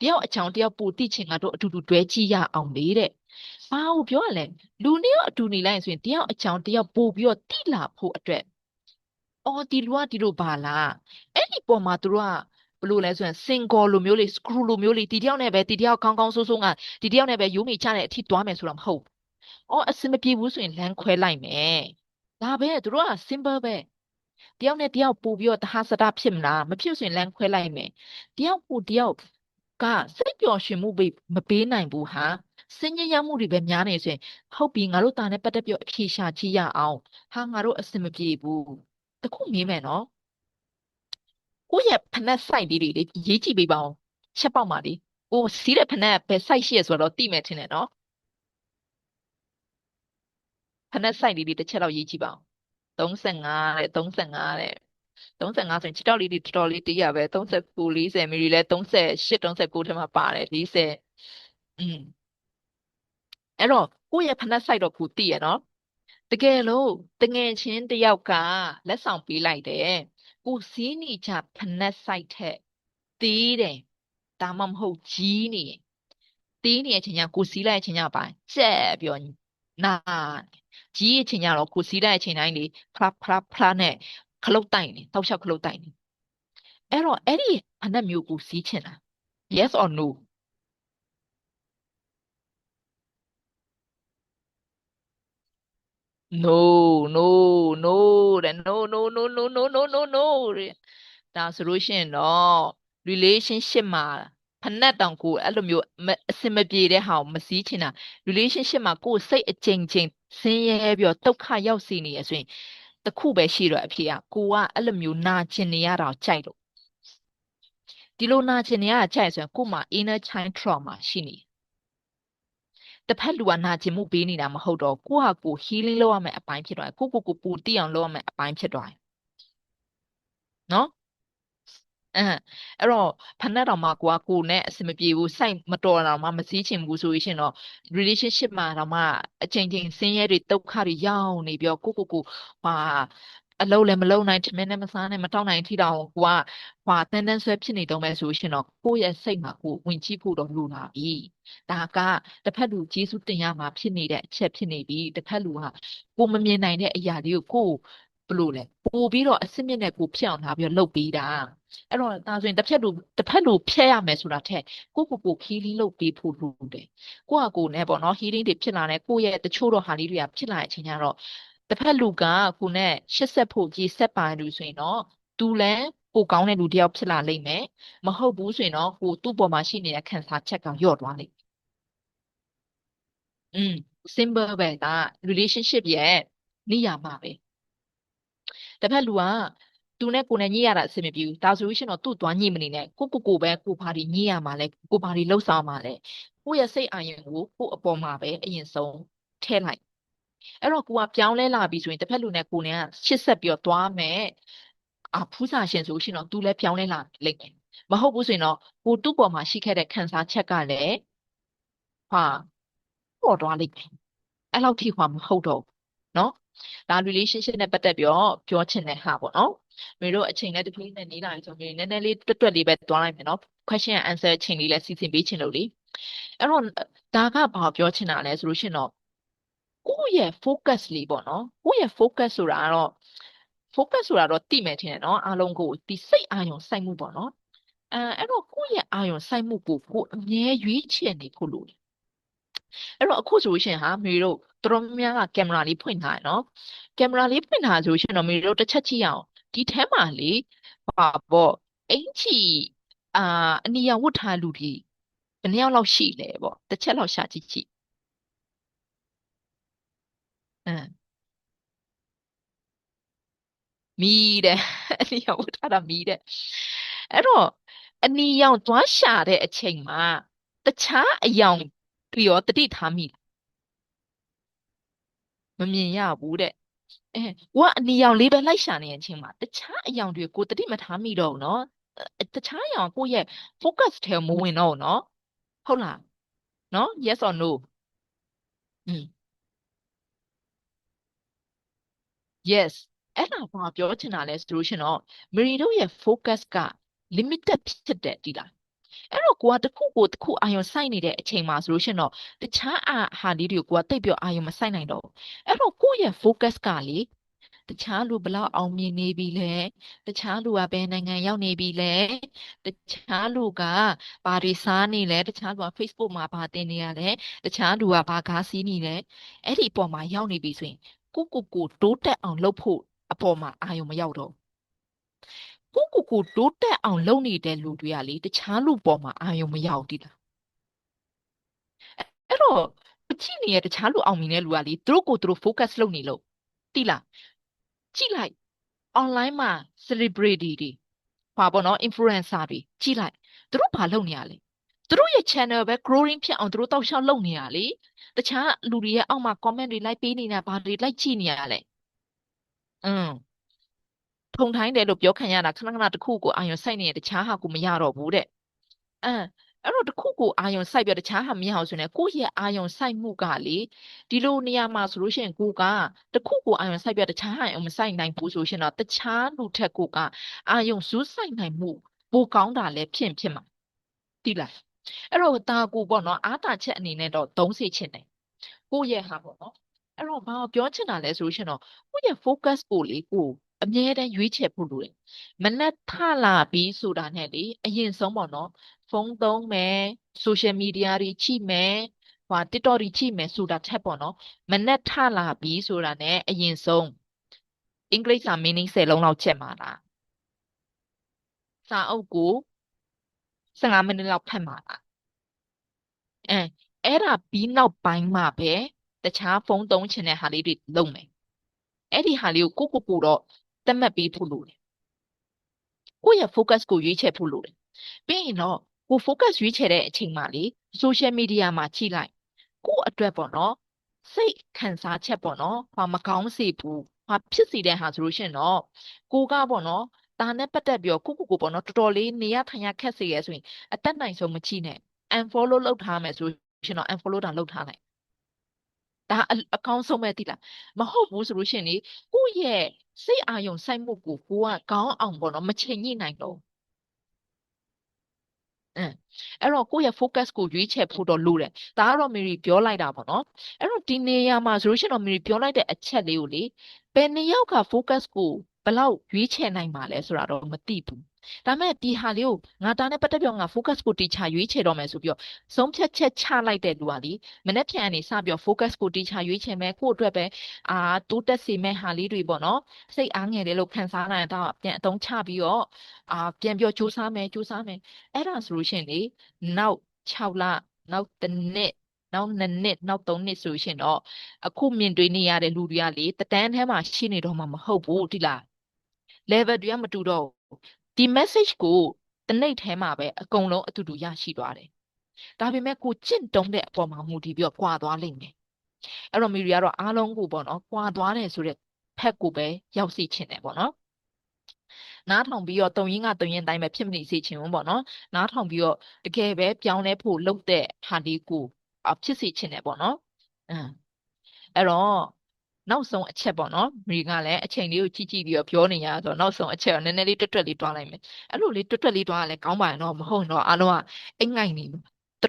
တယောက်အချောင်တယောက်ပိုတိချင်ငါတို့အတူတူတွဲကြည့်ရအောင်လေတဲ့ဘာကိုပြောရလဲလူနှစ်ယောက်အတူနေလိုက်ရင်ဆိုရင်တယောက်အချောင်တယောက်ပို့ပြီးတော့တိလာဖို့အတွက်အော်ဒီလူကဒီလိုပါလားအဲ့ဒီပေါ်မှာသူတို့ကဘယ်လိုလဲဆိုရင် single လိုမျိုးလေး screw လိုမျိုးလေးဒီတယောက်နဲ့ပဲဒီတယောက်ကောင်းကောင်းဆိုးဆိုးငါဒီတယောက်နဲ့ပဲယူမိချတဲ့အထိသွားမယ်ဆိုတာမဟုတ်အော်အဆင်မပြေဘူးဆိုရင်လမ်းခွဲလိုက်မယ်ဒါပဲသူတို့က simple ပဲ တယောက်နဲ့တယောက်ပို့ပြီးတော့တဟစတာဖြစ်မလားမဖြစ်ဆိုရင်လမ်းခွဲလိုက်မယ်တယောက်ကိုတယောက်ကစိတ်ပျော်ရွှင်မှုမပေးနိုင်ဘူးဟာစင်ញရမှုတွေပဲများနေဆိုရင်ဟုတ်ပြီငါတို့တာနဲ့ပတ်သက်ပြီးတော့အဖြေရှာကြည့်ရအောင်ဟာငါတို့အဆင်မပြေဘူးတခုမေးမယ်နော်ကိုယ့်ရဲ့ဖနက်စိုက်လေးတွေရေးကြည့်ပေးပါဦးချက်ပေါက်ပါလေကိုစီးတဲ့ဖနက်ပဲစိုက်ရှိရဆိုတော့သိမယ်ထင်တယ်နော်ဖနက်စိုက်လေးတွေတစ်ချက်တော့ရေးကြည့်ပါဦး35တဲ့35တဲ့35ဆိုရင်ခြေထောက်လေးတွေတော်တော်လေးတေးရပဲ39 40မီလီလဲ38 39ထဲမှာပါတယ်40အဲ့တော့ကိုယ့်ရဲ့ဖနက်စိုက်တော့ကိုသိရနော်တကယ်လို့တငယ်ချင်းတယောက်ကလက်ဆောင်ပေးလိုက်တယ်ကိုစီးနေချဖနက်စိုက်ထက်သေးတယ်ဒါမှမဟုတ်ကြီးနေသေးနေတဲ့အချိန်ကျကိုစီးလိုက်တဲ့အချိန်ကျပါကြက်ပြောနာကြီးအချိန်ကျတော့ကိုစီးလိုက်တဲ့အချိန်တိုင်းလေဖလားဖလားဖလားနဲ့ခလုတ်တိုက်နေတောက်လျှောက်ခလုတ်တိုက်နေအဲ့တော့အဲ့ဒီဖနက်မျိုးကိုစီးချင်တာ yes or no no no no တဲ့ no no no no no no no no တဲ့ဒါဆိုလို့ရှိရင်တော့ relationship မှာဖနက်တောင်ကိုအဲ့လိုမျိုးအစင်မပြေတဲ့ဟာကိုမစည်းချင်တာ relationship မှာကိုယ်စိတ်အကြိမ်ကြိမ်ဆင်းရဲပြီးတော့ဒုက္ခရောက်စီနေရဆိုရင်တခုပဲရှိတော့အဖြစ်ကိုကအဲ့လိုမျိုးနာကျင်နေရတာကိုကြိုက်လို့ဒီလိုနာကျင်နေရတာကြိုက်ဆိုရင်ကို့မှာ inner child trauma ရှိနေတစ်ဖက်လူကနာကျင်မှုပေးနေတာမဟုတ်တော့ကိုယ့်ဟာကိုယ် healing လုပ်ရမယ့်အပိုင်းဖြစ်သွားတယ်ကိုပူတိအောင်လုပ်ရမယ့်အပိုင်းဖြစ်သွားတယ်နော်အဲ့တော့ဖဏတ်တော်မှာကိုနဲ့အဆင်မပြေဘူးစိုက်မတော်တော်မှမစည်းချင်ဘူးဆိုရင်တော့ relationship မှာတော့မှအချိန်ချင်းဆင်းရဲတွေဒုက္ခတွေရောက်နေပြီးတော့ကိုဟာအလုပ်လည်းမလုပ်နိုင်ထမင်းလည်းမစားနိုင်မတောက်နိုင်ထိတောင်ကိုကတန်းတန်းဆွဲဖြစ်နေတော့မယ်ဆိုရှင်တော့ကိုယ့်ရဲ့စိတ်မှာကိုဝင်ကြည့်ဖို့တော့လိုလာပြီဒါကတစ်ဖက်လူကျေးဇူးတင်ရမှာဖြစ်နေတဲ့အချက်ဖြစ်နေပြီတစ်ဖက်လူကကိုမမြင်နိုင်တဲ့အရာတွေကိုဘယ်လိုလဲပို့ပြီးတော့အစစ်မြစ်နဲ့ကိုဖြစ်အောင်လာပြီးတော့လုပ်ပေးတာအဲ့တော့ဒါဆိုရင်တစ်ဖက်လူဖျက်ရမယ်ဆိုတာထက်ကို healing လုပ်ပေးဖို့လိုတယ်ကိုနဲ့ပေါ့နော် healing တွေဖြစ်လာတယ်ကိုရဲ့တချို့တော့ဟာလေးတွေကဖြစ်လာတဲ့အချိန်ကျတော့တစ်ဖက်လူကကိုနဲ့ရှစ်ဆက်ဖို့ကြီးဆက်ပါလို့ဆိုရင်တော့သူလည်းပိုကောင်းတဲ့လူတစ်ယောက်ဖြစ်လာလိမ့်မယ်မဟုတ်ဘူးဆိုရင်တော့ကိုသူ့ပေါ်မှာရှိနေတဲ့ခံစားချက်ကလျော့သွားလိမ့်မယ်อืม simple ပဲဒါ relationship ရဲ့နေရာမှာပဲတစ်ဖက်လူကသူနဲ့ကိုနဲ့ညှိရတာအဆင်မပြေဘူးဒါဆိုလို့ရှိရင်တော့သူ့သွားညှိမနေနဲ့ကိုပဲကိုဘာတွေညှိရမှာလဲကိုဘာတွေလှုပ်ဆောင်မှာလဲကိုရဲ့စိတ်အာရုံကိုအပေါ်မှာပဲအရင်ဆုံးထည့်လိုက်အဲ့တော့ကိုကပြောင်းလဲလာပြီဆိုရင်တစ်ဖက်လူနဲ့ကိုနဲ့ကရှစ်ဆက်ပြီးတော့သွားမယ်ဖူးစာရှင်ဆိုရှင်တော့သူလည်းပြောင်းလဲလာလိမ့်မယ်မဟုတ်ဘူးဆိုရင်တော့ကိုသူ့ပေါ်မှာရှိခဲ့တဲ့ခံစားချက်ကလည်းဟာပေါ်သွားလိမ့်မယ်အဲ့လောက်ထိခွာမဟုတ်တော့ဘူးเนาะဒါ relationship နဲ့ပတ်သက်ပြီးတော့ပြောချင်တဲ့ဟာပေါ့နော်မေတို့အချိန်နဲ့တပြေးနဲ့နေလာပြီဆိုရင်နည်းနည်းလေးတွက်လေးပဲသွားလိုက်မယ်နော် question and answer အချိန်လေးလည်းစီစဉ်ပေးချင်လို့လေအဲ့တော့ဒါကဘာပြောချင်တာလဲဆိုလို့ရှိရင်တော့ကိုယ့်ရဲ့ focus လေးပေါ့နော်ကိုယ့်ရဲ့ focus ဆိုတာတော့သိမယ်ထင်တယ်နော်အားလုံးကိုဒီစိတ်အာရုံစိုက်မှုပေါ့နော်အဲ့တော့ကိုယ့်ရဲ့အာရုံစိုက်မှုကိုအမြဲရွေးချယ်နေဖို့လိုတယ်အဲ့တော့အခုဆိုလို့ရှိရင်ဟာမေတို့တော်တော်များများကကင်မရာလေးဖွင့်ထားတယ်နော်ကင်မရာလေးဖွင့်ထားဆိုရှင်တော့မေတို့တစ်ချက်ကြည့်အောင်ဒီထဲမှာလေဟာပေါ့အင်ချီအာအနီရောင်ဝတ်ထားလူဒီဘယ်နှစ်ယောက်လောက်ရှိလဲပေါ့တစ်ချက်လောက်ရှာကြည့်ကြည့်အင်းမီးတဲ့ အနီရောင်ဝတ်ထားတာမီးတဲ့အဲ့တော့အနီရောင်သွားရှာတဲ့အချိန်မှာတခြားအယောင်ပြီးတော့တတိထားမိလားမမြင်ရဘူးတဲ့ကိုကအနီရောင်လေးပဲလိုက်ရှာနေတဲ့အချိန်မှာတခြားအယောင်တွေကိုတတိမထားမိတော့ဘူးเนาะတခြားအယောင်ကိုယ့်ရဲ့ focus ထဲမဝင်တော့ဘူးเนาะဟုတ်လားเนาะ yes or no อืม yes အဲ့ဒါဘာပြောချင်တာလဲဆိုလို့ရှင်တော့မရီတို့ရဲ့ focus က limited ဖြစ်တယ်ဒီလားအဲ့တော့ကိုကတစ်ခုအာရုံစိုက်နေတဲ့အချိန်မှာဆိုလို့ရှင်တော့တခြားဟာလေးတွေကိုကတိတ်ပြောအာရုံမစိုက်နိုင်တော့ဘူးအဲ့တော့ကိုယ့်ရဲ့ focus ကလေတခြားလူဘလောက်အောင်မြင်နေပြီလဲတခြားလူကဘယ်နိုင်ငံရောက်နေပြီလဲတခြားလူကဘာတွေစားနေလဲတခြားလူက Facebook မှာဘာတင်နေရလဲတခြားလူကဘာကားစီးနေလဲအဲ့ဒီအပေါ်မှာရောက်နေပြီဆိုရင်ကိုတိုးတက်အောင်လုပ်ဖို့ အပေါ်မှာအာရုံမရောက်တော့ကိုတိုးတက်အောင်လုပ်နေတဲ့လူတွေကလေတခြားလူပေါ်မှာအာရုံမရောက်တိလားအဲ့တော့ကြည့်နေရတခြားလူအောင်မြင်တဲ့လူကလေသူတို့ focus လုပ်နေလို့တိလားကြည့်လိုက် online မှာ celebrity တွေပါပေါ့နော် influencer တွေကြည့်လိုက်သူတို့ဘာလုပ်နေရလဲသူတို့ရဲ့ channel ပဲ growing ဖြစ်အောင်သူတို့တောက်လျှောက်လုပ်နေရလေတခြားလူတွေရဲ့အောက်မှာ comment တွေ like ပေးနေတာဘာတွေ like ကြည့်နေရလဲอืมထုံထိုင်းတယ်လို့ပြောခံရတာခဏခဏတစ်ခုကိုအာရုံစိုက်နေရင်တခြားဟာကိုမရတော့ဘူးတဲ့အဲအဲ့တော့တစ်ခုကိုအာရုံစိုက်ပြီးတခြားဟာမရအောင်ဆိုရင်ကိုယ့်ရဲ့အာရုံစိုက်မှုကလေဒီလိုနေရာမှာဆိုလို့ရှိရင်ကိုကတစ်ခုကိုအာရုံစိုက်ပြီးတခြားဟာအာရုံမစိုက်နိုင်ဘူးဆိုရှင်တော့တခြားလူထက်ကိုကအာရုံစူးစိုက်နိုင်မှုပိုကောင်းတာလည်းဖြစ်မှာတိလားအဲ့တော့ဒါကိုပေါ့နော်အားတာချက်အနေနဲ့တော့သုံးစေချင်တယ်ကိုယ့်ရဲ့ဟာပေါ့နော်အဲ့တော့ဘာပြောချင်တာလဲဆိုလို့ရှင်တော့ကိုယ့်ရဲ့ focus ကိုလေကိုအမြဲတမ်းရွေးချယ်ဖို့လိုတယ်မနဲ့ထလာပြီးဆိုတာနဲ့လေအရင်ဆုံးပေါ့နော်ဖုန်းသုံးမယ် social media တွေကြည့်မယ်ဟို TikTok တွေကြည့်မယ်ဆိုတာထက်ပေါ့နော်မနဲ့ထလာပြီးဆိုတာနဲ့အရင်ဆုံးအင်္ဂလိပ်စာ meaning 10လုံးလောက်ချက်မှာလားစာအုပ်ကို15မိနစ်လောက်ဖတ်မှာလားအဲအဲ့ဒါပြီးနောက်ပိုင်းမှာပဲတခြားဖုန်းသုံးချင်တဲ့ဟာလေးတွေလုပ်မယ်အဲ့ဒီဟာလေးကိုကိုတော့သတ်မှတ်ပေးဖို့လိုတယ်ကိုယ့်ရဲ့ focus ကိုရွေးချယ်ဖို့လိုတယ်ပြီးရင်တော့ကို focus ရွေးချယ်တဲ့အချိန်မှာလေ social media မှာကြည့်လိုက်ကိုယ့်အတွက်ပေါ့နော်စိတ်ခံစားချက်ပေါ့နော်ဘာမကောင်းစေဘူးဘာဖြစ်စေတဲ့ဟာဆိုလို့ရှိရင်တော့ကိုကပေါ့နော်ဒါနဲ့ပတ်သက်ပြီးတော့ကိုပေါ့နော်တော်တော်လေးနေရထိုင်ရခက်စေရဆိုရင်အတက်နိုင်ဆုံးမကြည့်နဲ့ unfollow လုပ်ထားမယ်ဆိုရှင်တော့ unfollow တာလုပ်ထားလိုက်ဒါအကောင်းဆုံးပဲသိလားမဟုတ်ဘူးဆိုလို့ရှိရင်လေကိုယ့်ရဲ့စိတ်အာရုံစိုက်မှုကိုကကောင်းအောင်ပေါ့နော်မချိန်ညှိနိုင်တော့အဲ့တော့ကိုယ့်ရဲ့ focus ကိုရွေးချယ်ဖို့တော့လိုတယ်ဒါကတော့ Mary ပြောလိုက်တာပေါ့နော်အဲ့တော့ဒီနေရာမှာဆိုလို့ရှိရင်တော့ Mary ပြောလိုက်တဲ့အချက်လေးကိုလေဘယ်နှစ်ယောက်က focus ကိုဘယ်လောက်ရွေးချယ်နိုင်မှာလဲဆိုတာတော့မသိဘူးဒါပေမဲ့ဒီဟာလေးကိုငါဒါနဲ့ပတ်သက်ပြီးတော့ငါ focus ကိုတေချာရွေးချယ်တော့မယ်ဆိုပြီးတော့ဆုံးဖြတ်ချက်ချလိုက်တဲ့လူကလေမနေ့ပြန်နေစပြီးတော့ focus ကိုတေချာရွေးချယ်မယ်ကိုယ့်အတွက်ပဲတိုးတက်စေမဲ့ဟာလေးတွေပေါ့နော်စိတ်အားငယ်တယ်လို့ခံစားနိုင်တော့ပြန်အသုံးချပြီးတော့ပြန်ပြီးတော့စူးစမ်းမယ်အဲ့ဒါဆိုလို့ရှိရင်လေနောက်6လနောက်တစ်နှစ်နောက်2နှစ်နောက်3နှစ်ဆိုရှင်တော့အခုမြင်တွေ့နေရတဲ့လူတွေကလေတတန်းထဲမှာရှိနေတော့မှမဟုတ်ဘူးတိလား level တွေကမတူတော့ဘူးဒီ message ကိုတစ်နေ့ထဲမှာပဲအကုန်လုံးအတူတူရရှိသွားတယ်ဒါပေမဲ့ကိုကျင့်တုံးတဲ့အပေါ်မှာမူတည်ပြီးတော့ကွာသွားလိမ့်မယ်အဲ့တော့မီရီကတော့အားလုံးကိုပေါ့နော်ကွာသွားတယ်ဆိုတဲ့ဖက်ကိုပဲရောက်စီချင်တယ်ပေါ့နော်နားထောင်ပြီးတော့တုံရင်းကတုံရင်းတိုင်းပဲဖြစ်မနေစေချင်ဘူးပေါ့နော်နားထောင်ပြီးတော့တကယ်ပဲပြောင်းလဲဖို့လုပ်တဲ့ဟာလေးကိုဖြစ်စေချင်တယ်ပေါ့နော်အင်းအဲ့တော့နောက်ဆုံးအချက်ပေါ့နော်မီကလည်းအချိန်လေးကိုကြည့်ပြီးတော့ပြောနေရဆိုတော့နောက်ဆုံးအချက်ကိုနည်းနည်းလေးတွတ်လေးတွားလိုက်မယ်အဲ့လိုလေးတွတ်လေးတွားရလဲကောင်းပါရင်တော့မဟုတ်ရင်တော့အားလုံးကအိတ်ငိုက်နေ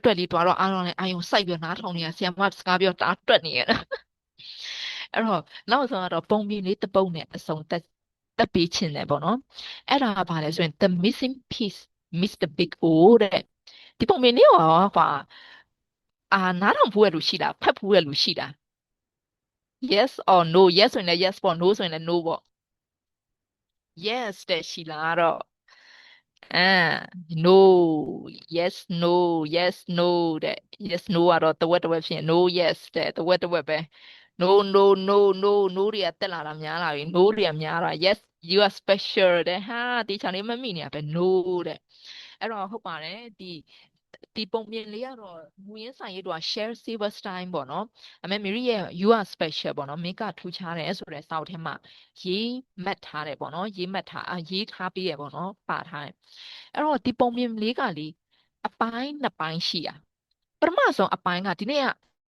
တွတ်လေးတွားတော့အားလုံးလည်းအာယုံစိုက်ပြီးနားထောင်နေရဆီယမစကားပြောတာတွတ်နေရအဲ့တော့နောက်ဆုံးကတော့ပုံပြင်လေးတစ်ပုတ်နဲ့အဆုံးတက်ပေးချင်တယ်ပေါ့နော်အဲ့ဒါကဘာလဲဆိုရင် the missing piece miss the big O တဲ့ဒီပုံပြင်လေးရောကွာနားထောင်ဖို့ရလို့ရှိတာဖတ်ဖို့ရလို့ရှိတာ yes or no yes ဆိုရင်လည်း yes ပေါ့ no ဆိုရင်လည်း no ပေါ့ yes တဲ့ရှိလားတော့အာ no yes no yes no တဲ့ yes no ကတော့တဝက်ဖြစ်ရင် no yes တဲ့တဝက်ပဲ no no no no no တွေကတက်လာတာများလာပြီ no တွေကများတာ yes you are special တဲ့ဟာဒီချောင်းလေးမမိနေရပဲ no တဲ့အဲ့တော့ဟုတ်ပါတယ်ဒီပုံပြင်လေးကတော့မူရင်းဆိုင်ရေးတော့ share saver style ပေါ့နော်အမေ Mary ရဲ့ you are special ပေါ့နော်မိကထူးခြားတယ်ဆိုတဲ့စာအုပ်ထဲမှာရေးမှတ်ထားတယ်ပေါ့နော်ရေးထားပြီးရပေါ့နော်ပါထားတယ်အဲ့တော့ဒီပုံပြင်လေးကလေအပိုင်းနှစ်ပိုင်းရှိတာပထမဆုံးအပိုင်းကဒီနေ့က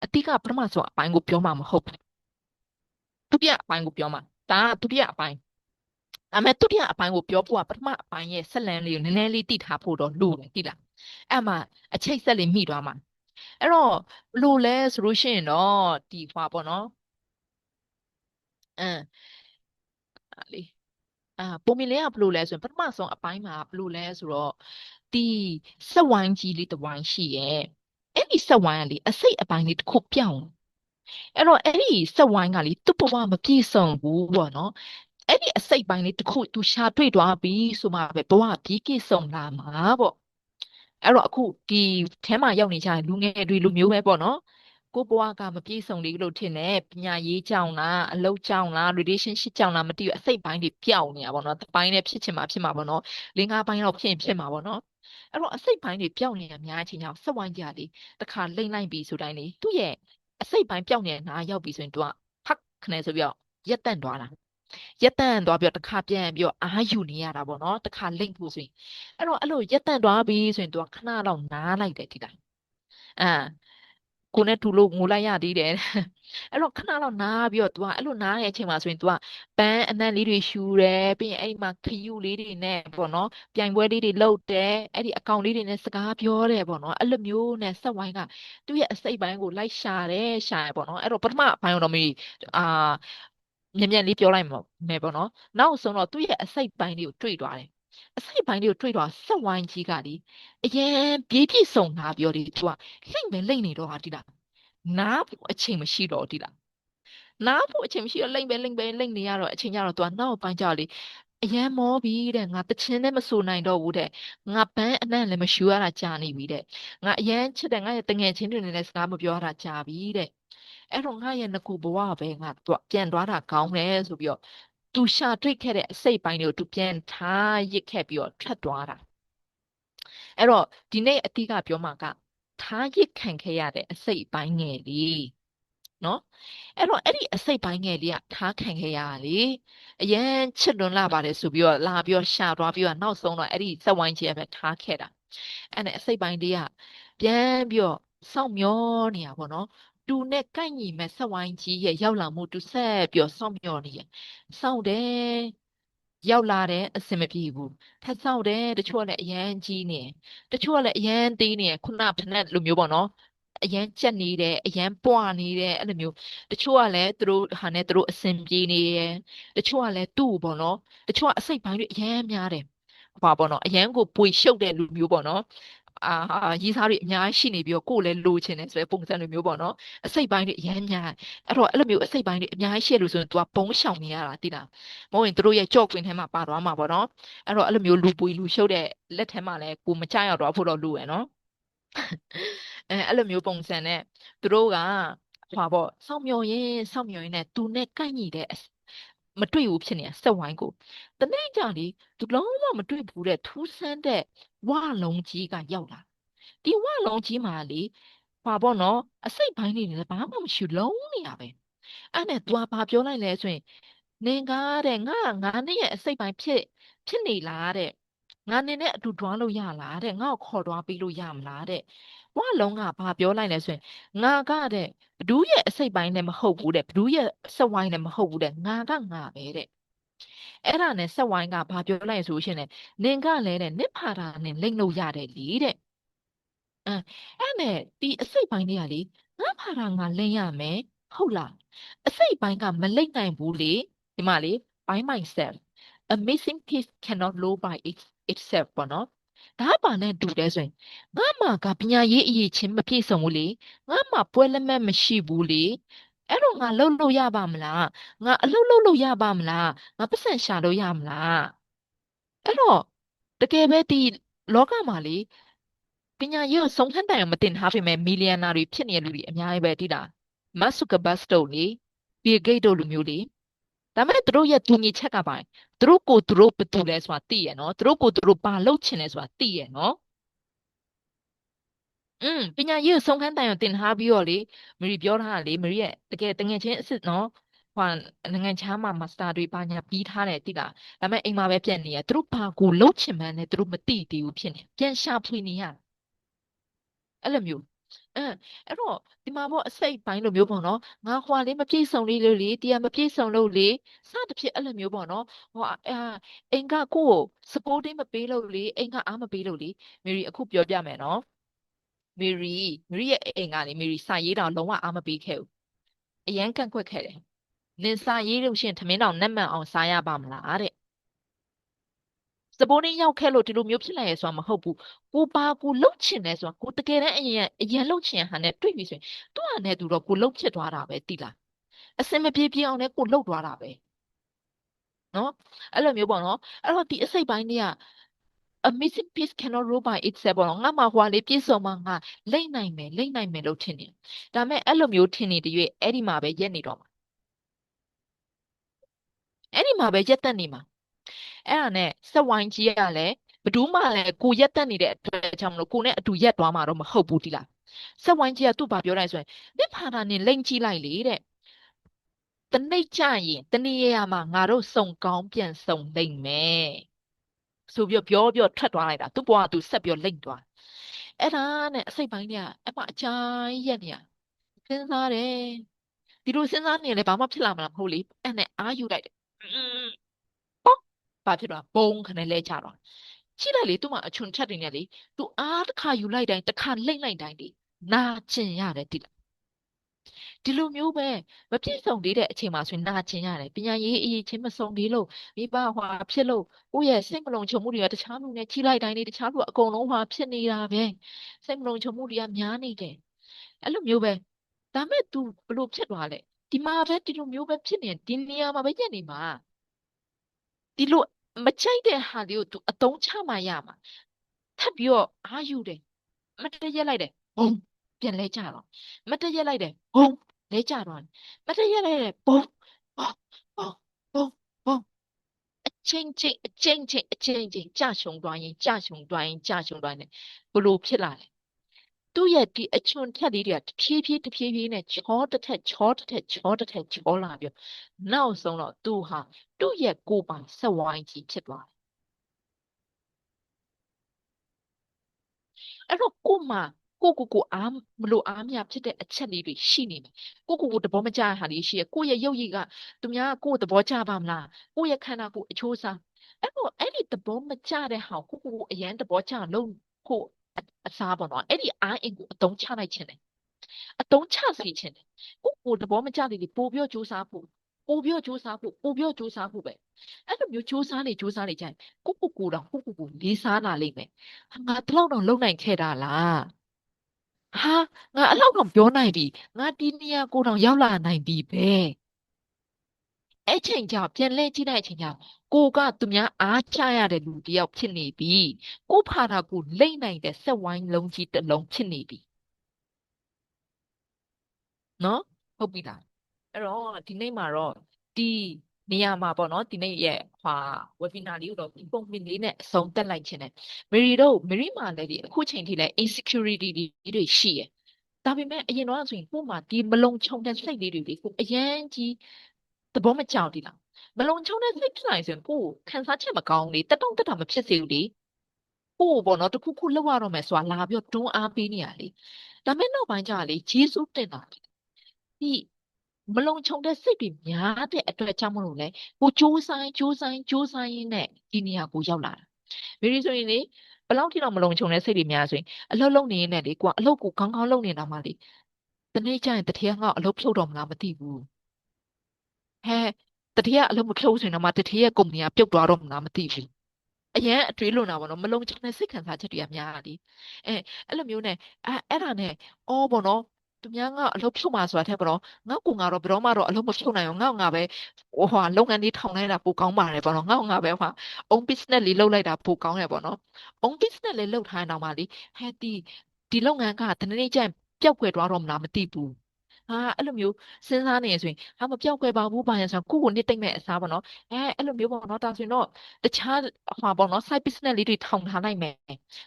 အတိကပထမဆုံးအပိုင်းကိုပြောမှာမဟုတ်ဘူးဒုတိယအပိုင်းကိုပြောမှာဒါကဒုတိယအပိုင်းဒါပေမဲ့ဒုတိယအပိုင်းကိုပြောဖို့ကပထမအပိုင်းရဲ့ဆက်လန်းလေးကိုနည်းနည်းလေးသိထားဖို့တော့လိုတယ်သိလားအဲ့မှာအချိတ်ဆက်လေးမိသွားမှာအဲ့တော့ဘလို့လဲဆိုလို့ရှိရင်တော့ဒီဟွာပေါ့နော်အင်းလေပုံမြင်လေးကဘလို့လဲဆိုရင်ပထမဆုံးအပိုင်းမှာဘလို့လဲဆိုတော့ဒီစက်ဝိုင်းကြီးလေးတစ်ဝိုင်းရှိရဲ့အဲ့ဒီစက်ဝိုင်းကလေအစိတ်အပိုင်းလေးတစ်ခုပြောင်းအဲ့တော့အဲ့ဒီစက်ဝိုင်းကလေသူ့ဘဝမပြည့်စုံဘူးပေါ့နော် အဲ့ဒီအစိတ်ပိုင်းလေးတစ်ခုသူရှာတွေ့သွားပြီဆိုမှပဲဘဝပြီးကိစုံလာမှာပေါ့အဲ့တော့အခုဒီထဲမှာရောက်နေကြတဲ့လူငယ်တွေလူမျိုးပဲပေါ့နော်ကိုဘဝကမပြည့်စုံသေးလို့ထင်တယ်ပညာရေးကြောင့်လားအလုပ်ကြောင့်လား relationship ကြောင့်လားမသိဘူးအစိတ်ပိုင်းတွေပျောက်နေတာပေါ့နော်တစ်ပိုင်းနဲ့ဖြစ်ချင်မှာဖြစ်မှာပေါ့နော်၄၅ပိုင်းတော့ဖြစ်မှာပေါ့နော်အဲ့တော့အစိတ်ပိုင်းတွေပျောက်နေတဲ့အများအချင်းကြောင့်စက်ဝိုင်းကြလေတစ်ခါလိမ့်လိုက်ပြီဆိုတိုင်းလေသူ့ရဲ့အစိတ်ပိုင်းပျောက်နေတဲ့နားရောက်ပြီဆိုရင်သူကဖတ်ခနဲ့ဆိုပြီးတော့ရက်တန့်သွားတာရက်တန့်သွားပြီးတော့တစ်ခါပြန်ပြီးတော့အာယူနေရတာပေါ့နော်တစ်ခါလိမ့်ဖို့ဆိုရင်အဲ့တော့အဲ့လိုရက်တန့်သွားပြီဆိုရင်သူကခဏတော့နားလိုက်တယ်ဒီလားအာကိုနဲ့တူလို့ငိုလိုက်ရသေးတယ်အဲ့တော့ခဏတော့နားပြီးတော့ तू ကအဲ့လိုနားတဲ့အချိန်မှာဆိုရင် तू ကပန်းအနံ့လေးတွေရှူတယ်ပြီးရင်အဲ့ဒီမှာခရုလေးတွေနဲ့ပေါ့နော်ပြိုင်ပွဲလေးတွေလုပ်တယ်အဲ့ဒီအကောင်လေးတွေနဲ့စကားပြောတယ်ပေါ့နော်အဲ့လိုမျိုးနဲ့ဆက်ဝိုင်းကသူ့ရဲ့အစိတ်ပိုင်းကိုလိုက်ရှာရပေါ့နော်အဲ့တော့ပထမအပိုင်းတော့မီအာမြန်လေးပြောလိုက်မယ်ပေါ့နော်နောက်ဆုံးတော့သူ့ရဲ့အစိတ်ပိုင်းလေးကိုတွေ့သွားတယ်အစိတ်ပိုင်းလေးကိုတွေ့တော့ဆက်ဝိုင်းကြီးကလေအရင်ပြေးပြည့်စုံလာပြောလေ तू ကလိမ့်နေတော့ဟာဒီလားနားဖို့အချိန်မရှိတော့ဒီလားနားဖို့အချိန်မရှိတော့လိမ့်နေရတော့အချိန်ကျတော့ तू ကနောက်ပိုင်းကျလေအရန်မောပြီတဲ့ငါတချင်းနဲ့မဆိုနိုင်တော့ဘူးတဲ့ငါပန်းအနံ့လည်းမရှူရတာကြာနေပြီတဲ့ငါအရန်ချစ်တဲ့ငါရဲ့တငယ်ချင်းတွေနဲ့လည်းစကားမပြောရတာကြာပြီတဲ့အဲ့တော့ငါရဲ့ငကူဘဝပဲငါသူကပြန်သွားတာကောင်းတယ်ဆိုပြီးတော့သူရှာတွေ့ခဲ့တဲ့အစိတ်ပိုင်းတွေကိုသူပြန်ထားရစ်ခဲ့ပြီးတော့ထွက်သွားတာအဲ့တော့ဒီနေ့အတိကပြောမှာကထားရစ်ခံခဲ့ရတဲ့အစိတ်အပိုင်းငယ်လေးနော်အဲ့တော့အဲ့ဒီအစိတ်ပိုင်းငယ်လေးကထားခံခဲ့ရတာလေအရင်ချစ်လွန်လာပါတယ်ဆိုပြီးတော့လာပြီးတော့ရှာသွားပြီးတော့နောက်ဆုံးတော့အဲ့ဒီစက်ဝိုင်းကြီးကပဲထားခဲ့တာအဲ့နဲ့အစိတ်ပိုင်းလေးကပြန်ပြီးတော့စောင့်မျောနေတာပေါ့နော်တူနဲ့ကိုက်ညီမဲ့စက်ဝိုင်းကြီးရဲ့ရောက်လာမှုတူဆက်ပြီးတော့စောင့်မျောနေရစောင့်တယ်ရောက်လာတယ်အဆင်မပြေဘူးထပ်စောင့်တယ်တချို့ကလည်းအရန်ကြီးနေတချို့ကလည်းအရန်သေးနေခုနဖက်နဲ့လိုမျိုးပေါ့နော်အရန်ကြက်နေတယ်အရန်ပွားနေတယ်အဲ့လိုမျိုးတချို့ကလည်းသူတို့ဟာနဲ့သူတို့အဆင်ပြေနေတယ်တချို့ကလည်းသူ့ပေါ့နော်တချို့ကအစိတ်ပိုင်းတွေအရန်များတယ်ဟောပေါ့နော်အရန်ကိုပွေရှုပ်တဲ့လူမျိုးပေါ့နော်ရေးစားတွေအများကြီးရှိနေပြီးတော့ကိုယ်လည်းလိုချင်တယ်ဆိုတဲ့ပုံစံလိုမျိုးပေါ့နော်အစိတ်ပိုင်းတွေအရန်များအဲ့တော့အဲ့လိုမျိုးအစိတ်ပိုင်းတွေအများကြီးရှိလို့ဆိုရင် तू ကပုံရှောင်နေရတာတိလားမဟုတ်ရင်သူတို့ရဲ့ကြော့ကွင်းထဲမှာပါသွားမှာပေါ့နော်အဲ့တော့အဲ့လိုမျိုးလူပွေလူရှုပ်တဲ့လက်ထဲမှာလည်းကိုမကြရောက်တော့ဖို့တော့လိုရယ်နော်အဲ့လိုမျိုးပုံစံနဲ့သူတို့ကဟွာပေါ့စောင့်မျှော်ရင်းနဲ့သူနဲ့ကိုက်ညီတဲ့မတွေ့ဘူးဖြစ်နေတာစက်ဝိုင်းကိုတနေ့ကျလေသူလုံးဝမတွေ့ဘူးတဲ့ထူးဆန်းတဲ့ဝလုံးကြီးကရောက်လာဒီဝလုံးကြီးမှာလေဟွာပေါ့နော်အစိတ်ပိုင်းနေတယ်ဘာမှမရှိလုံးနေရပဲအဲ့နဲ့ तू ဘာပြောလိုက်လဲဆိုရင်နင်ကားတဲ့ငါနဲ့ရဲ့အစိတ်ပိုင်းဖြစ်နေလားတဲ့ငါနဲ့အတူတွားလို့ရလားတဲ့ငါ့ကိုခေါ်တွားပေးလို့ရမလားတဲ့ဝလုံးကဘာပြောလိုက်လဲဆိုရင်ငါကတဲ့ဘဒူးရဲ့အစိတ်ပိုင်းလည်းမဟုတ်ဘူးတဲ့ဘဒူးရဲ့စက်ဝိုင်းလည်းမဟုတ်ဘူးတဲ့ငါကငါပဲတဲ့အဲ့ဒါနဲ့စက်ဝိုင်းကဘာပြောလိုက်ဆိုရှင်လဲနင်ကလည်းတဲ့နစ်ဖာတာနဲ့လိမ့်လို့ရတယ်လေတဲ့အဲအဲ့နဲ့ဒီအစိတ်ပိုင်းလေးကလေငါဖာတာငါလိမ့်ရမယ်ဟုတ်လားအစိတ်ပိုင်းကမလိမ့်နိုင်ဘူးလေဒီမှာလေ by myself a missing piece cannot go by itself ပေါ့နော်ဒါပါနဲ့တူတယ်ဆိုရင်ငါမှာကပညာရေးအရေးချင်းမပြည့်စုံဘူးလေငါမှာပွဲလက်မှတ်မရှိဘူးလေအဲ့တော့ငါလှုပ်လို့ရပါမလားငါအလုပ်လုပ်လို့ရပါမလားငါပတ်စံရှာလို့ရမလားအဲ့တော့တကယ်ပဲဒီလောကမှာလေပညာရေးကိုဆုံးခန်းတိုင်အောင်မတင်ထားပေမဲ့မီလီယံနာတွေဖြစ်နေတဲ့လူတွေအများကြီးပဲတိတာမတ်ဆူကဘတ်စ်တို့လေဘီဂိတ်တို့လူမျိုးလေဒါပေမဲ့သူတို့ရဲ့တူညီချက်ကပါသူတို့ကိုသူတို့ဘယ်သူလဲဆိုတာသိရနော်သူတို့ကိုသူတို့ဘာလုပ်ချင်လဲဆိုတာသိရနော်ပညာရေးကိုဆုံးခန်းတိုင်အောင်တင်ထားပြီးတော့လေမရီပြောထားတာလေမရီရဲ့တကယ်တငယ်ချင်းအစ်စ်နော်ဟိုနိုင်ငံခြားမှာမာစတာတွေပါညာပြီးထားတယ်တိလားဒါပေမဲ့အိမ်မှာပဲပြက်နေရသူတို့ဘာကိုလုပ်ချင်မှန်းလဲသူတို့မသိသေးဘူးဖြစ်နေပြန်ရှာဖွေနေရအဲ့လိုမျိုးအဲအဲ့တော့ဒီမှာပေါ့အစိတ်ပိုင်းလိုမျိုးပေါ့နော်ငါဟွာလေးမပြည့်စုံလေးလို့လေတရားမပြည့်စုံလို့လေစသဖြင့်အဲ့လိုမျိုးပေါ့နော်ဟိုအိမ်ကကိုယ့်ကို supporting မပေးလို့လေအိမ်ကအားမပေးလို့လေမေရီအခုပြောပြမယ်နော်မေရီရဲ့အိမ်ကလေမေရီစာရေးတာလုံးဝအားမပေးခဲ့ဘူးအရန်ကန့်ကွက်ခဲ့တယ်နင်စာရေးလို့ရှရင်ထမင်းတောင်နက်မှန်အောင်စားရပါမလားတဲ့စပိုးတင်းရောက်ခဲ့လို့ဒီလိုမျိုးဖြစ်လာရဲဆိုတာမဟုတ်ဘူးကိုလှုပ်ချင်တယ်ဆိုတာကိုတကယ်တမ်းအရင်လှုပ်ချင်ဟာနဲ့တွေ့ပြီဆိုရင်သူ့ဟာနဲ့သူတော့ကိုလှုပ်ဖြစ်သွားတာပဲတိလားအစင်မပြေပြေအောင်လည်းကိုလှုပ်သွားတာပဲ နော်အဲ့လိုမျိုးပေါ့နော်အဲ့တော့ဒီအစိတ်ပိုင်းတွေက a missing piece cannot roll by itself ပေါ့နော်ငါမှဟွာလေးပြည့်စုံမှငါလိမ့်နိုင်မယ်လို့ထင်နေဒါပေမဲ့အဲ့လိုမျိုးထင်နေတဲ့၍အဲ့ဒီမှာပဲရက်နေတော့မှာအဲ့ဒီမှာပဲရက်တက်နေမှာအဲ့ဒါနဲ့စက်ဝိုင်းကြီးကလည်းဘယ်သူမှလည်းကိုရက်တက်နေတဲ့အတွက်ကြောင့်မလို့ကိုနဲ့အတူရက်သွားမှာတော့မဟုတ်ဘူးဒီလားစက်ဝိုင်းကြီးကသူ့ဘာပြောလိုက်ဆိုရင်နင့်ဖာတာနင်လိမ့်ကြည့်လိုက်လေတဲ့တနေ့ကျရင်တနေ့ရမှာငါတို့စုံကောင်းပြန်စုံလိမ့်မယ်ဆိုပြီးပြောထွက်သွားလိုက်တာသူ့ဘဝကသူဆက်ပြောလိမ့်သွားအဲ့ဒါနဲ့အစိတ်ပိုင်းเนี่ยအဲ့မှာအချိုင်းရက်နေရစဉ်းစားတယ်ဒီလိုစဉ်းစားနေရင်လည်းဘာမှဖြစ်လာမလားမဟုတ်လေအဲ့နဲ့အာယူလိုက်တယ်ပေါ့ဘာဖြစ်သွားဘုံခနဲ့လဲကြတော့ကြည့်လိုက်လေသူ့မှာအချွန်ထက်တွေနဲ့လေသူအားတစ်ခါယူလိုက်တိုင်းတစ်ခါလိမ့်လိုက်တိုင်းလေနာကျင်ရတယ်တိလားဒီလိုမျိုးပဲမပြည့်စုံသေးတဲ့အချိန်မှာဆိုရင်နာကျင်ရတယ်ပညာရေးအရေးချင်းမစုံသေးလို့မိဘဟွာဖြစ်လို့ကိုယ့်ရဲ့စိတ်မလုံခြုံမှုတွေကတခြားလူနဲ့ကြီးလိုက်တိုင်းလေတခြားလူကအကုန်လုံးဟွာဖြစ်နေတာပဲစိတ်မလုံခြုံမှုတွေကများနေတယ်အဲ့လိုမျိုးပဲဒါမဲ့ तू ဘလို့ဖြစ်သွားလဲဒီမှာပဲဒီလိုမျိုးပဲဖြစ်နေဒီနေရာမှာပဲညက်နေမှာဒီလိုမကြိုက်တဲ့ဟာလေးကို तू အတုံးချမှရမှာထပ်ပြီးတော့အာယူတယ်မတည့်ရက်လိုက်တယ်ဘုံပြန်လဲကြတော့မတည့်ရက်လိုက်တယ်ဘုံလဲကြတော့မတည့်ရက်လိုက်တယ်ဘုံဘုံဘုံဘုံဘုံအချင်းချင်းကြာရှုံသွားရင်ကြာရှုံသွားရင်ကြာရှုံသွားရင်ဘလို့ဖြစ်လာလဲသူ့ရဲ့ဒီအချွန်ထက်လေးတွေကတဖြည်းဖြည်းနဲ့ချောတစ်ထက်ချောလာပြီးနောက်ဆုံးတော့သူဟာသူ့ရဲ့ကိုယ်ပိုင်စက်ဝိုင်းကြီးဖြစ်သွားတယ်အဲ့တော့ကိုအားမလို့အားမရဖြစ်တဲ့အချက်လေးတွေရှိနေမယ်ကိုသဘောမကျတဲ့ဟာလေးရှိရကိုယ့်ရဲ့ရုပ်ရည်ကသူများကကိုယ်သဘောကျပါမလားကိုယ့်ရဲ့ခန္ဓာကိုယ်အချိုးစားအဲ့တော့အဲ့ဒီသဘောမကျတဲ့ဟာကိုအရန်သဘောကျလို့ကိုအစားပေါ့နော်အဲ့ဒီအားအင်ကိုအသုံးချလိုက်ခြင်းတယ်အတုံးချစေခြင်းတယ်ကိုသဘောမကျသေးလေပို့ပြောစူးစမ်းဖို့ပို့ပြောစူးစမ်းဖို့ပဲအဲ့လိုမျိုးစူးစမ်းနေကြရင်ကိုတော့ကိုလေးစားလာလိမ့်မယ်ငါတလောက်တော့လုံနိုင်ခဲ့တာလားဟာငါအဲ့လောက်တော့ပြောနိုင်ပြီငါဒီနေရာကိုတော့ရောက်လာနိုင်ပြီပဲအဲ့ချိန်ကျပြန်လဲကြည့်တဲ့အချိန်ကျကိုကသူများအားချရတဲ့လူတယောက်ဖြစ်နေပြီကိုဖာတာကိုလိမ့်နိုင်တဲ့စက်ဝိုင်းလုံးကြီးတစ်လုံးဖြစ်နေပြီနော်ဟုတ်ပြီလားအဲ့တော့ဒီနေ့မှာတော့ဒီနေရာမှာပေါ့နော်ဒီနေ့ရဲ့webinar လေးကိုတော့ဒီပုံမြင်လေးနဲ့အဆုံးသတ်လိုက်ခြင်းနဲ့မေရီမာလည်းဒီအခုချိန်ထိလည်း insecurity တွေရှိရယ်ဒါပေမဲ့အရင်တော့ဆိုရင်ကို့မှာဒီမလုံခြုံတဲ့စိတ်လေးတွေကိုအရင်ကြီးသဘောမကျဘူးဒီလားမလုံခြုံတဲ့စိတ်ဖြစ်လာရင်ဆိုရင်ကိုယ်ခံစားချက်မကောင်းလေတက်တောင့်တက်တာမဖြစ်စေဘူးလေကိုယ်ပေါ့နော်တခုခုလောက်ရတော့မယ်ဆိုတာလာပြီးတော့တွန်းအားပေးနေရလေဒါမဲ့နောက်ပိုင်းကျလေဂျေစုတင်တာဒီမလုံခြုံတဲ့စိတ်တွေများတဲ့အတွက်ကြောင့်မလို့လဲကိုစူးစိုင်းရင်းနဲ့ဒီနေရာကိုရောက်လာတာမေရီဆိုရင်လေဘယ်လောက်ထိတော့မလုံခြုံတဲ့စိတ်တွေများဆိုရင်အလုပ်လုပ်နေရင်းနဲ့လေကိုကအလုပ်ကိုကောင်းကောင်းလုပ်နေတာမှလေတနေ့ကျရင်တတိယငါ့အလုပ်ဖြုတ်တော့မလားမသိဘူးဟဲ့တတိယအလုပ်မဖြုတ်ဆိုရင်တော့မှတတိယကုမ္ပဏီကပြုတ်သွားတော့မလားမသိဘူးအရင်အတွေးလွန်တာပေါ့နော်မလုံခြုံတဲ့စိတ်ခံစားချက်တွေကများတာလေအဲအဲ့လိုမျိုးနဲ့အဲ့ဒါနဲ့အော်ပေါ့နော်သူများကအလုပ်ဖြုတ်မှာဆိုတာထက်ပေါ့နော်ငါတော့ဘယ်တော့မှတော့အလုပ်မဖြုတ်နိုင်အောင်ငါပဲလုပ်ငန်းလေးထောင်လိုက်တာပိုကောင်းပါတယ်ပေါ့နော်ငါပဲown business လေးလုပ်လိုက်တာပိုကောင်းတယ်ပေါ့နော် own business လေးလုပ်ထားရင်တော့မှလေဟဲ့ဒီလုပ်ငန်းကတနေ့နေ့ကျရင်ပျောက်ကွယ်သွားတော့မလားမသိဘူးအဲ့လိုမျိုးစဉ်းစားနေရဆိုရင်မပျောက်ကွယ်ပါဘူးပါရင်ဆိုတော့ကိုနှစ်သိမ့်မဲ့အစားပေါ့နော်အဲ့လိုမျိုးပေါ့နော်ဒါဆိုရင်တော့တခြားပေါ့နော် side business လေးတွေထောင်ထားလိုက်မယ်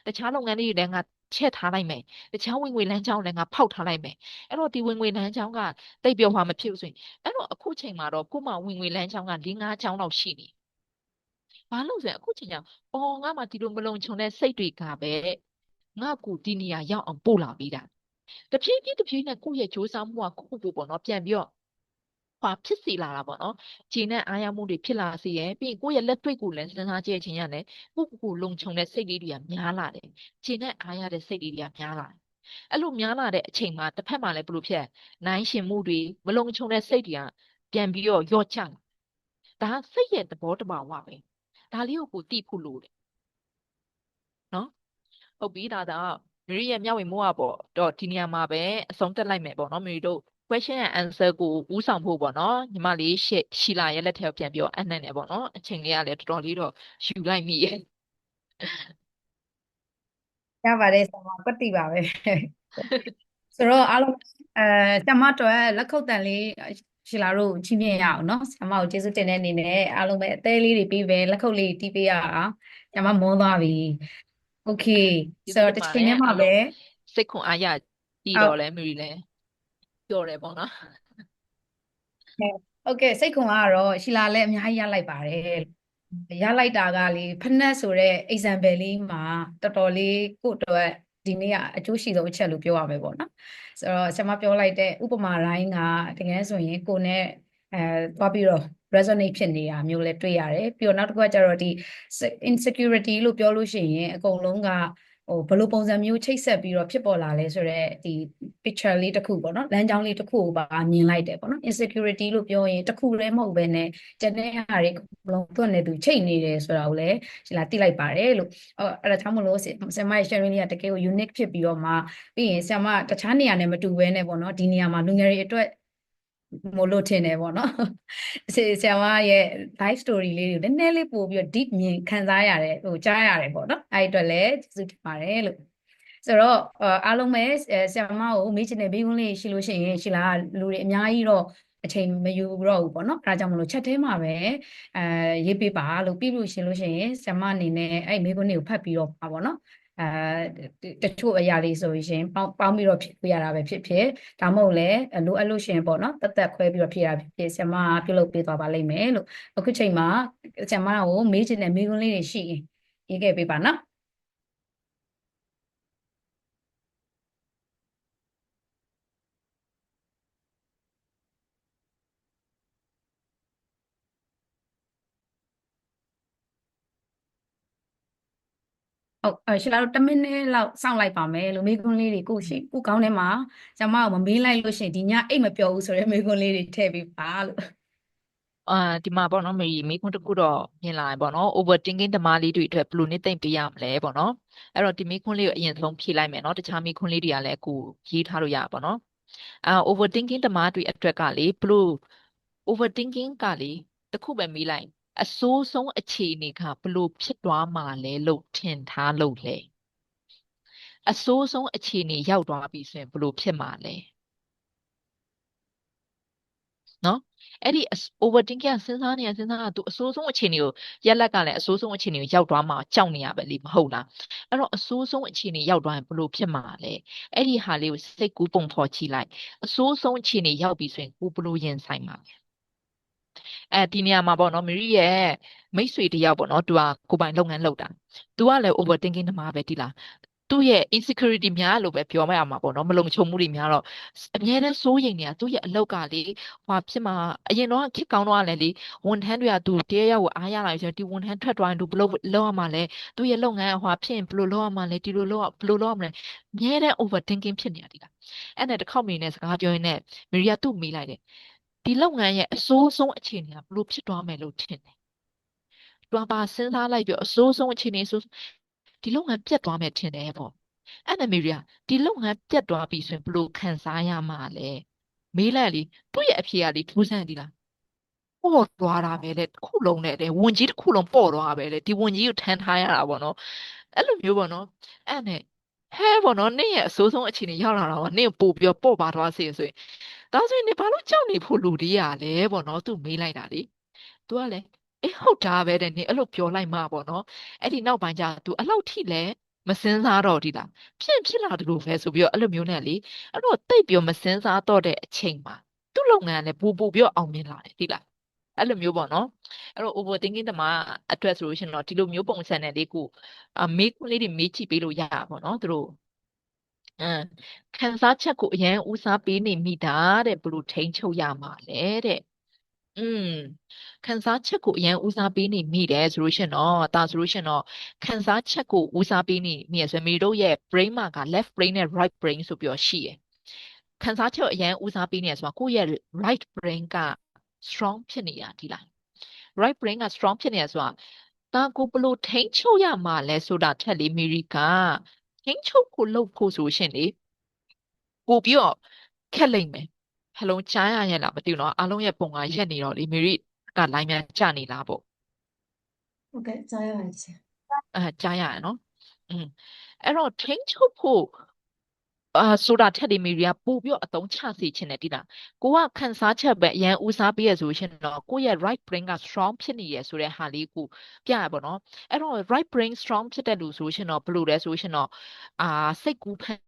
တခြားလုပ်ငန်းလေးတွေလည်းငါချဲ့ထားလိုက်မယ်တခြားဝင်ငွေလမ်းကြောင်းလည်းငါဖောက်ထားလိုက်မယ်အဲ့တော့ဒီဝင်ငွေလမ်းကြောင်းကတိတ်ပြောမှာမဖြစ်ဘူးဆိုရင်အဲ့တော့အခုချိန်မှာတော့ကို့မှာဝင်ငွေလမ်းကြောင်းက၄-၅ကြောင်းလောက်ရှိနေဘာလို့ဆိုရင်အခုချိန်ကျငါမှဒီလိုမလုံခြုံတဲ့စိတ်တွေကပဲငါ့ကိုဒီနေရာရောက်အောင်ပို့လာပေးတာတဖြည်းဖြည်းနဲ့ကိုယ့်ရဲ့ကြိုးစားမှုကကိုပေါ့နော်ပြန်ပြီးတော့ဖြစ်စီလာတာပေါ့နော်ခြေနဲ့အားရမှုတွေဖြစ်လာစေရယ်ပြီးရင်ကိုယ့်ရဲ့လက်တွေ့ကိုလည်းစဉ်းစားကြည့်ခြင်းရတယ်ကိုလုံခြုံတဲ့စိတ်လေးတွေကများလာတယ်ခြေနဲ့အားရတဲ့စိတ်လေးတွေကများလာတယ်အဲ့လိုများလာတဲ့အချိန်မှာတစ်ဖက်မှာလည်းဘယ်လိုဖြစ်နိုင်ရှင်မှုတွေမလုံခြုံတဲ့စိတ်တွေကပြန်ပြီးတော့ယော့ကျလာဒါစိတ်ရဲ့သဘောတဘာဝပဲဒါလေးကိုသိဖို့လိုတယ်နော်ဟုတ်ပြီဒါမေရီရဲ့မျှဝေမှုကပေါ့တော့ဒီနေရာမှာပဲအဆုံးသတ်လိုက်မယ်ပေါ့နော်မေရီတို့ question and answer ကိုဦးဆောင်ဖို့ပေါ့နော်ညီမလေးရှီလာရဲ့လက်ထက်ပြန်ပြောအနှံ့တယ်ပေါ့နော်အချိန်လေးကလည်းတော်တော်လေးတော့ယူလိုက်မိရဲ့ ရပါတယ်ဆရာမပတ်တိပါပဲဆိုတော့အားလုံးဆရာမတော်လက်ခုပ်တန်လေးရှီလာတို့ချီးမြှင့်ရအောင်နော်ဆရာမကိုကျေးဇူးတင်တဲ့အနေနဲ့အားလုံးပဲအသေးလေးတွေပြီးပဲလက်ခုပ်လေးတီးပေးရအောင်ဆရာမမွန်းသွားပြီโอเคဆိုတော့တစ်ချိန်တည်းမှာပဲစိတ်ခွန်အားရကြည့်တော့လဲမီရီလဲပြောတယ်ပေါ့နော်โอเคစိတ်ခွန်အားကတော့ရှီလာလည်းအများကြီးရလိုက်ပါတယ်ရလိုက်တာကလေဖနက်ဆိုတဲ့ example လေးမှာတော်တော်လေးကိုယ့်အတွက်ဒီနေ့ကအကျိုးရှိဆုံးအချက်လို့ပြောရမယ်ပေါ့နော်ဆိုတော့ဆရာမပြောလိုက်တဲ့ဥပမာတိုင်းကတကယ်ဆိုရင်ကိုယ်နဲ့သွားပြီးတော့ resonate ဖြစ်နေတာမျိုးလည်းတွေ့ရတယ်ပြီးတော့နောက်တစ်ခုကကျတော့ဒီ insecurity လို့ပြောလို့ရှိရင်အကုန်လုံးကဘယ်လိုပုံစံမျိုးချိတ်ဆက်ပြီးတော့ဖြစ်ပေါ်လာလဲဆိုတော့ဒီ picture လေးတစ်ခုပေါ့နော်လမ်းကြောင်းလေးတစ်ခုကိုပါမြင်လိုက်တယ်ပေါ့နော် insecurity လို့ပြောရင်တစ်ခုလည်းမဟုတ်ဘဲနဲ့ကျန်တဲ့ဟာတွေအကုန်လုံးသူ့နဲ့သူချိတ်နေတယ်ဆိုတာကိုလည်းဒီလားသိလိုက်ပါတယ်လို့အဲ့ဒါကြောင့်မလို့ဆရာမရဲ့ sharing လေးကတကယ်ကို unique ဖြစ်ပြီးတော့မှပြီးရင်ဆရာမတခြားနေရာနဲ့မတူဘဲနဲ့ပေါ့နော်ဒီနေရာမှာလူငယ်တွေအတွက်မလို့ထင်တယ်ပေါ့နော်ဆရာမရဲ့ life story လေးတွေနည်းနည်းလေးပို့ပြီးတော့ deep မြင်ခံစားရတယ်ကြားရတယ်ပေါ့နော်အဲ့အတွက်လည်းကျေးဇူးတင်ပါတယ်လို့ဆိုတော့အားလုံးပဲဆရာမကိုမေးချင်တဲ့ဘေးခွန်းလေးရှိလို့ရှိရင်ရှိလားလူတွေအများကြီးတော့အချိန်မယူတော့ဘူးပေါ့နော်အဲဒါကြောင့်မလို့ချက်ထဲမှာပဲရေးပေးပါလို့ပြီးလို့ရှိလို့ရှိရင်ဆရာမအနေနဲ့အဲ့မေးခွန်းတွေကိုဖတ်ပြီးတော့ပါပေါ့နော်တချို့အရာလေးဆိုရင်ပေါင်းပြီးတော့ဖြည့်ပေးရတာပဲဖြစ်ဖြစ်ဒါမှမဟုတ်လဲလိုအပ်လို့ရှိရင်ပေါ့နော်တက်ခွဲပြီးတော့ဖြည့်ရဖြစ်ဖြစ်ဆရာမပြုလုပ်ပေးသွားပါလိမ့်မယ်လို့အခုချိန်မှာဆရာမကိုမေးချင်တဲ့မေးခွန်းလေးတွေရှိရင်ရေးခဲ့ပေးပါနော်ဟုတ်ရှလာတော့10မိနစ်လောက်စောင့်လိုက်ပါမယ်လို့မေးခွန်းလေးတွေကိုကောင်းထဲမှာဆရာမကိုမမေးလိုက်လို့ရှိရင်ဒီညအိတ်မပျော်ဘူးဆိုတဲ့မေးခွန်းလေးတွေထည့်ပေးပါလို့ဒီမှာပေါ့နော်မေခွန်းတစ်ခုတော့မြင်လာရင်ပေါ့နော် overthinking ဓမ္မလေးတွေအတွက်ဘယ်လိုနဲ့သိမ့်ပေးရမလဲပေါ့နော်အဲ့တော့ဒီမေခွန်းလေးကိုအရင်ဆုံးဖြေလိုက်မယ်နော်တခြားမေခွန်းလေးတွေကလည်းအခုရေးထားလို့ရပါပေါ့နော်overthinking ဓမ္မတွေအတွက်ကလေဘလို့ overthinking ကလေတစ်ခုပဲမေးလိုက်အဆိုးဆုံးအခြေအနေကဘလို့ဖြစ်သွားမှာလဲလို့ထင်ထားလို့လေအဆိုးဆုံးအခြေအနေရောက်သွားပြီဆိုရင်ဘလို့ဖြစ်မှာလဲနော်အဲ့ဒီ overthinking ကစဉ်းစားနေသူအဆိုးဆုံးအခြေအနေကိုရက်လက်ကလည်းအဆိုးဆုံးအခြေအနေကိုရောက်သွားမှာကြောက်နေရပဲလေမဟုတ်လားအဲ့တော့အဆိုးဆုံးအခြေအနေရောက်သွားရင်ဘလို့ဖြစ်မှာလဲအဲ့ဒီဟာလေးကိုစိတ်ကူးပုံဖော်ကြည့်လိုက်အဆိုးဆုံးအခြေအနေရောက်ပြီဆိုရင်ကိုဘလို့ရင်ဆိုင်မှာလဲဒီနေရာမှာပေါ့နော်မရီရဲ့မိတ်ဆွေတယောက်ပေါ့နော်သူကကိုပိုင်လုပ်ငန်းလုပ်တာသူကလည်း overthinking တမှာပဲဒီလားသူ့ရဲ့ insecurity များလို့ပဲပြောမှရမှာပေါ့နော်မလုံခြုံမှုတွေများတော့အများနဲ့စိုးရိမ်နေတာသူ့ရဲ့အလောက်ကလေဟိုဖြစ်မှာအရင်တော့ခစ်ကောင်းတော့လည်းလေဝန်ထမ်းတွေကသူတရရောက်ကိုအားရလာပြီဆိုတော့ဒီဝန်ထမ်းထွက်သွားရင်သူဘယ်လိုလုပ်ရမှာလဲသူ့ရဲ့လုပ်ငန်းဟိုဖြစ်ရင်ဘယ်လိုလုပ်ရမှာလဲဒီလိုလုပ်ဘယ်လိုလုပ်ရမလဲအများနဲ့ overthinking ဖြစ်နေတာဒီလားအဲ့နဲ့တစ်ခေါက်မိနဲ့စကားပြောရင်းနဲ့မရီယာသူ့မေးလိုက်တယ်ဒီလုပ်ငန်းရဲ့အဆိုးဆုံးအခြေအနေကဘယ်လိုဖြစ်သွားမယ်လို့ထင်တယ်။တွာပါစဉ်းစားလိုက်ပြီးအဆိုးဆုံးအခြေအနေဆိုဒီလုပ်ငန်းပြတ်သွားမယ်ထင်တယ်ပေါ့။အဲ့ဒါမီရီယာဒီလုပ်ငန်းပြတ်သွားပြီဆိုရင်ဘယ်လိုခံစားရမှာလဲ။မေးလိုက်လေသူ့ရဲ့အဖြေကလေထူးဆန်းဒီလား။ပေါ့သွားတာပဲလေတစ်ခုလုံးနဲ့လေဝန်ကြီးတစ်ခုလုံးပေါ့သွားပဲလေဒီဝန်ကြီးကိုထမ်းထားရတာပေါ့နော်။အဲ့လိုမျိုးပေါ့နော်။အဲ့နဲ့ဟဲပေါ့နော်နင့်ရဲ့အဆိုးဆုံးအခြေအနေရောက်လာတော့နင့်ပို့ပြီးပေါ့ပါသွားစေဆိုရင်ဒါဆိုရင်နေဘာလို့ကြောက်နေဖို့လူတွေရလဲပေါ့နော်သူမေးလိုက်တာလေသူကလည်းအေးဟုတ်တာပဲတဲ့နေအဲ့လိုပြောလိုက်မှပေါ့နော်အဲ့ဒီနောက်ပိုင်းကျသူအဲ့လောက်ထိလဲမစင်းစားတော့ဒီလားဖြစ်လာတယ်လို့ပဲဆိုပြီးတော့အဲ့လိုမျိုးနဲ့လေအဲ့တော့တိတ်ပြီးမစင်းစားတော့တဲ့အချိန်မှာသူ့လုပ်ငန်းလည်းပူပြီးတော့အောင်မြင်လာတယ်ဒီလားအဲ့လိုမျိုးပေါ့နော်အဲ့တော့ overthinking တမှာအတွက်ဆိုလို့ရှိရင်တော့ဒီလိုမျိုးပုံစံနဲ့လေးကိုမေးခွန်းလေးတွေမေးကြည့်ပေးလို့ရတာပေါ့နော်သူတို့ခံစားချက်ကိုအရင်ဦးစားပေးနေမိတာတဲ့ဘယ်လိုထိန်းချုပ်ရမှာလဲတဲ့อืมခံစားချက်ကိုအရင်ဦးစားပေးနေမိတယ်ဆိုလို့ရှိရင်တော့ဒါဆိုလို့ရှိရင်တော့ခံစားချက်ကိုဦးစားပေးနေမိရဆိုရင်မိတို့ရဲ့ brain မှာက left brain နဲ့ right brain ဆိုပြီးတော့ရှိရယ်ခံစားချက်ကိုအရင်ဦးစားပေးနေရဆိုတာကိုယ့်ရဲ့ right brain က strong ဖြစ်နေတာဒီလား right brain က strong ဖြစ်နေရဆိုတာဒါကိုဘယ်လိုထိန်းချုပ်ရမှာလဲဆိုတာထက်လေမိရိကထိန်းချုပ်ကိုလုပ်ဖို့ဆိုရှင်လေပို့ပြီးတော့ခက်လိမ့်မယ် hello ကြားရရဲ့လားမသိဘူးเนาะအားလုံးရဲ့ပုံကရက်နေတော့လေမေရီက line များကြာနေလားပေါ့ ဟုတ်ကဲ့ကြားရပါတယ်ရှင် ကြားရရနော်အဲ့တော့ထိန်းချုပ်ဖို့ဆိုတာထက်ဒီမီဒီယာပို့ပြီးတော့အသုံးချစေချင်တယ်တိလားကိုကခန်းစားချက်ပဲအရန်ဦးစားပေးရဆိုရှင်တော့ကိုယ့်ရဲ့ right brain က strong ဖြစ်နေရဆိုတဲ့ဟာလေးကိုပြရပါတော့အဲ့တော့ right brain strong ဖြစ်တဲ့လူဆိုရှင်တော့ဘယ်လိုလဲဆိုရှင်တော့စိတ်ကူးဖန်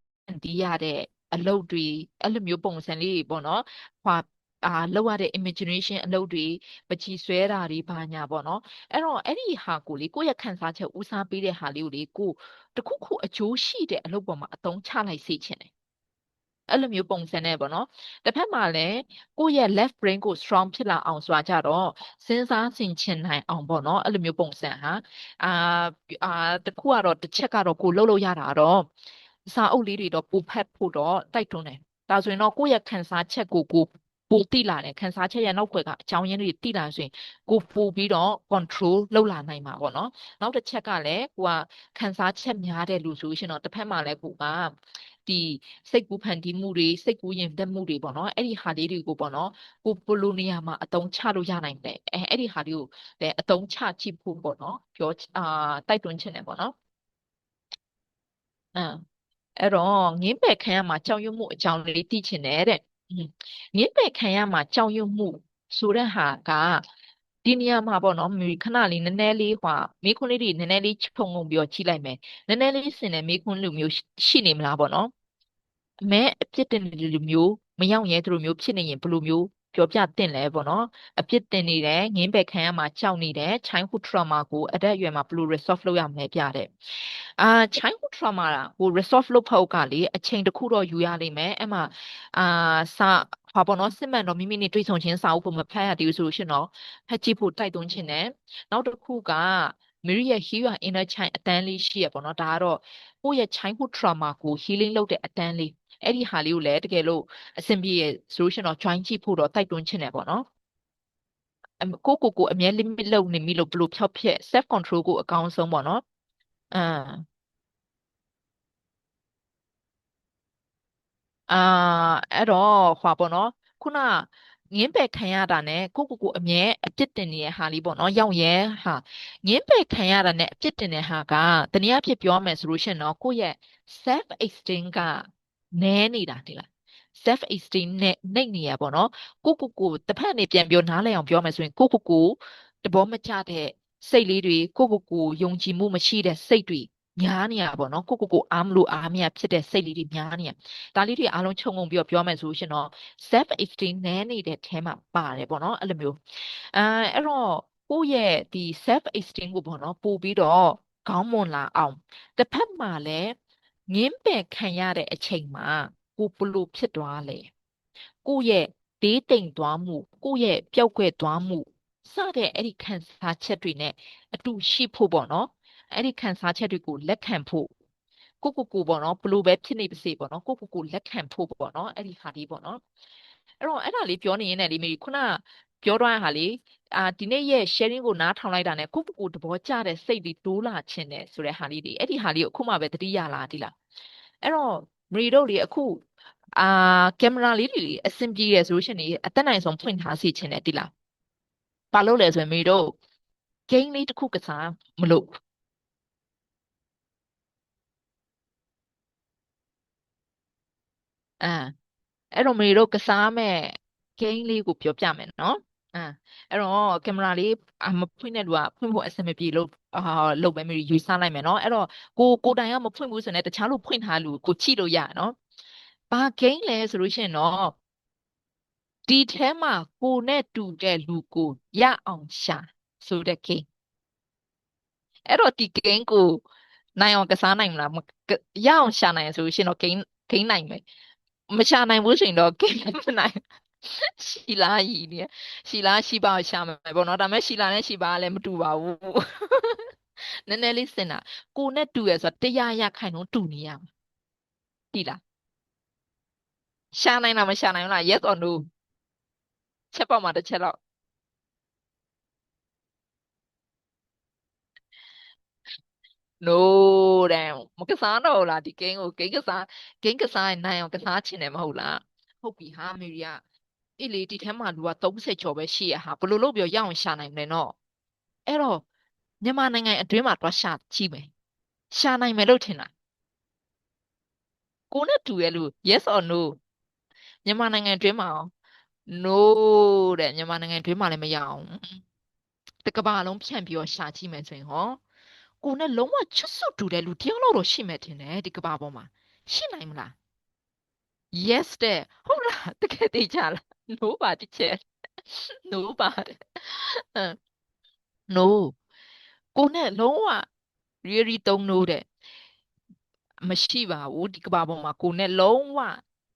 တီးရတဲ့အလုပ်တွေအဲ့လိုမျိုးပုံစံလေးတွေပေါ့နော်ဟွာလောက်ရတဲ့ imagination အလုပ်တွေပကြီးဆွဲတာတွေဘာညာပေါ့နော်အဲ့တော့အဲ့ဒီဟာကိုလေကိုယ့်ရဲ့ခန်းစားချက်ဦးစားပေးတဲ့ဟာလေးကိုလေကိုတခုခုအကျိုးရှိတဲ့အလုပ်ပေါ်မှာအသုံးချလိုက်စေချင်တယ်အဲ့လိုမျိုးပုံစံနဲ့ပေါ့နော်တစ်ဖက်မှာလည်းကိုယ့်ရဲ့ left brain ကို strong ဖြစ်လာအောင်ဆိုတာကြတော့စဉ်းစားဆင်ခြင်နိုင်အောင်ပေါ့နော်အဲ့လိုမျိုးပုံစံဟာအာတခုကတော့တစ်ချက်ကတော့ကိုလှုပ်လို့ရတာတော့စာအုပ်လေးတွေတော့ပူဖတ်ဖို့တော့တိုက်တွန်းတယ်ဒါဆိုရင်တော့ကိုယ့်ရဲ့ခန်းစားချက်ကိုပိုတိလာတယ်ခန်းစားချက်ရဲ့နောက်ွယ်ကအကြောင်းရင်းတွေတိလာဆိုရင်ကိုပို့ပြီးတော့ control လုပ်လာနိုင်မှာပေါ့နော်နောက်တစ်ချက်ကလည်းကိုကခန်းစားချက်များတဲ့လူဆိုရှင်တော့တစ်ဖက်မှာလည်းကိုကဒီစိတ်ကူးဖန်တီးမှုတွေစိတ်ကူးရင်တက်မှုတွေပေါ့နော်အဲ့ဒီဟာလေးတွေကိုပေါ့နော်ကိုပိုလိုနေရာမှာအသုံးချလို့ရနိုင်တယ်အဲ့ဒီဟာလေးကိုလည်းအသုံးချကြည့်ဖို့ပေါ့နော်ပြောတိုက်တွန်းချင်တယ်ပေါ့နော်အဲ့တော့ငင်းပယ်ခံရမှာကြောက်ရွံ့မှုအကြောင်းလေးသိချင်တယ်တဲ့ငင်းပယ်ခံရမှာကြောက်ရွံ့မှုဆိုတဲ့ဟာကဒီနေရာမှာပေါ့နော်မိခဏလေးနည်းနည်းလေးမိခွန်းလေးတွေနည်းနည်းလေးခြုံငုံပြီးတော့ကြည့်လိုက်မယ်နည်းနည်းလေးစင်တဲ့မိခွန်းလိုမျိုးရှိနေမလားပေါ့နော်အမဲအပြစ်တင်တဲ့လူမျိုးမရောက်ရဲသူလိုမျိုးဖြစ်နေရင်ဘယ်လိုမျိုးပြောပြတင်လဲပေါ့နော်အပြစ်တင်နေတယ်ငင်းပယ်ခံရမှာကြောက်နေတယ် childhood trauma ကိုအသက်အရွယ်မှာဘယ်လို resolve လုပ်ရမလဲပြတဲ့childhood trauma ကို resolve လုပ်ဖို့ကလေအချိန်တစ်ခုတော့ယူရလိမ့်မယ်အဲ့မှာဟာပေါ့နော်စစ်မှန်တော့မိမိနဲ့တွေ့ဆုံချင်းစာအုပ်ကိုမဖတ်ရသေးဘူးဆိုရှင်တော့ဖတ်ကြည့်ဖို့တိုက်တွန်းခြင်းနဲ့နောက်တစ်ခုကမိရိရဲ့ heal your inner child အတန်းလေးရှိရပေါ့နော်ဒါကတော့ကိုယ့်ရဲ့ childhood trauma ကို healing လုပ်တဲ့အတန်းလေးအဲ့ဒီဟာလေးကိုလည်းတကယ်လို့အဆင်ပြေဆိုရှင်တော့ join ကြည့်ဖို့တော့တိုက်တွန်းခြင်းနဲ့ပေါ့နော်ကိုအမြဲ limit လုပ်နေမိလို့ဘယ်လိုဖျောက်ဖျက် self control ကိုအကောင်းဆုံးပေါ့နော်အာအဲ့တော့ပေါ့နော်ခုနငင်းပယ်ခံရတာနဲ့ကိုအမြဲအပြစ်တင်နေတဲ့ဟာလေးပေါ့နော်ရောက်ရဲဟာငင်းပယ်ခံရတာနဲ့အပြစ်တင်တဲ့ဟာကတနည်းအားဖြင့်ပြောမယ်ဆိုလို့ရှိရင်တော့ကိုယ့်ရဲ့ self esteem ကနည်းနေတာတိလား self esteem နဲ့နှိပ်နေရပေါ့နော်ကိုတစ်ဖက်အနေပြန်ပြောနားလည်အောင်ပြောမယ်ဆိုရင်ကိုတဘောမကျတဲ့စိတ်လေးတွေကိုယုံကြည်မှုမရှိတဲ့စိတ်တွေများနေရပေါ့နော်ကိုအားမလို့အားမရဖြစ်တဲ့စိတ်လေးတွေများနေရဒါလေးတွေအားလုံးခြုံငုံပြီးတော့ပြောမယ်ဆိုရှင်တော့ self esteem နည်းနေတဲ့ထဲမှာပါတယ်ပေါ့နော်အဲ့လိုမျိုးအဲ့တော့ကိုယ့်ရဲ့ဒီ self esteem ကိုပေါ့နော်ပို့ပြီးတော့ခေါင်းမွန်လာအောင်တစ်ဖက်မှာလည်းငင်းပယ်ခံရတဲ့အချိန်မှာကိုဘလို့ဖြစ်သွားလဲကိုယ့်ရဲ့ဒေးတိမ်သွားမှုကိုယ့်ရဲ့ပျောက်ကွယ်သွားမှုစတဲ့အဲ့ဒီခံစားချက်တွေနဲ့အတူရှိဖို့ပေါ့နော်အဲ့ဒီခံစားချက်တွေကိုလက်ခံဖို့ကိုပေါ့နော်ဘလို့ပဲဖြစ်နေပါစေပေါ့နော်ကိုလက်ခံဖို့ပေါ့နော်အဲ့ဒီဟာလေးပေါ့နော်အဲ့တော့အဲ့ဒါလေးပြောနေရင်လည်းမိခုနပြောတော့ဟာလေးဒီနေ့ရဲ့ sharing ကိုနားထောင်လိုက်တာနဲ့ကိုသဘောကျတဲ့စိတ်တွေတိုးလာခြင်းနဲ့ဆိုတဲ့ဟာလေးတွေအဲ့ဒီဟာလေးကိုအခုမှပဲသတိရလာဒီလားအဲ့တော့မရီတို့လေအခုကင်မရာလေးတွေအဆင်ပြေရဆိုလို့ရှိရင်အသက်နိုင်ဆုံးဖွင့်ထားစီခြင်းနဲ့ဒီလားဘာလို့လဲဆိုရင်မရီတို့ game လေးတစ်ခုကစားမလို့အဲ့တော့မေတို့ကစားမဲ့ game လေးကိုပြောပြမယ်နော်အဲ့တော့ကင်မရာလေးမဖွင့်တဲ့လူကဖွင့်ဖို့အဆင်မပြေလို့လုပ်ပဲမေယူဆလိုက်မယ်နော်အဲ့တော့ကိုတိုင်ကမဖွင့်ဘူးဆိုရင်တခြားလူဖွင့်ထားလူကိုချိလို့ရနော်ဘာ game လဲဆိုလို့ရှိရင်တော့ဒီထဲမှာကိုနဲ့တူတဲ့လူကိုရအောင်ရှာဆိုတဲ့ game အဲ့တော့ဒီ game ကိုနိုင်အောင်ကစားနိုင်မလားရအောင်ရှာနိုင်ဆိုရှင်တော့ game နိုင်မယ်မရှာနိုင်ဘူးဆိုရင်တော့ game မနိုင်ရှီလာကြီးနေရှီလာရှိပါရှာမယ်ပေါ့နော်ဒါပေမဲ့ရှီလာနဲ့ရှီပါကလည်းမတူပါဘူးနည်းနည်းလေးစင်တာကိုနဲ့တူရဆိုတော့100%တူနေရမှာတိလားရှာနိုင်လားမရှာနိုင်ဘူးလား yes or no ချက်ပေါက်မှာတစ်ချက်တော့ no တဲ့မကစားတော့ဘူးလားဒီ game ကို game ကစားရင်နိုင်အောင်ကစားချင်တယ်မဟုတ်လားဟုတ်ပြီဟာမေရီယာ အေးလေဒီထဲမှာလူက30ကျော်ပဲရှိရဟာဘယ်လိုလုပ်ပြီးရအောင်ရှာနိုင်မလဲနော်အဲ့တော့မြန်မာနိုင်ငံအတွင်းမှာတွားရှာကြည့်မယ်ရှာနိုင်မယ်လို့ထင်တာကိုနဲ့တူရဲ့လူ yes or no မြန်မာနိုင်ငံအတွင်းမှာ no တဲ့မြန်မာနိုင်ငံအတွင်းမှာလည်းမရအောင်တကဘာလုံးဖြန့်ပြီးတော့ရှာကြည့်မယ်ဆိုရင်ဟောကိုနဲ့လုံးဝချစ်စွတ်တူတဲ့လူတယောက်လောက်တော့ရှိမယ်ထင်တယ်ဒီကဘာပေါ်မှာရှိနိုင်မလား yes တဲ့ဟုတ်လားတကယ်သိကြလား no ပါတစ်ချက် no ပါno ကိုနဲ့လုံးဝ really သုံး no တဲ့မရှိပါဘူးဒီကဘာပေါ်မှာကိုနဲ့လုံးဝ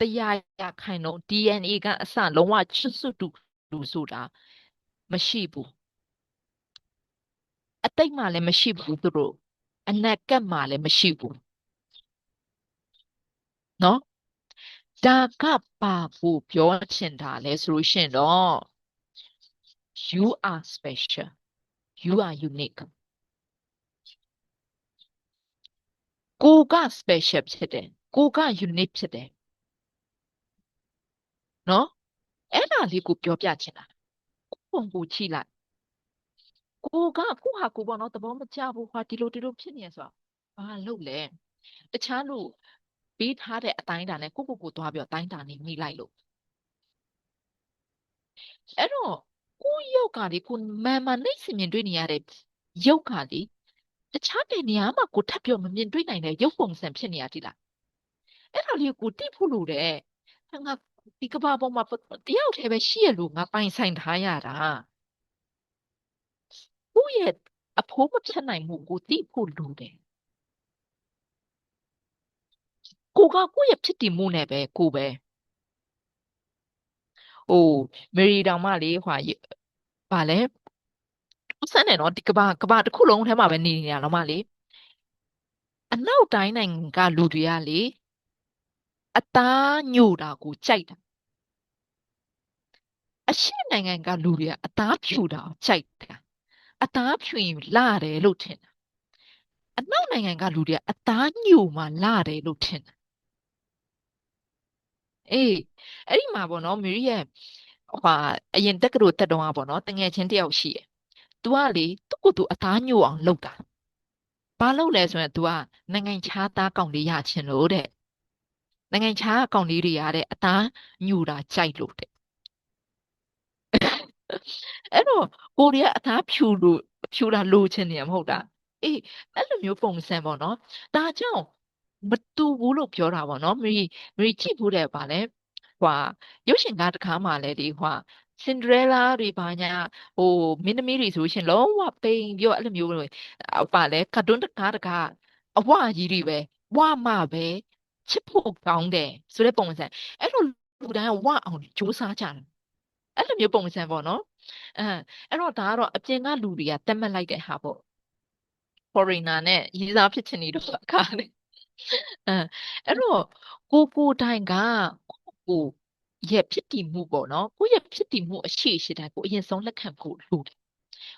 100% DNA ကအစလုံးဝချစ်စွတ်တူလူဆိုတာမရှိဘူးအတိတ်မှာလည်းမရှိဘူးသူတို့အနာဂတ်မှာလည်းမရှိဘူးเนาะဒါကပါဖို့ပြောချင်တာလဲဆိုလို့ရှိရင်တော့ you are special you are unique ကိုက special ဖြစ်တယ်ကိုက unique ဖြစ်တယ်เนาะအဲ့ဒါလေးကိုပြောပြချင်တာပုံကိုကြည့်လိုက်ကိုကကိုဟာကိုပေါ့နော်သဘောမကျဘူးဟာဒီလိုဖြစ်နေရဆိုတော့ဘာလုပ်လဲတခြားလို့ပေးထားတဲ့အတိုင်းတာနဲ့ကိုသွားပြီးတော့တိုင်းတာနေမိလိုက်လို့အဲ့တော့ကိုရုပ်ကလေကိုမှန်နှိမ့်စင်မြင်တွေ့နေရတဲ့ရုပ်ကလေတခြားတဲ့နေရာမှာကိုထပ်ပြီးမမြင်တွေ့နိုင်တဲ့ရုပ်ပုံစံဖြစ်နေရတိလားအဲ့ဒါလေးကိုတိဖို့လို့တဲ့ငါဒီကဘာပေါ်မှာတယောက်တည်းပဲရှိရလို့ငါပိုင်ဆိုင်ထားရတာကိုရဲ့အဖိုးမဖြတ်နိုင်မှုကိုတိဖို့လို့တယ်ကိုကကိုရဲ့ဖြစ်တည်မှုနဲ့ပဲကိုပဲဟိုမေရီတောင်မှလေဟွာဗာလဲဆန်းတယ်နော်ဒီကဘာတစ်ခုလုံးထဲမှာပဲနေနေတာတော့မှလေအနောက်တိုင်းနိုင်ငံကလူတွေကလေအသားညိုတာကိုကြိုက်တာအရှေ့နိုင်ငံကလူတွေကအသားဖြူတာကိုကြိုက်တာအသားဖြူရင်လာတယ်လို့ထင်တာအနောက်နိုင်ငံကလူတွေကအသားညိုမှလာတယ်လို့ထင်တာအေးအဲ့ဒီမှာပေါ့နော်မေရီရဲ့ဟွာအရင်တက္ကသိုလ်တက်တော့ပေါ့နော်တငယ်ချင်းတယောက်ရှိတယ်။ तू ကလေသူ့ကိုယ်သူအသားညိုအောင်လုပ်တာ။ဘာလုပ်လဲဆိုရင် तू ကနိုင်ငံခြားသားကောင်လေးရချင်လို့တဲ့။နိုင်ငံခြားကောင်လေးတွေရတဲ့အသားညိုတာကြိုက်လို့တဲ့။အဲ့တော့ကိုရီးယားအသားဖြူတာလိုချင်နေရမဟုတ်တာ။အေးအဲ့လိုမျိုးပုံစံပေါ့နော်။ဒါကြောင့်မတူဘူးလို့ပြောတာပေါ့နော်။မေရီကြည့်ဘူးတဲ့ပါလဲ။ဟွာရုပ်ရှင်ကားတစ်ခါမှလည်းဒီဟွာစင်ဒရဲလာတွေဘာညာဟိုမင်းသမီးတွေဆိုရှင်လုံးဝပိန်ပြီးတော့အဲ့လိုမျိုးပါလဲကာတွန်းတကားအဝကြီးတွေပဲဝမပဲချစ်ဖို့ကောင်းတယ်ဆိုတဲ့ပုံစံအဲ့လိုလူတိုင်းကဝအောင်ကြိုးစားကြတယ်အဲ့လိုမျိုးပုံစံပေါ့နော်အဲ့တော့ဒါကတော့အပြင်ကလူတွေကတက်မှတ်လိုက်တဲ့ဟာပေါ့ foreigner နဲ့ရေးစားဖြစ်ချင်နေတော့အခါနဲ့အဲ့တော့ကိုတိုင်ကကိုရဲ့ဖြစ်တည်မှုပေါ့နော်ကိုရဲ့ဖြစ်တည်မှုအရှိတိုင်းကိုအရင်ဆုံးလက်ခံဖို့လိုတယ်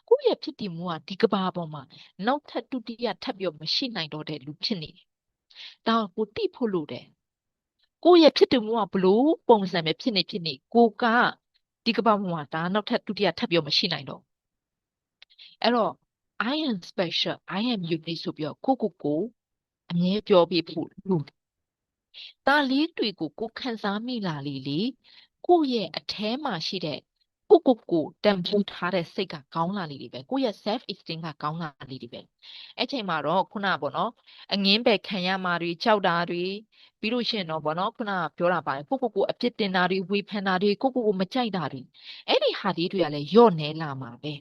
ကိုရဲ့ဖြစ်တည်မှုကဒီကဘာပေါ်မှာနောက်ထပ်ဒုတိယထပ်ပြီးမရှိနိုင်တော့တဲ့လူဖြစ်နေတယ်ဒါကိုသိဖို့လိုတယ်ကိုရဲ့ဖြစ်တည်မှုကဘလို့ပုံစံပဲဖြစ်နေကိုကဒီကဘာပေါ်မှာဒါနောက်ထပ်ဒုတိယထပ်ပြီးမရှိနိုင်တော့အဲ့တော့ I am special I am unique ဆိုပြီးတော့ကိုအမြဲပြောပြီးဖို့လိုတယ်ဒါလေးတွေကိုခံစားမိလာလေကိုရဲ့အထဲမှာရှိတဲ့ကိုတန်ဖိုးထားတဲ့စိတ်ကကောင်းလာလေပဲကိုရဲ့ self esteem ကကောင်းလာလေပဲအဲ့ချိန်မှာတော့ခုနပေါ့နော်အငင်းပဲခံရမှာတွေကြောက်တာတွေပြီးလို့ရှိရင်တော့ပေါ့နော်ခုနပြောတာပါတယ်ကိုအပြစ်တင်တာတွေဝေဖန်တာတွေကိုမကြိုက်တာတွေအဲ့ဒီဟာလေးတွေကလည်းယော့နေလာမှာပဲ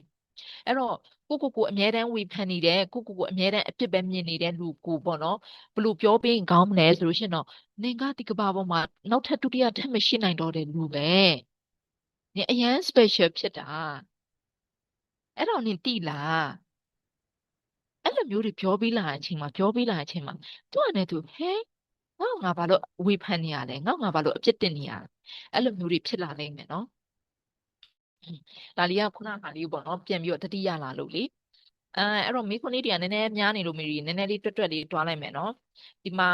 အဲ့တော့ကိုအမြဲတမ်းဝေဖန်နေတယ်ကိုအမြဲတမ်းအပြစ်ပဲမြင်နေတဲ့လူကိုပေါ့နော်ဘလို့ပြောပေးရင်ကောင်းမလဲဆိုလို့ရှိရင်တော့နင်ကဒီကဘာပေါ်မှာနောက်ထပ်ဒုတိယထပ်မရှိနိုင်တော့တဲ့လူပဲနင်အရန် special ဖြစ်တာအဲ့တော့နင်တိလားအဲ့လိုမျိုးတွေပြောပြီးလာတဲ့အချိန်မှာသူကလည်းသူဟဲငါဘာလို့ဝေဖန်နေရလဲငါဘာလို့အပြစ်တင်နေရလဲအဲ့လိုမျိုးတွေဖြစ်လာနိုင်မယ်နော်ဒါလေးကခုနကလေးပေါ့နော်ပြန်ပြီးတော့တတိယလာလို့လေအဲ့တော့မိခွန်းလေးတွေကနည်းနည်းများနေလို့မေရီနည်းနည်းလေးတွတ်လေးတွားလိုက်မယ်နော်ဒီမှာ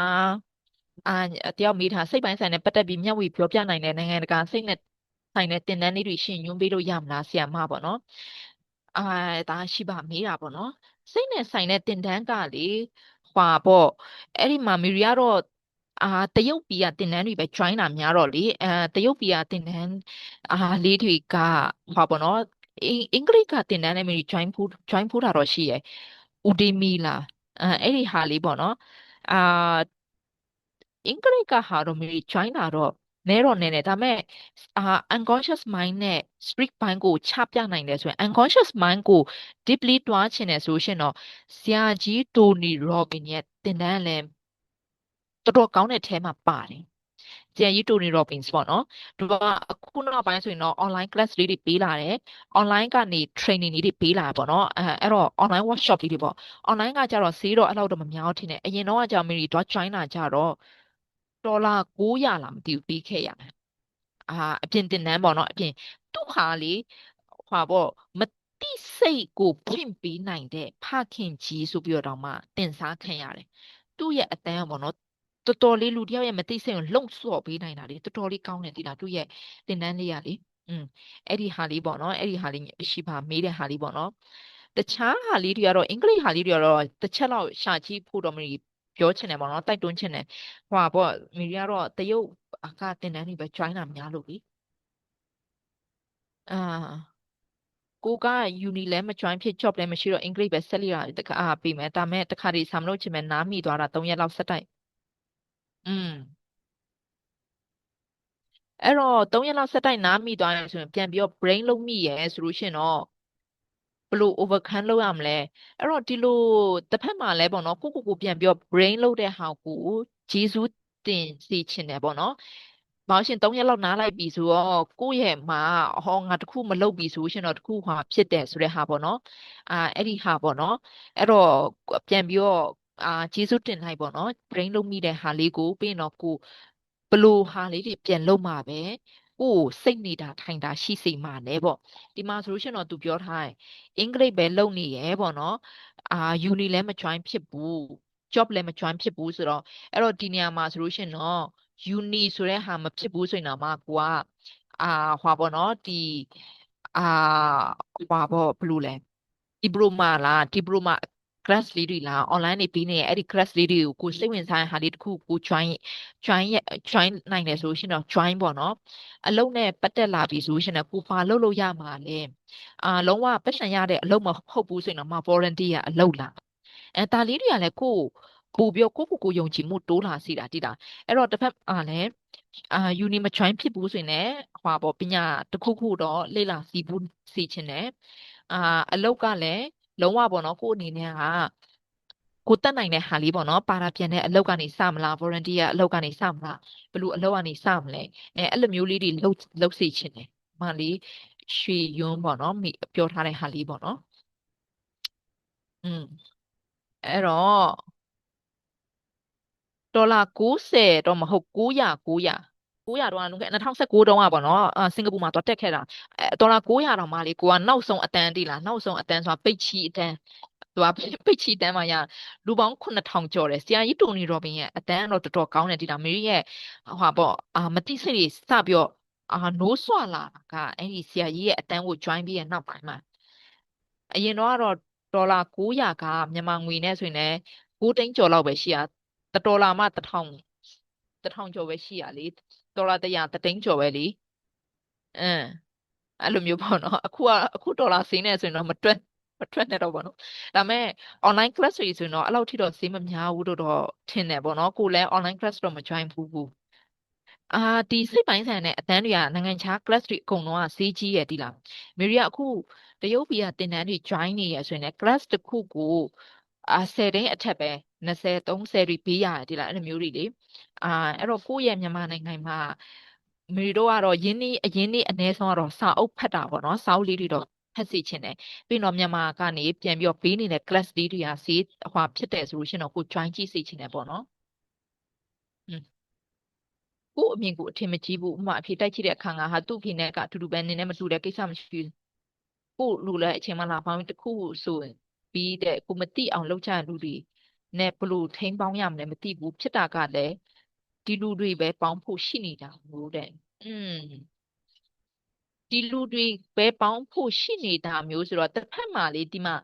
တယောက်မိထားစိတ်ပိုင်းဆိုင်နဲ့ပတ်သက်ပြီးမျက်ဝေပြောပြနိုင်တဲ့နိုင်ငံတကာစိတ်နဲ့ ဆိုင်တဲ့တင်တန်းလေးတွေရှင်ညွှန်းပေးလို့ရမလားဆရာမပေါ့နော်ဒါရှိပါမေးတာပေါ့နော်စိတ်နဲ့ဆိုင်တဲ့တင်တန်းကလေဟွာပေါ့အဲ့ဒီမှာမီရီကတော့တရုတ်ပြည်ကတင်တန်းတွေပဲ join တာများတော့လေတရုတ်ပြည်ကတင်တန်းလေးတွေကဟွာပေါ့နော်အင်္ဂလိပ်ကတင်တန်းနဲ့မီရီ join ဖို့တာတော့ရှိရယ်ဥဒီမီလားအဲ့ဒီဟာလေးပေါ့နော်အာအင်္ဂလိပ်ကဟာတော့မီရီ join တာတော့နဲတော့နဲနေဒါပေမဲ့unconscious mind နဲ့ street mind ကိုချပြနိုင်တယ်ဆိုရင် unconscious mind ကို deeply တွားချင်တယ်ဆိုရှင်တော့ဆရာကြီးတိုနီရောဘင်ရဲ့သင်တန်းလည်းတော်တော်ကောင်းတဲ့ထဲမှာပါတယ်ဆရာကြီးတိုနီရောဘင်စ်ပေါ့နော်သူကအခုနောက်ပိုင်းဆိုရင်တော့ online class လေးတွေပေးလာတယ် online ကနေ training လေးတွေပေးလာပေါ့နော်အဲ့တော့ online workshop လေးတွေပေါ့ online ကကြတော့ဈေးတော့အဲ့လောက်တော့မများဘူးထင်တယ်အရင်တော့ကကြာမီရီတော့ join လာကြတော့ဒေါ်လာ900လားမသိဘူးပေးခဲ့ရတယ်အပြင်တင်တန်းပေါ့နော်အပြင်သူ့ဟာလေဟွာပေါ့မတိစိတ်ကိုဖွင့်ပေးနိုင်တဲ့ဖခင်ကြီးဆိုပြီးတော့မှတင်စားခံရတယ်သူ့ရဲ့အတန်းပေါ့နော်တော်တော်လေးလူတယောက်ရဲ့မတိစိတ်ကိုလှုံ့ဆော်ပေးနိုင်တာလေတော်တော်လေးကောင်းတယ်ဒီလားသူ့ရဲ့တင်တန်းလေးရလေအဲ့ဒီဟာလေးပေါ့နော်အဲ့ဒီဟာလေးရှိပါမေးတဲ့ဟာလေးပေါ့နော်တခြားဟာလေးတွေကတော့အင်္ဂလိပ်ဟာလေးတွေကတော့တစ်ချက်လောက်ရှာကြည့်ဖို့တော့မပြောချင်တယ်ပေါ့နော်တိုက်တွန်းချင်တယ်ဟွာပေါ့မီရီကတော့တရုတ်ကတင်တန်းတွေပဲ join တာများလို့လေကိုက uni လည်းမ join ဖြစ် job လည်းမရှိတော့အင်္ဂလိပ်ပဲဆက်လက်ရတခါပေးမယ်ဒါမဲ့တခါဒီစာမလို့ချင်မယ်နားမိသွားတာ3ရက်လောက်ဆက်တိုက်အဲ့တော့3ရက်လောက်ဆက်တိုက်နားမိသွားရင်ဆိုရင်ပြန်ပြီးတော့ brain လုံးမိရဲဆိုလို့ရှင်တော့ဘလို့ overcome လုပ်ရမလဲအဲ့တော့ဒီလိုတစ်ဖက်မှာလဲပေါ့နော်ကိုပြန်ပြီးတော့ brain လုပ်တဲ့ဟာကိုဂျေဇူးတင်စီချင်တယ်ပေါ့နော်မောင်ရှင်3ရက်လောက်နားလိုက်ပြီဆိုတော့ကိုယ့်ရဲ့မှာဟောငါတခုမလုပ်ပြီဆိုရှင်တော့တခုဟာဖြစ်တယ်ဆိုတဲ့ဟာပေါ့နော်အဲ့ဒီဟာပေါ့နော်အဲ့တော့ပြန်ပြီးတော့ဂျေဇူးတင်လိုက်ပေါ့နော် brain လုံးမိတဲ့ဟာလေးကိုပြီးရင်တော့ကိုဘလို့ဟာလေးတွေပြန်လုပ်မှာပဲကိုစိတ်နေတာထိုင်တာရှိစိတ်မှာလဲပေါ့ဒီမှာဆိုလို့ရှင်တော့သူပြောထားတယ်အင်္ဂလိပ်ပဲလုပ်နေရဲပေါ့နော်uni လည်းမ join ဖြစ်ဘူး job လည်းမ join ဖြစ်ဘူးဆိုတော့အဲ့တော့ဒီနေရာမှာဆိုလို့ရှင်တော့ uni ဆိုတဲ့ဟာမဖြစ်ဘူးဆိုရင်တော့မှကိုကဟွာပေါ့နော်ဒီဟွာပေါ့ဘယ်လိုလဲဒီပရိုမာလားဒီပရိုမာ class လေးတွေလား online နေပြီးနေအဲ့ဒီ class လေးတွေကိုကိုစိတ်ဝင်စားတဲ့ဟာလေးတစ်ခုကို join နိုင်တယ်ဆိုရှင်တော့ join ပေါ့နော်အလုပ်နဲ့ပတ်သက်လာပြီဆိုရှင်တော့ကိုပါလုပ်လို့ရမှာလေလုံးဝပတ်စံရတဲ့အလုပ်မဟုတ်ဘူးဆိုရင်တော့မ volunteer အလုပ်လားဒါလေးတွေကလည်းကိုပို့ပြီးကိုယုံကြည်မှုတိုးလာစေတာတိတာအဲ့တော့တစ်ဖက်လည်းuni မ join ဖြစ်ဘူးဆိုရင်လည်းဟွာပေါ့ပညာတစ်ခုခုတော့လေ့လာစီဘူးစီချင်တယ်အလုပ်ကလည်းလုံးဝပေါ့နော်ကိုအနေနဲ့ကကိုတက်နိုင်တဲ့ဟာလေးပေါ့နော်ပါတာပြန်တဲ့အလုပ်ကနေစမလား volunteer အလုပ်ကနေစမလားဘယ်လိုအလုပ်ကနေစမလဲအဲ့လိုမျိုးလေးတွေလုပ်စီချင်တယ်မလေးရွှေယွန်းပေါ့နော်မိပြောထားတဲ့ဟာလေးပေါ့နော်အဲ့တော့ဒေါ်လာ90တော့မဟုတ်900တော့ကလွန်ခဲ့2019တုန်းကပေါ့နော်စင်ကာပူမှာတော့တက်ခဲ့တာဒေါ်လာ900တောင်မှလေကိုကနောက်ဆုံးအတန်းတိလားနောက်ဆုံးအတန်းဆိုတာပိတ်ချီအတန်းသူကပိတ်ချီတန်းမှာရလူပေါင်း9000ကျော်တယ်ဆရာကြီးတိုနီရောဘင်ရဲ့အတန်းတော့တော်တော်ကောင်းတယ်ဒီလားမေရီရဲ့ဟွာပေါ့မတိစိတ်တွေစပြီးတော့နိုးဆွလာကအဲ့ဒီဆရာကြီးရဲ့အတန်းကို join ပြီးရဲ့နောက်ပိုင်းမှာအရင်တော့ကတော့ဒေါ်လာ900ကမြန်မာငွေနဲ့ဆိုရင်လည်း9သိန်းကျော်လောက်ပဲရှိရဒေါ်လာမှ1000ကျော်ပဲရှိရလေဒေါ်လာ100သိန်းကျော်ပဲလေအဲ့လိုမျိုးပေါ့နော်အခုဒေါ်လာဈေးနဲ့ဆိုရင်တော့မတွက်နဲ့တော့ပေါ့နော်ဒါပေမဲ့ online class တွေဆိုရင်တော့အဲ့လောက်ထိတော့ဈေးမများဘူးတော့ထင်တယ်ပေါ့နော်ကိုလည်း online class တော့မ join ဘူးဒီစိတ်ပိုင်းဆိုင်တဲ့အတန်းတွေကနိုင်ငံခြား class တွေအကုန်လုံးကဈေးကြီးရည်ဒီလားမေရီကအခုတရုတ်ပြည်ကသင်တန်းတွေ join နေရဆိုရင်လည်း class တစ်ခုကို10သိန်းအထက်ပဲ20 30တွေပေးရတယ်ဒီလားအဲ့လိုမျိုးတွေလေအဲ့တော့ကိုယ့်ရဲ့မြန်မာနိုင်ငံမှာမေရီတို့ကတော့အရင်နေ့အနည်းဆုံးကတော့စာအုပ်ဖတ်တာပေါ့နော်စာအုပ်လေးတွေတော့ဖတ်စီချင်တယ်ပြီးတော့မြန်မာကနေပြန်ပြီးတော့ပေးနေတဲ့ class လေးတွေကဈေးဟွာဖြစ်တယ်ဆိုလို့ရှိရင်တော့ကို join ကြည့်စီချင်တယ်ပေါ့နော်ကို့အမြင်ကိုအထင်မကြီးဘူးဥမာအဖေတိုက်ကြည့်တဲ့အခါကဟာသူ့အဖေနဲ့ကအတူတူပဲနင်းနဲ့မတူတဲ့ကိစ္စမရှိဘူးကို့လူလည်းအချိန်မှလာပေါင်းတစ်ခုဆိုရင်ပြီးတဲ့ကိုမသိအောင်လုပ်ချင်လူတွေနဲ့ဘလို့ထိန်းပေါင်းရမလဲမသိဘူးဖြစ်တာကလည်းဒီလူတွေပဲပေါင်းဖို့ရှိနေတာလို့တဲ့ ဒီလူတွေပဲပေါင်းဖို့ရှိနေတာမျိုးဆိုတော့တစ်ဖက်မှာလေဒီမှာ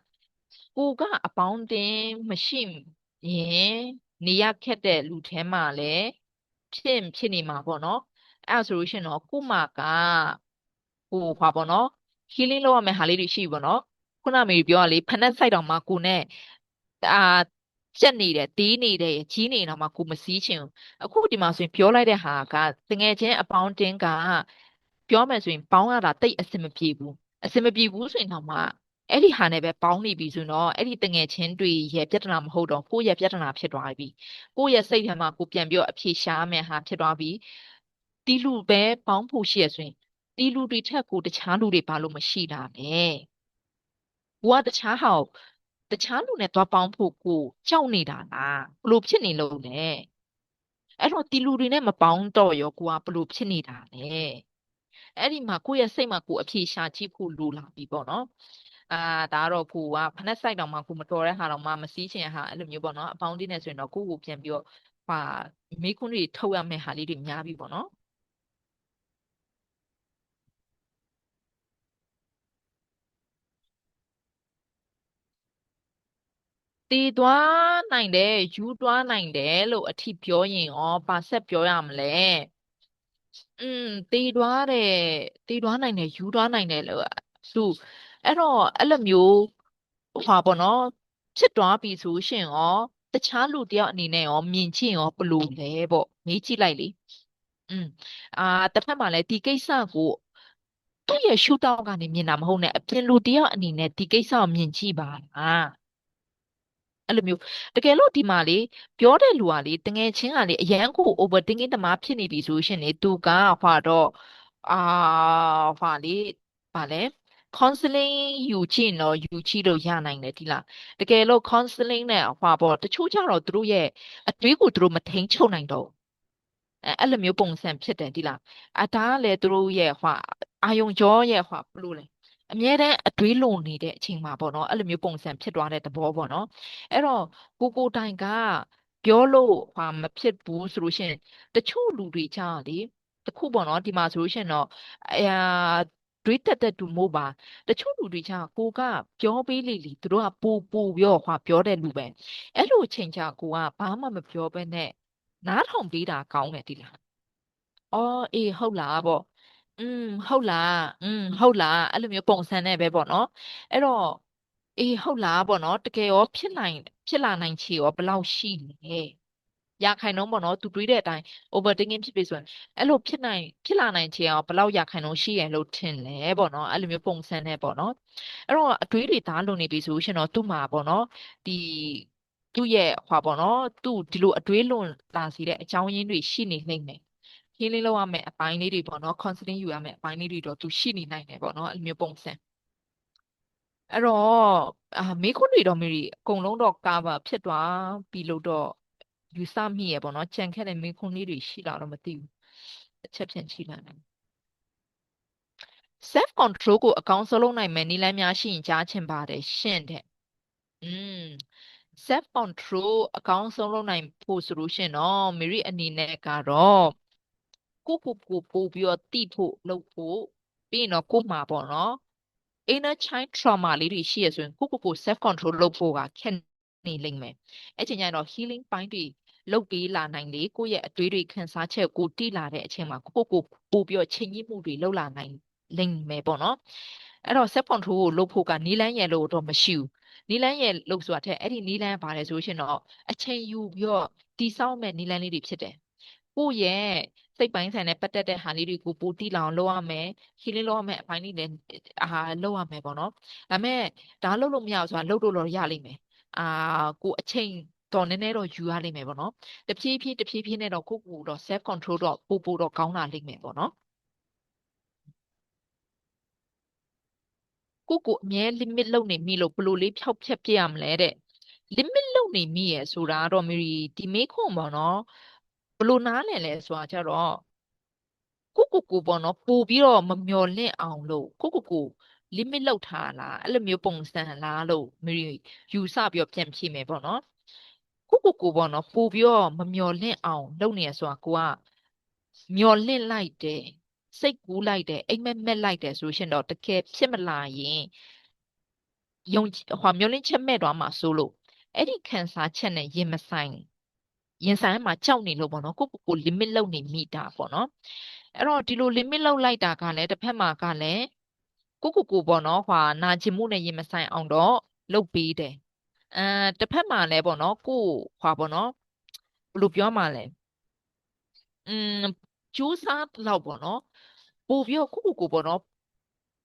ကိုကအပေါင်းတင်မရှိရင်နေရခက်တဲ့လူထဲမှာလည်းဖြစ်နေမှာပေါ့နော်အဲ့ဒါဆိုလို့ရှိရင်တော့ကိုမကဟိုပါပေါ့နော် healing လုပ်ရမယ့်ဟာလေးတွေရှိပေါ့နော်ခုနမေပြောရလေဖက်နှက်ဆိုင်တောင်မှကိုနဲ့ကြက်နေတယ်တီးနေတယ်ကြီးနေတော့မှကိုမစည်းချင်ဘူးအခုဒီမှာဆိုရင်ပြောလိုက်တဲ့ဟာကတငယ်ချင်းအပေါင်းတင်ကပြောမယ်ဆိုရင်ပေါင်းရတာတိတ်အဆင်မပြေဘူးအဆင်မပြေဘူးဆိုရင်တော့မှအဲ့ဒီဟာနဲ့ပဲပေါင်းနေပြီဆိုတော့အဲ့ဒီတငယ်ချင်းတွေရဲ့ပြဿနာမဟုတ်တော့ကိုယ့်ရဲ့ပြဿနာဖြစ်သွားပြီကိုယ့်ရဲ့စိတ်ထဲမှာကိုပြန်ပြီးအဖြေရှာမယ်ဟာဖြစ်သွားပြီတီလူပဲပေါင်းဖို့ရှိရဆိုရင်တီလူတွေထက်ကိုတခြားလူတွေဘာလို့မရှိတာလဲကိုကတခြားလူနဲ့သွားပေါင်းဖို့ကိုကြောက်နေတာလားဘလို့ဖြစ်နေလို့လဲအဲ့တော့တီလူတွေနဲ့မပေါင်းတော့ရောကိုကဘလို့ဖြစ်နေတာလဲအဲ့ဒီမှာကိုယ့်ရဲ့စိတ်မှာကိုအဖြေရှာကြည့်ဖို့လိုလာပြီပေါ့နော်ဒါကတော့ကိုကဖနက်ဆိုင်တောင်မှကိုမတော်တဲ့ဟာတောင်မှမစည်းချင်ဟာအဲ့လိုမျိုးပေါ့နော်အပေါင်းတင်းနေဆိုရင်တော့ကိုကိုပြန်ပြီးတော့မိခွန်းတွေထုတ်ရမယ့်ဟာလေးတွေများပြီပေါ့နော်တည်သွားနိုင်တယ်ယူသွားနိုင်တယ်လို့အထိပြောရင်ရောပါဆက်ပြောရမလဲတည်သွားနိုင်တယ်ယူသွားနိုင်တယ်လို့သူအဲ့တော့အဲ့လိုမျိုးပေါ့နော်ဖြစ်သွားပြီဆိုရှင်ရောတခြားလူတယောက်အနေနဲ့ရောမြင်ချင်းရောဘလို့လဲပေါ့မေးကြည့်လိုက်လေอืมတစ်ဖက်မှာလည်းဒီကိစ္စကိုသူ့ရဲ့ရှုထောင့်ကနေမြင်တာမဟုတ်နဲ့အပြင်လူတယောက်အနေနဲ့ဒီကိစ္စကိုမြင်ကြည့်ပါလားအဲ့လိုမျိုးတကယ်လို့ဒီမှာလေပြောတဲ့လူကလေတငယ်ချင်းကလေအရန်ကို overthinking တမားဖြစ်နေပြီဆိုရှင်လေသူကတော့အာလေဗာလဲ counseling ယူကြည့်တော့ယူကြည့်လို့ရနိုင်တယ်ဒီလားတကယ်လို့ counseling နဲ့ပေါ့တချို့ကျတော့သူတို့ရဲ့အတွေးကိုသူတို့မထိန်ချုပ်နိုင်တော့အဲ့လိုမျိုးပုံစံဖြစ်တယ်ဒီလားဒါကလည်းသူတို့ရဲ့အာယုံကြောရဲ့ဘယ်လိုလဲအမြဲတမ်းအတွေးလွန်နေတဲ့အချိန်မှာပေါ့နော်အဲ့လိုမျိုးပုံစံဖြစ်သွားတဲ့သဘောပေါ့နော်အဲ့တော့ကိုတိုင်ကပြောလို့မဖြစ်ဘူးဆိုလို့ရှိရင်တချို့လူတွေကြာလေတခုပေါ့နော်ဒီမှာဆိုလို့ရှိရင်တော့တွေးတက်တူမို့ပါတချို့လူတွေကြာကိုကပြောပေးလေသူတို့ကပူပြောပြောတဲ့လူပဲအဲ့လိုအချိန်ကြာကိုကဘာမှမပြောဘဲနဲ့နားထောင်ပေးတာကောင်းတယ်ဒီလားအော်အေးဟုတ်လားပေါ့ဟုတ်လားဟုတ်လားအဲ့လိုမျိုးပုံစံနဲ့ပဲပေါ့နော်အဲ့တော့အေးဟုတ်လားပေါ့နော်တကယ်ရောဖြစ်လာနိုင်ချေရောဘယ်လောက်ရှိလဲရာခိုင်နှုန်းပေါ့နော်သူတွေးတဲ့အတိုင်း overthinking ဖြစ်ပြီဆိုရင်အဲ့လိုဖြစ်လာနိုင်ချေရောဘယ်လောက်ရာခိုင်နှုန်းရှိရလို့ထင်လဲပေါ့နော်အဲ့လိုမျိုးပုံစံနဲ့ပေါ့နော်အဲ့တော့အတွေးတွေသားလုံနေပြီဆိုရှင်တော့သူ့မှာပေါ့နော်ဒီသူ့ရဲ့ပေါ့နော်သူ့ဒီလိုအတွေးလွန်လာစေတဲ့အကြောင်းရင်းတွေရှိနေနိုင်မယ်healing လုပ်ရမယ့်အပိုင်းလေးတွေပေါ့နော် counseling ယူရမယ့်အပိုင်းလေးတွေတော့သူရှိနေနိုင်တယ်ပေါ့နော်အဲ့လိုမျိုးပုံစံအဲ့တော့မေးခွန်းတွေတော့မေရီအကုန်လုံးတော့ cover ဖြစ်သွားပြီလို့တော့ယူဆမိရပေါ့နော်ကြံခဲ့တဲ့မေးခွန်းလေးတွေရှိလာတော့မသိဘူးတစ်ချက်ပြန်ကြည့်လိုက်မယ် self control ကိုအကောင်းဆုံးလုပ်နိုင်မယ်နည်းလမ်းများရှိရင်ကြားချင်ပါတယ်ရှင့်တဲ့self control အကောင်းဆုံးလုပ်နိုင်ဖို့ဆိုလို့ရှင်တော့မေရီအနေနဲ့ကတော့ကိုပို့ပြီးတော့တိဖို့လုပ်ဖို့ပြီးရင်တော့ကိုမှာပေါ့နော် inner child trauma လေးတွေရှိရဆိုရင်ကို self control လုပ်ဖို့ကခက်နေလိမ့်မယ်အဲ့ချိန်ကျရင်တော့ healing ပိုင်းတွေလုပ်ပေးလာနိုင်လေကိုယ့်ရဲ့အတွေးတွေခံစားချက်ကိုတိလာတဲ့အချိန်မှာကိုပို့ပြီးတော့ချိန်ညှိမှုတွေလုပ်လာနိုင်လိမ့်မယ်ပေါ့နော်အဲ့တော့ self control ကိုလုပ်ဖို့ကနီးလန်းရယ်လို့တော့မရှိဘူးနီးလန်းရယ်လို့ဆိုတာထက်အဲ့ဒီနီးလန်းပါတယ်ဆိုရှင်တော့အချိန်ယူပြီးတော့တိစောက်မဲ့နီးလန်းလေးတွေဖြစ်တယ်ကိုယ့်ရဲ့စိတ်ပိုင်းဆိုင်နဲ့ပတ်သက်တဲ့ဟာလေးတွေကိုပိုတိလောင်လုပ်ရမယ် healing လုပ်ရမယ်အပိုင်းလေးလည်းလုပ်ရမယ်ပေါ့နော်ဒါပေမဲ့ဒါလုပ်လို့မရဘူးဆိုတာလုပ်လို့ရလိမ့်မယ်ကိုအချိန်တော့နည်းနည်းတော့ယူရလိမ့်မယ်ပေါ့နော်တဖြည်းဖြည်းနဲ့တော့ကိုတော့ self control တော့ပိုတော့ကောင်းလာလိမ့်မယ်ပေါ့နော်ကိုအမြဲ limit လုပ်နေမိလို့ဘယ်လိုလေးဖျောက်ဖျက်ပြရမလဲတဲ့ limit လုပ်နေမိရယ်ဆိုတာတော့မီဒီမေးခွန်းပေါ့နော်ဘယ်လိုနားလည်လဲဆိုတာကြတော့ကိုပေါ့နော်ပို့ပြီးတော့မမျော်လင့်အောင်လို့ကို limit လောက်ထားလားအဲ့လိုမျိုးပုံစံလားလို့မီယူဆပြီးတော့ပြန်ဖြေမယ်ပေါ့နော်ကိုပေါ့နော်ပို့ပြီးတော့မမျော်လင့်အောင်လုပ်နေရဆိုတာကိုကမျော်လင့်လိုက်တယ် စိတ်ကူးလိုက်တယ်အိမ်မက်မက်လိုက်တယ်ဆိုရှင်တော့တကယ်ဖြစ်မလာရင်ယုံမျောလင့်ချက်မဲ့သွားမှာဆိုလို့အဲ့ဒီခံစားချက်နဲ့ရင်ဆိုင်မှာကြောက်နေလို့ပေါ့နော်ကို limit လုပ်နေမိတာပေါ့နော်အဲ့တော့ဒီလို limit လုပ်လိုက်တာကလည်းတစ်ဖက်မှာကလည်းကိုပေါ့နော်နာကျင်မှုနဲ့ရင်ဆိုင်အောင်တော့လုပ်ပေးတယ်တစ်ဖက်မှာလည်းပေါ့နော်ပေါ့နော်ဘယ်လိုပြောမှလဲကြိုးစားတော့ပေါ့နော်ပို့ပြီးတော့ကိုပေါ့နော်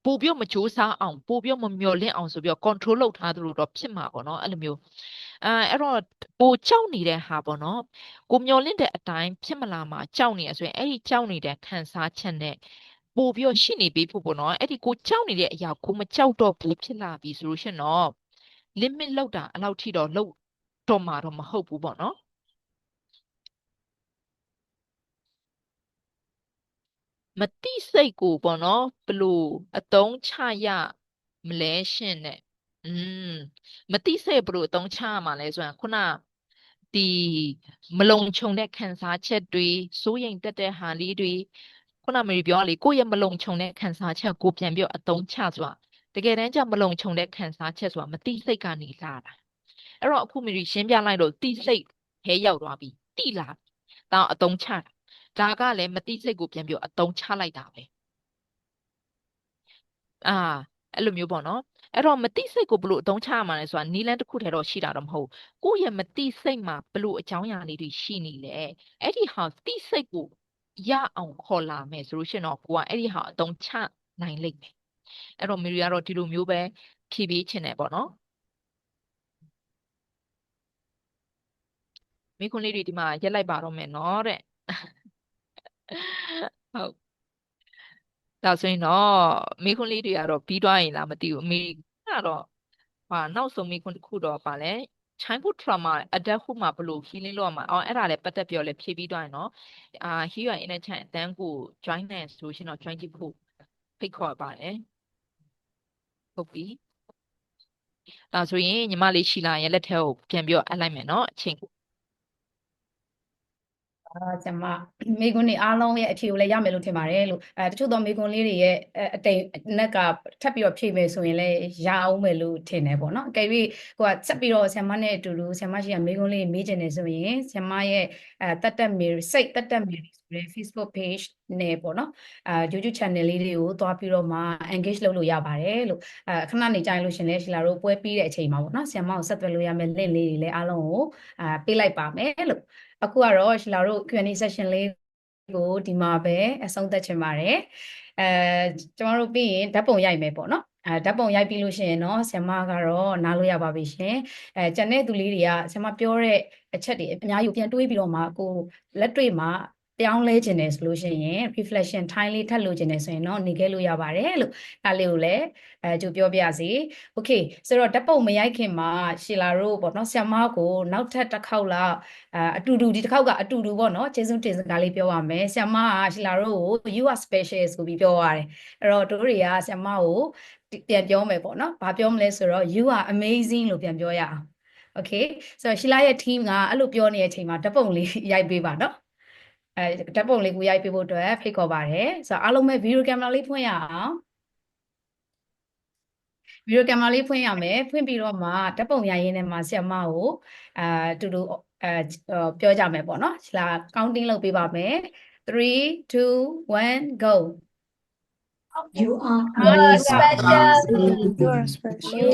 ပို့ပြီးမကြိုးစားအောင်ပို့ပြီးမမျော်လင့်အောင်ဆိုပြီးတော့ control လုပ်ထားသလိုတော့ဖြစ်မှာပေါ့နော်အဲ့လိုမျိုးအဲ့တော့ပိုကြောက်နေတဲ့ဟာပေါ့နော်ကိုမျော်လင့်တဲ့အတိုင်းဖြစ်မလာမှာကြောက်နေရဆိုရင်အဲ့ဒီကြောက်နေတဲ့ခံစားချက်နဲ့ပို့ပြီးတော့ရှိနေပြီဖို့ပေါ့နော်အဲ့ဒီကိုကြောက်နေတဲ့အရာကိုမကြောက်တော့ဘူးဖြစ်လာပြီဆိုလို့ရှင်တော့ limit လောက်တာအဲ့လောက်ထိတော့လောက်တော့မှာတော့မဟုတ်ဘူးပေါ့နော်မတိစိတ်ကိုပေါ့နော်ဘလို့အတုံးချရမလဲရှင်နဲ့မတိစိတ်ဘလို့အတုံးချရမှာလဲဆိုရင်ခုနဒီမလုံခြုံတဲ့ခံစားချက်တွေစိုးရိမ်တက်တဲ့ဟာလေးတွေခုနမေပြောလေကိုယ့်ရဲ့မလုံခြုံတဲ့ခံစားချက်ကိုပြန်ပြီးအတုံးချဆိုတာတကယ်တမ်းကျမလုံခြုံတဲ့ခံစားချက်ဆိုတာမတိစိတ်ကနေလာတာအဲ့တော့အခုမေရှင်းပြလိုက်လို့တိစိတ်ခဲရောက်သွားပြီတိလာတောင်းအတုံးချတာဒါကလည်းမတိစိတ်ကိုပြန်ပြီးအတုံးချလိုက်တာပဲအဲ့လိုမျိုးပေါ့နော်အဲ့တော့မတိစိတ်ကိုဘလို့အတုံးချရမှာလဲဆိုတာနီလန်းတစ်ခုတည်းတော့ရှိတာတော့မဟုတ်ကိုယ့်ရဲ့မတိစိတ်မှာဘလို့အကြောင်းအရာလေးတွေရှိနေလဲအဲ့ဒီဟာတိစိတ်ကိုရအောင်ခေါ်လာမယ်ဆိုလို့ရှိရင်တော့ကိုကအဲ့ဒီဟာအတုံးချနိုင်လိမ့်မယ်အဲ့တော့မေရီကတော့ဒီလိုမျိုးပဲဖြည့်ပေးချင်တယ်ပေါ့နော်မိခွန်းလေးတွေဒီမှာရက်လိုက်ပါတော့မယ်နော်တဲ့ဟုတ်ဒါဆိုရင်တော့မိခွန်းလေးတွေကတော့ပြီးသွားရင်လားမသိဘူးအမေကတော့နောက်ဆုံးမိခွန်းတစ်ခုတော့ပါလဲ childhood trauma adulthood မှာဘယ်လို healing လုပ်ရမှာအဲ့ဒါလည်းပတ်သက်ပြောလဲဖြည့်ပြီးသွားရင်နော်heal your inner child အတန်းကို join နေဆိုရှင်တော့ join ကြည့်ဖို့ဖိတ်ခေါ်ပါတယ်ဟုတ်ပြီဒါဆိုရင်ညီမလေးရှိလာရင်လက်ထဲကိုပြန်ပြီးအပ်လိုက်မယ်နော်အချိန်ကျမမိကွန်းတွေအားလုံးရဲ့အဖြေကိုလည်းရမယ်လို့ထင်ပါတယ်လို့တချို့သောမိကွန်းလေးတွေရဲ့အတိတ်နက်ကထပ်ပြီးတော့ဖြည့်မယ်ဆိုရင်လည်းရအောင်မယ်လို့ထင်တယ်ပေါ့နော်အကယ်၍ကိုကဆက်ပြီးတော့ဆ iam မနဲ့အတူတူဆ iam မရှိရမိကွန်းလေးမေးချင်တယ်ဆိုရင်ဆ iam မရဲ့တက်တက်မေစိတ်တက်တက်မေဆိုတဲ့ Facebook page နဲ့ပေါ့နော်YouTube channel လေးတွေကိုသွားပြီးတော့မှ engage လုပ်လို့ရပါတယ်လို့ခဏနေကြလို့ရှင်လဲရှီလာတို့ပွဲပြီးတဲ့အချိန်မှာပေါ့နော်ဆ iam မကိုဆက်သွယ်လို့ရမယ် link လေးတွေလည်းအားလုံးကိုပေးလိုက်ပါမယ်လို့အခုကတော့ရှီလာတို့ Q&A session လေးကိုဒီမှာပဲအဆုံးသတ်ချင်ပါတယ်ကျမတို့ပြီးရင်ဓာတ်ပုံရိုက်မယ်ပေါ့နော်ဓာတ်ပုံရိုက်ပြီးလို့ရှိရင်တော့ဆ iam မကတော့နားလို့ရပါပြီရှင်ကျန်တဲ့သူလေးတွေကဆ iam မပြောတဲ့အချက်တွေအများကြီးပြန်တွေးပြီးတော့မှကိုလက်တွေ့မှာပြောင်းလဲခြင်းတယ်ဆိုလို့ရှိရင် reflection time လေးထပ်လို့ခြင်းတယ်ဆိုရင်တော့နေခဲ့လို့ရပါတယ်လို့ဒါလေးကိုလည်းကြိုပြောပြစီ okay ဆိုတော့ဓာတ်ပုံမရိုက်ခင်မှာရှီလာတို့ပေါ့နော်ဆ iam မကိုနောက်ထပ်တစ်ခေါက်လောက်အတူတူဒီတစ်ခေါက်ကအတူတူပေါ့နော်ကျေးဇူးတင်စကားလေးပြောပါမယ်ဆ iam မကရှီလာတို့ကို you are special ဆိုပြီးပြောရတယ်အဲ့တော့တို့တွေကဆ iam မကိုပြန်ပြောမယ်ပေါ့နော်ဘာပြောမလဲဆိုတော့ you are amazing လို့ပြန်ပြောရအောင် okay ဆိုတော့ရှီလာရဲ့ team ကအဲ့လိုပြောနေတဲ့အချိန်မှာဓာတ်ပုံလေးရိုက်ပေးပါနော်ဓာတ်ပုံလေးကိုရိုက်ပေးဖို့အတွက်ဖိတ်ခေါ်ပါတယ်ဆိုတော့အားလုံးပဲဗီဒီယိုကင်မရာလေးဖွင့်ရအောင်ဗီဒီယိုကင်မရာလေးဖွင့်ရမယ်ဖွင့်ပြီးတော့မှဓာတ်ပုံရိုက်ရင်းနဲ့မှဆ iam မကိုတူတူပြောကြမယ်ပေါ့နော်လာ counting လုပ်ပေးပါမယ် 3 2 1 go You are special. You are special.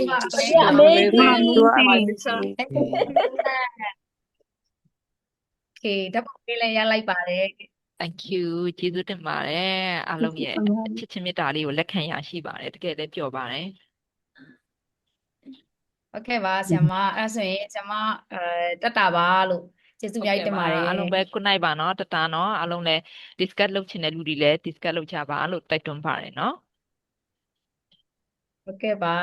Amazing. You are amazing. Okay ဓာတ်ပုံလေးလည်းရလိုက်ပါတယ် thank you ကျေးဇူးတင်ပါတယ်အားလုံးရဲ့ချစ်ချင်းမေတ္တာလေးကိုလက်ခံရရှိပါတယ်တကယ်လည်းပျော်ပါတယ်ဟုတ်ကဲ့ပါဆ iam မအဲ့ဆိုရင်ဆ iam မတက်တာပါလို့ကျေးဇူးအများကြီးတင်ပါတယ် အားလုံးပဲ good night ပါနော်တတနော်အားလုံးလည်း discuss လုပ်ချင်တဲ့လူတွေလည်း discuss လုပ်ကြပါလို့တိုက်တွန်းပါတယ်နော်ဟုတ်ကဲ့ပါ